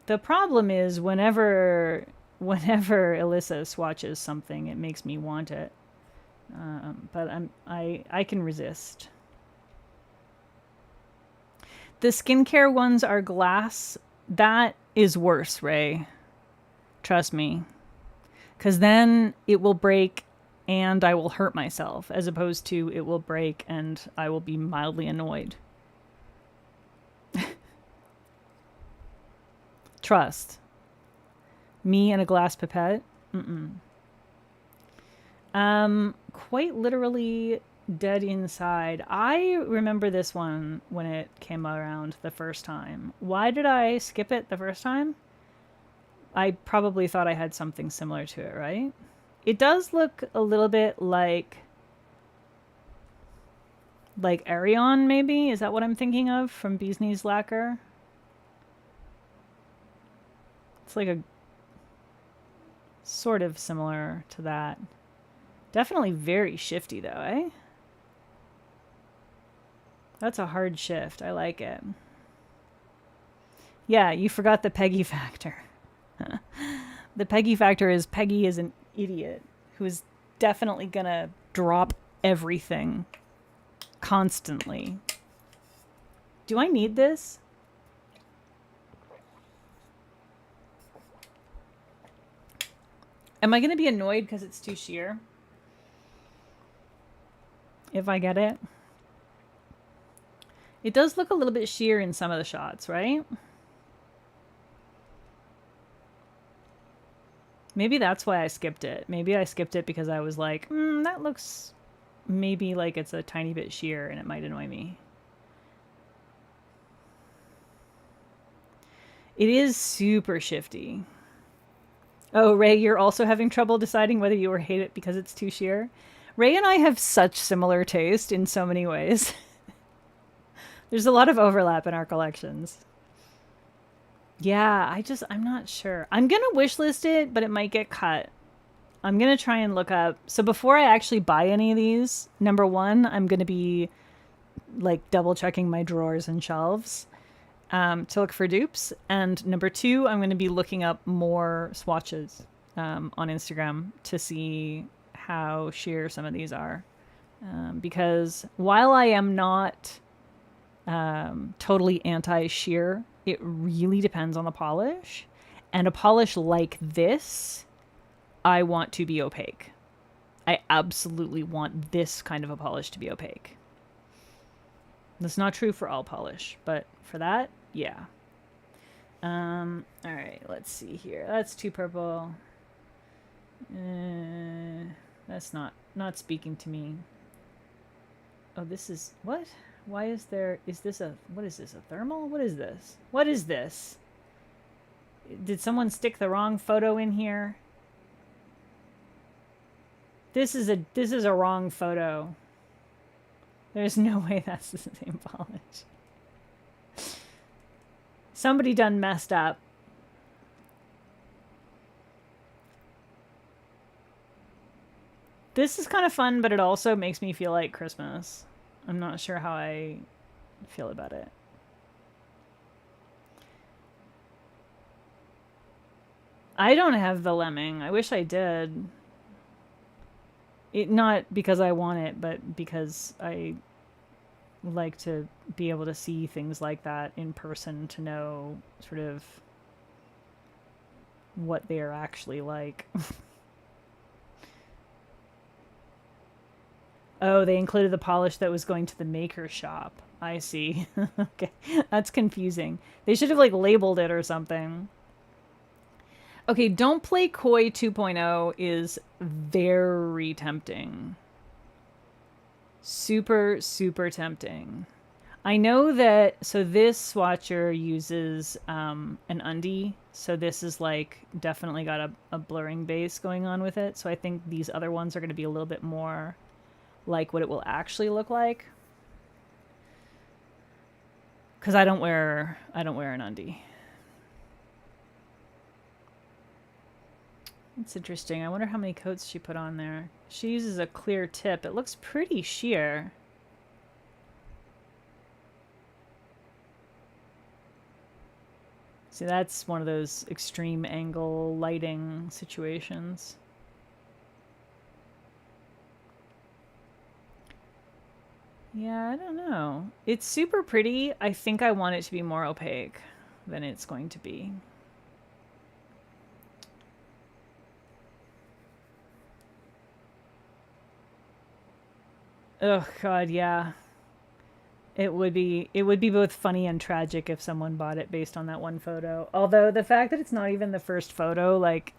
The problem is whenever Alyssa swatches something, it makes me want it. But I can resist. The skincare ones are glass. That is worse, Ray. Trust me. Because then it will break and I will hurt myself, as opposed to it will break and I will be mildly annoyed. Trust. Me and a glass pipette? Quite literally dead inside. I remember this one when it came around the first time. Why did I skip it the first time? I probably thought I had something similar to it, right? It does look a little bit like Arion, maybe? Is that what I'm thinking of from Bee's Knees Lacquer? It's like a sort of similar to that. Definitely very shifty though, eh? That's a hard shift. I like it. Yeah, you forgot the Peggy factor. The Peggy factor is Peggy is an idiot who is definitely gonna drop everything constantly. Do I need this? Am I gonna be annoyed because it's too sheer? If I get it? It does look a little bit sheer in some of the shots, right? Maybe that's why I skipped it. Maybe I skipped it because I was like, that looks maybe like it's a tiny bit sheer and it might annoy me. It is super shifty. Oh, Ray, you're also having trouble deciding whether you hate it because it's too sheer? Ray and I have such similar taste in so many ways. There's a lot of overlap in our collections. Yeah, I'm not sure. I'm going to wishlist it, but it might get cut. I'm going to try and look up. So before I actually buy any of these, number one, I'm going to be like double checking my drawers and shelves to look for dupes. And number two, I'm going to be looking up more swatches on Instagram to see how sheer some of these are. Because while I am not totally anti-sheer, it really depends on the polish. And a polish like this, I want to be opaque. I absolutely want this kind of a polish to be opaque. That's not true for all polish, but for that, yeah. All right, let's see here. That's too purple. That's not speaking to me. Oh, this is what? Why is there? Is this a? What is this? A thermal? What is this? What is this? Did someone stick the wrong photo in here? This is a wrong photo. There's no way that's the same polish. Somebody done messed up. This is kind of fun, but it also makes me feel like Christmas. I'm not sure how I feel about it. I don't have the lemming. I wish I did. It not because I want it, but because I like to be able to see things like that in person to know sort of what they are actually like. Oh, they included the polish that was going to the maker shop. I see. Okay, that's confusing. They should have like labeled it or something. Okay, Don't Play Coy 2.0 is very tempting. Super, super tempting. I know that, so this swatcher uses an undie, so this is like definitely got a blurring base going on with it. So I think these other ones are going to be a little bit more like what it will actually look like. Because I don't wear an undie. It's interesting. I wonder how many coats she put on there. She uses a clear tip. It looks pretty sheer. See, that's one of those extreme angle lighting situations. Yeah, I don't know. It's super pretty. I think I want it to be more opaque than it's going to be. Oh god, yeah. It would be both funny and tragic if someone bought it based on that one photo. Although the fact that it's not even the first photo, like,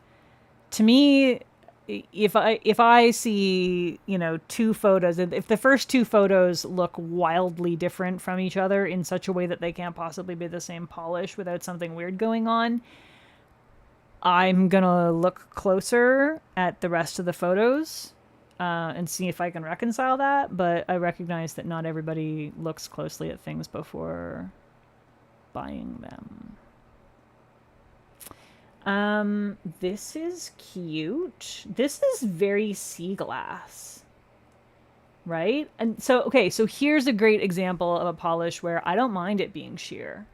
to me, if I see, you know, two photos, if the first two photos look wildly different from each other in such a way that they can't possibly be the same polish without something weird going on, I'm gonna look closer at the rest of the photos and see if I can reconcile that. But I recognize that not everybody looks closely at things before buying them. This is cute. This is very sea glass, right? And so, okay, so here's a great example of a polish where I don't mind it being sheer.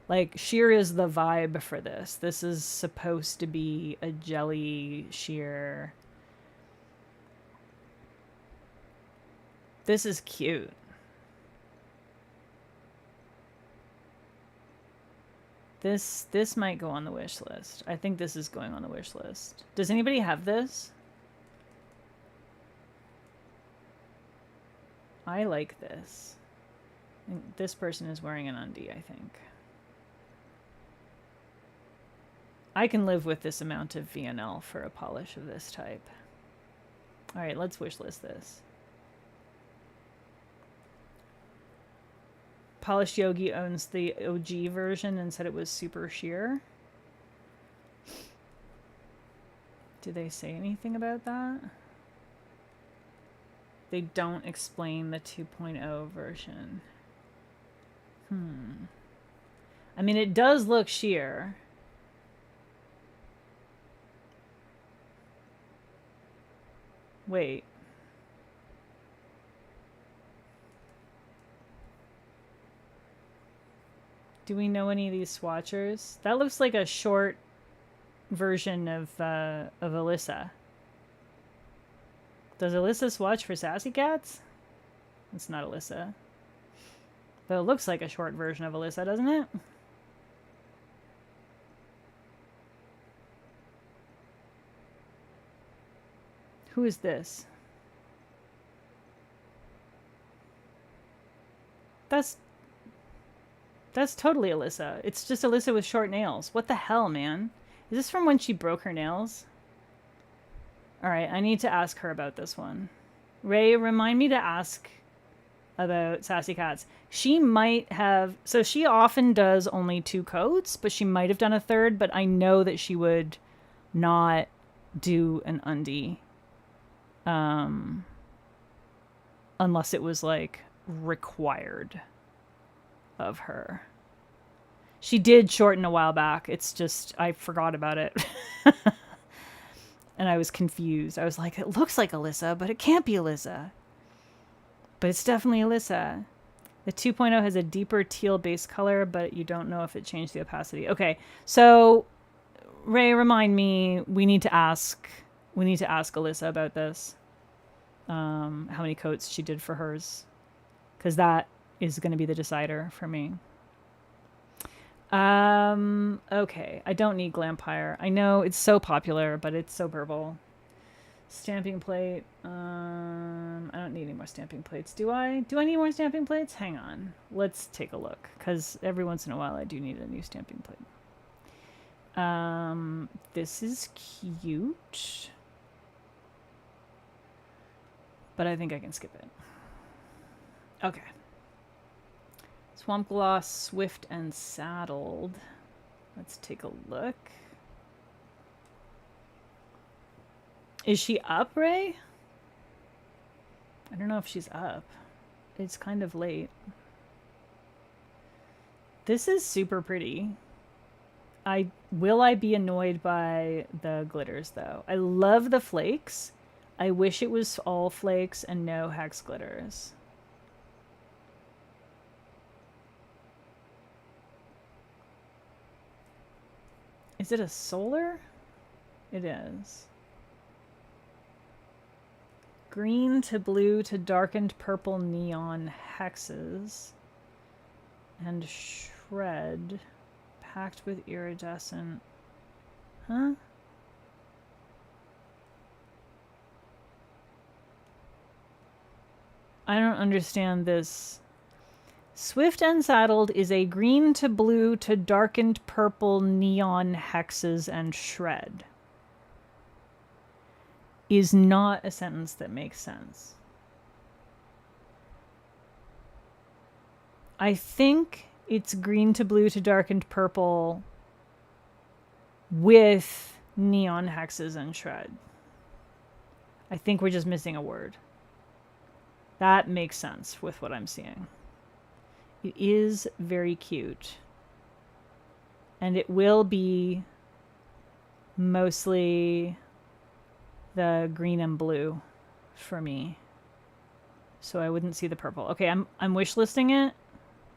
Like, sheer is the vibe for this. This is supposed to be a jelly sheer. This is cute. This might go on the wish list. I think this is going on the wish list. Does anybody have this? I like this. This person is wearing an undie, I think. I can live with this amount of VNL for a polish of this type. All right, let's wish list this. Polish Yogi owns the OG version and said it was super sheer. Do they say anything about that? They don't explain the 2.0 version. I mean, it does look sheer. Wait. Do we know any of these swatchers? That looks like a short version of Alyssa. Does Alyssa swatch for Sassy Cats? It's not Alyssa. But it looks like a short version of Alyssa, doesn't it? Who is this? That's totally Alyssa. It's just Alyssa with short nails. What the hell, man? Is this from when she broke her nails? Alright, I need to ask her about this one. Ray, remind me to ask about Sassy Cats. She might have... So she often does only 2 coats, but she might have done a third, but I know that she would not do an undie. Unless it was, like, required of her. She did shorten a while back. It's just, I forgot about it. And I was confused. I was like, it looks like Alyssa, but it can't be Alyssa. But it's definitely Alyssa. The 2.0 has a deeper teal base color, but you don't know if it changed the opacity. Okay, so Ray, remind me, we need to ask Alyssa about this. How many coats she did for hers. Because that is going to be the decider for me. Okay, I don't need Glampire. I know it's so popular, but it's so purple. Stamping plate. I don't need any more stamping plates. Do I? Do I need more stamping plates? Hang on. Let's take a look. Because every once in a while I do need a new stamping plate. This is cute. But I think I can skip it. Okay. Swamp Gloss, Swift and Saddled. Let's take a look. Is she up, Ray? I don't know if she's up. It's kind of late. This is super pretty. Will I be annoyed by the glitters, though? I love the flakes. I wish it was all flakes and no hex glitters. Is it a solar? It is. Green to blue to darkened purple neon hexes. And shred. Packed with iridescent. Huh? I don't understand this. Swift and Saddled is a green to blue to darkened purple neon hexes and shred. Is not a sentence that makes sense. I think it's green to blue to darkened purple with neon hexes and shred. I think we're just missing a word. That makes sense with what I'm seeing. It is very cute. And it will be mostly the green and blue for me. So I wouldn't see the purple. Okay, I'm wish listing it.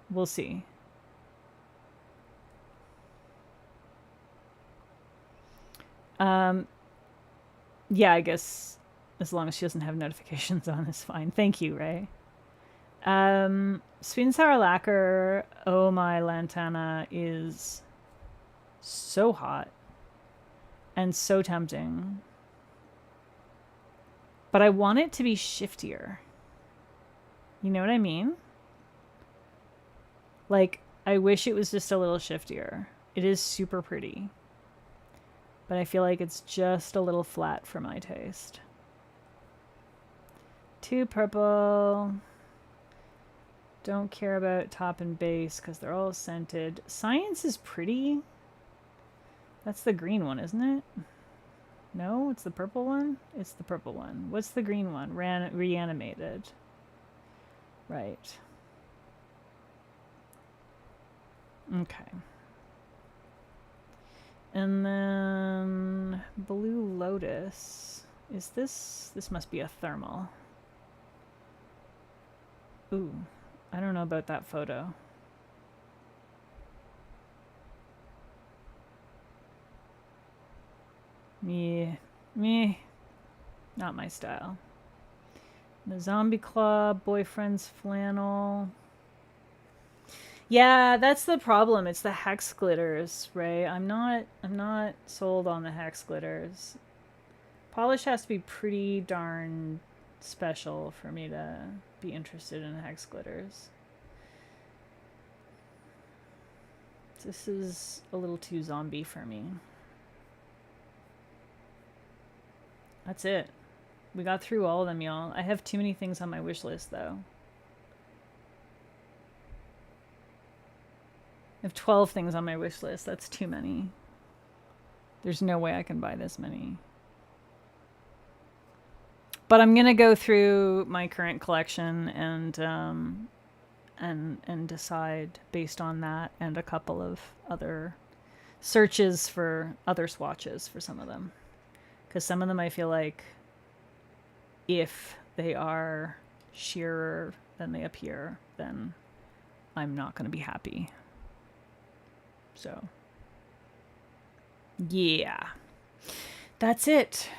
We'll see. Yeah, I guess as long as she doesn't have notifications on is fine. Thank you, Ray. Sweet and sour lacquer, oh my lantana, is so hot and so tempting. But I want it to be shiftier. You know what I mean? Like, I wish it was just a little shiftier. It is super pretty. But I feel like it's just a little flat for my taste. Too purple. Don't care about top and base because they're all scented. Science is pretty. That's the green one, isn't it? No, it's the purple one? It's the purple one. What's the green one? Reanimated. Right. Okay. And then Blue Lotus. Is this must be a thermal. Ooh, I don't know about that photo. Meh. Not my style. The Zombie Club, Boyfriend's Flannel. Yeah, that's the problem. It's the hex glitters, Ray. I'm not sold on the hex glitters. Polish has to be pretty darn special for me to be interested in hex glitters. This is a little too zombie for me. That's it. We got through all of them, y'all. I have too many things on my wish list, though. I have 12 things on my wish list. That's too many. There's no way I can buy this many. But I'm gonna go through my current collection and decide based on that and a couple of other searches for other swatches for some of them. Because some of them I feel like if they are sheerer than they appear, then I'm not going to be happy. So, yeah. That's it.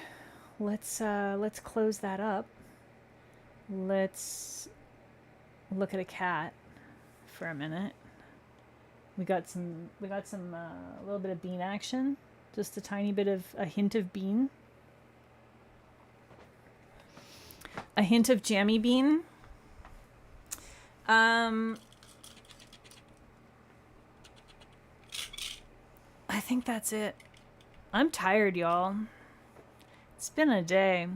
Let's close that up. Let's look at a cat for a minute. We got some a little bit of bean action. Just a tiny bit of a hint of bean. a hint of jammy bean. I think that's it. I'm tired, y'all. It's been a day.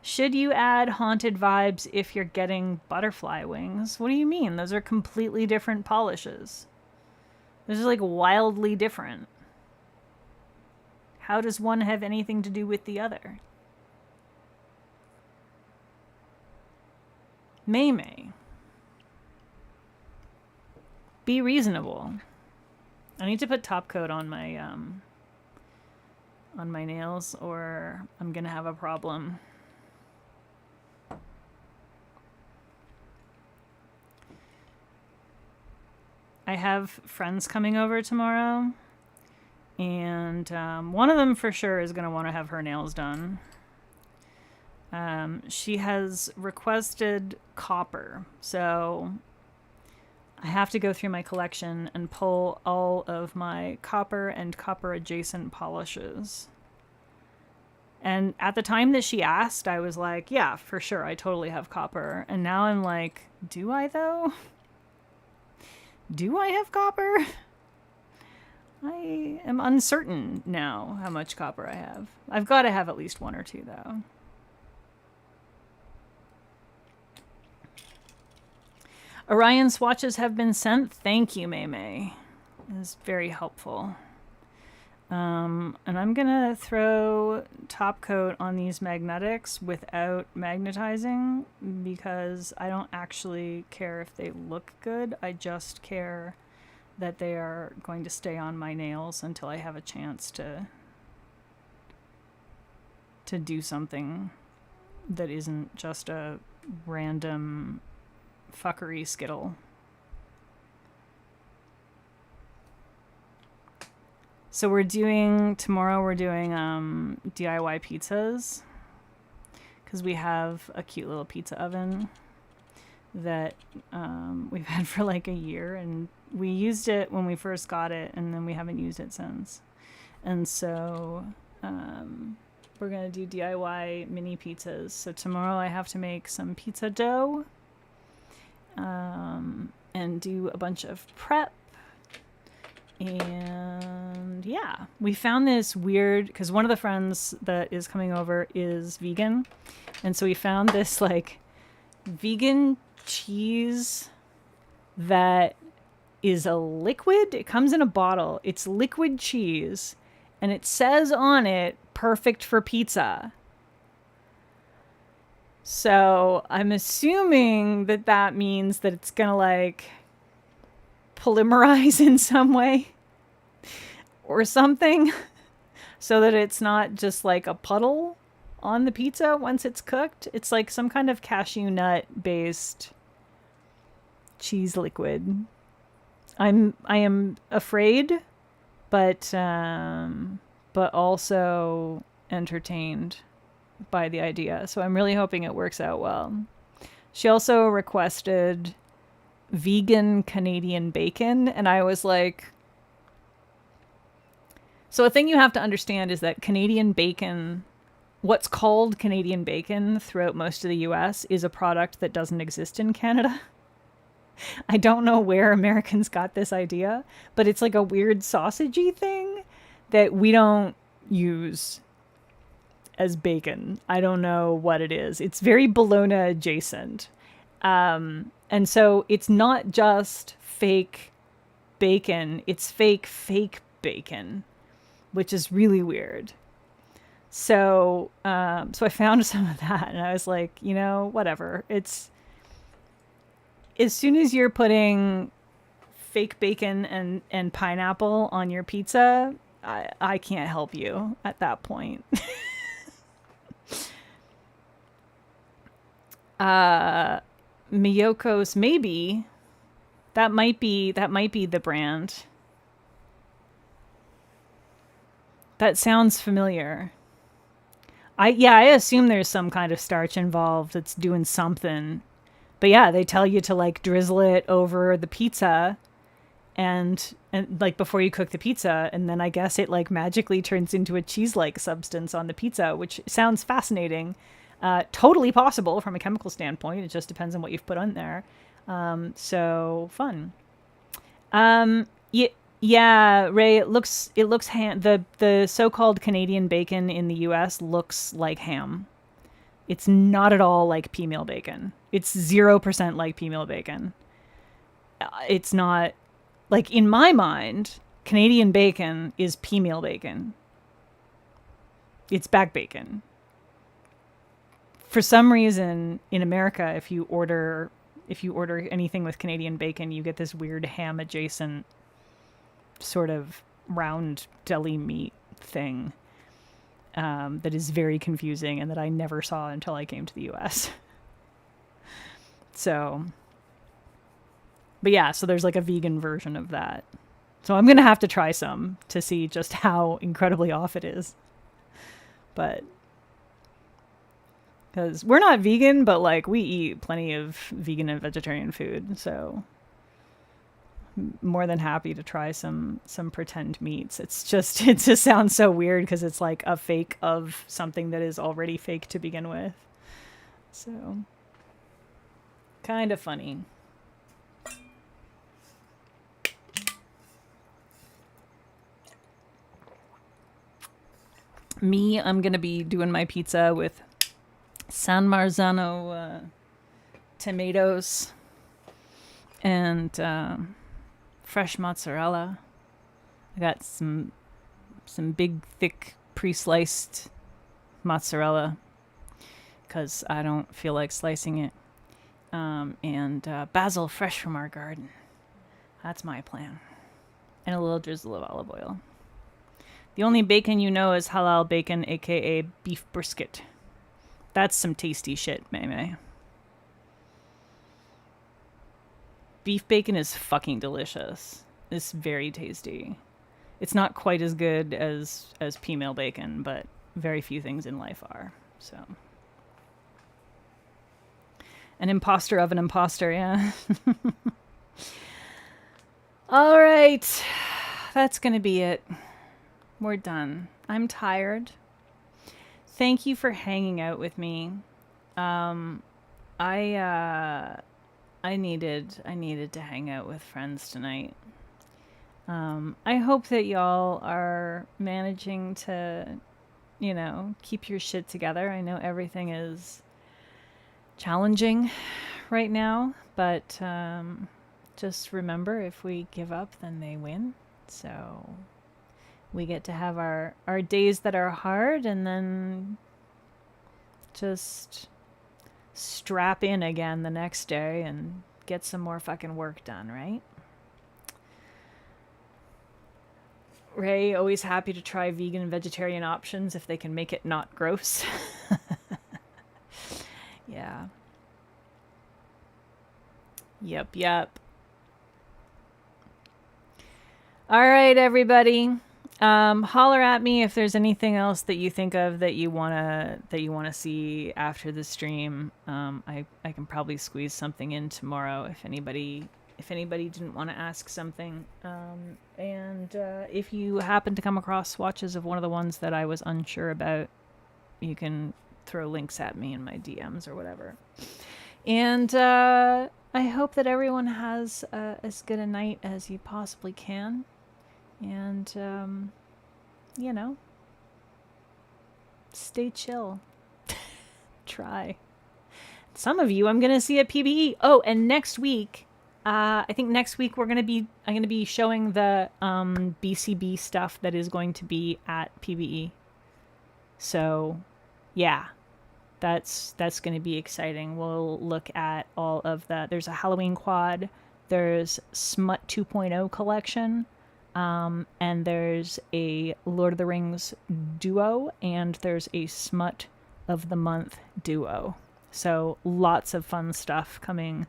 Should you add haunted vibes if you're getting butterfly wings? What do you mean? Those are completely different polishes. Those are like wildly different. How does one have anything to do with the other? May. Be reasonable. I need to put top coat on my nails or I'm gonna have a problem. I have friends coming over tomorrow, and one of them for sure is gonna want to have her nails done. She has requested copper, so I have to go through my collection and pull all of my copper and copper adjacent polishes. And at the time that she asked, I was like, yeah, for sure, I totally have copper. And now I'm like, do I though? Do I have copper? I am uncertain now how much copper I have. I've got to have at least one or two though. Orion swatches have been sent. Thank you, May. It is very helpful. And I'm gonna throw top coat on these magnetics without magnetizing because I don't actually care if they look good. I just care that they are going to stay on my nails until I have a chance to do something that isn't just a random fuckery skittle. So tomorrow we're doing DIY pizzas because we have a cute little pizza oven that we've had for like a year, and we used it when we first got it and then we haven't used it since. And so we're gonna do DIY mini pizzas. So tomorrow I have to make some pizza dough and do a bunch of prep. And yeah, we found this weird, because one of the friends that is coming over is vegan. And so we found this like vegan cheese that is a liquid. It comes in a bottle. It's liquid cheese. And it says on it, perfect for pizza. So I'm assuming that that means that it's going to like polymerize in some way or something so that it's not just like a puddle on the pizza once it's cooked. It's like some kind of cashew nut based cheese liquid. I am afraid, but also entertained by the idea. So I'm really hoping it works out well. She also requested vegan Canadian bacon, and I was like, so a thing you have to understand is that Canadian bacon, what's called Canadian bacon throughout most of the US, is a product that doesn't exist in Canada. I don't know where Americans got this idea, but it's like a weird sausagey thing that we don't use as bacon. I don't know what it is. It's very bologna adjacent. And so it's not just fake bacon, it's fake bacon, which is really weird. So I found some of that and I was like, whatever. It's as soon as you're putting fake bacon and pineapple on your pizza, I can't help you at that point. Miyoko's maybe. That might be the brand. That sounds familiar. I assume there's some kind of starch involved that's doing something. But yeah, they tell you to like drizzle it over the pizza and like before you cook the pizza, and then I guess it like magically turns into a cheese-like substance on the pizza, which sounds fascinating. Totally possible from a chemical standpoint. It just depends on what you've put on there. So fun. Yeah, yeah, Ray. It looks ham. The so-called Canadian bacon in the U.S. looks like ham. It's not at all like pea meal bacon. It's 0% like pea meal bacon. It's not like in my mind. Canadian bacon is pea meal bacon. It's back bacon. For some reason in America, if you order anything with Canadian bacon, you get this weird ham adjacent sort of round deli meat thing that is very confusing and that I never saw until I came to the US. So, but yeah, so there's like a vegan version of that. So I'm going to have to try some to see just how incredibly off it is. But because we're not vegan, but like we eat plenty of vegan and vegetarian food, so more than happy to try some pretend meats. It just sounds so weird because it's like a fake of something that is already fake to begin with. So kind of funny. Me, I'm gonna be doing my pizza with San Marzano tomatoes and fresh mozzarella. I got some big, thick, pre-sliced mozzarella because I don't feel like slicing it. And basil fresh from our garden. That's my plan. And a little drizzle of olive oil. The only bacon you know is halal bacon, aka beef brisket. That's some tasty shit, May. Beef bacon is fucking delicious. It's very tasty. It's not quite as good as pea meal bacon, but very few things in life are. So, an imposter of an imposter, yeah. All right, that's gonna be it. We're done. I'm tired. Thank you for hanging out with me. I needed to hang out with friends tonight. I hope that y'all are managing to, keep your shit together. I know everything is challenging right now, but just remember, if we give up, then they win. So we get to have our days that are hard and then just strap in again the next day and get some more fucking work done, right? Ray, always happy to try vegan and vegetarian options if they can make it not gross. Yeah. Yep. All right, everybody. Holler at me if there's anything else that you think of that you wanna see after the stream. I can probably squeeze something in tomorrow if anybody didn't want to ask something. And if you happen to come across swatches of one of the ones that I was unsure about, you can throw links at me in my DMs or whatever. And I hope that everyone has as good a night as you possibly can. And, stay chill. Try. Some of you I'm going to see at PBE. Oh, and next week, I think next week I'm going to be showing the BCB stuff that is going to be at PBE. So, yeah. That's going to be exciting. We'll look at all of there's a Halloween quad, there's Smut 2.0 collection, and there's a Lord of the Rings duo, and there's a Smut of the Month duo. So lots of fun stuff coming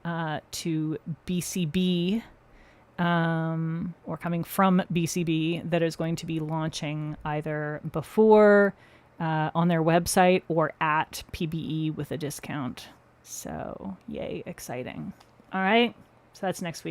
to BCB, or coming from BCB, that is going to be launching either before on their website or at PBE with a discount. So yay, exciting. All right, so that's next week.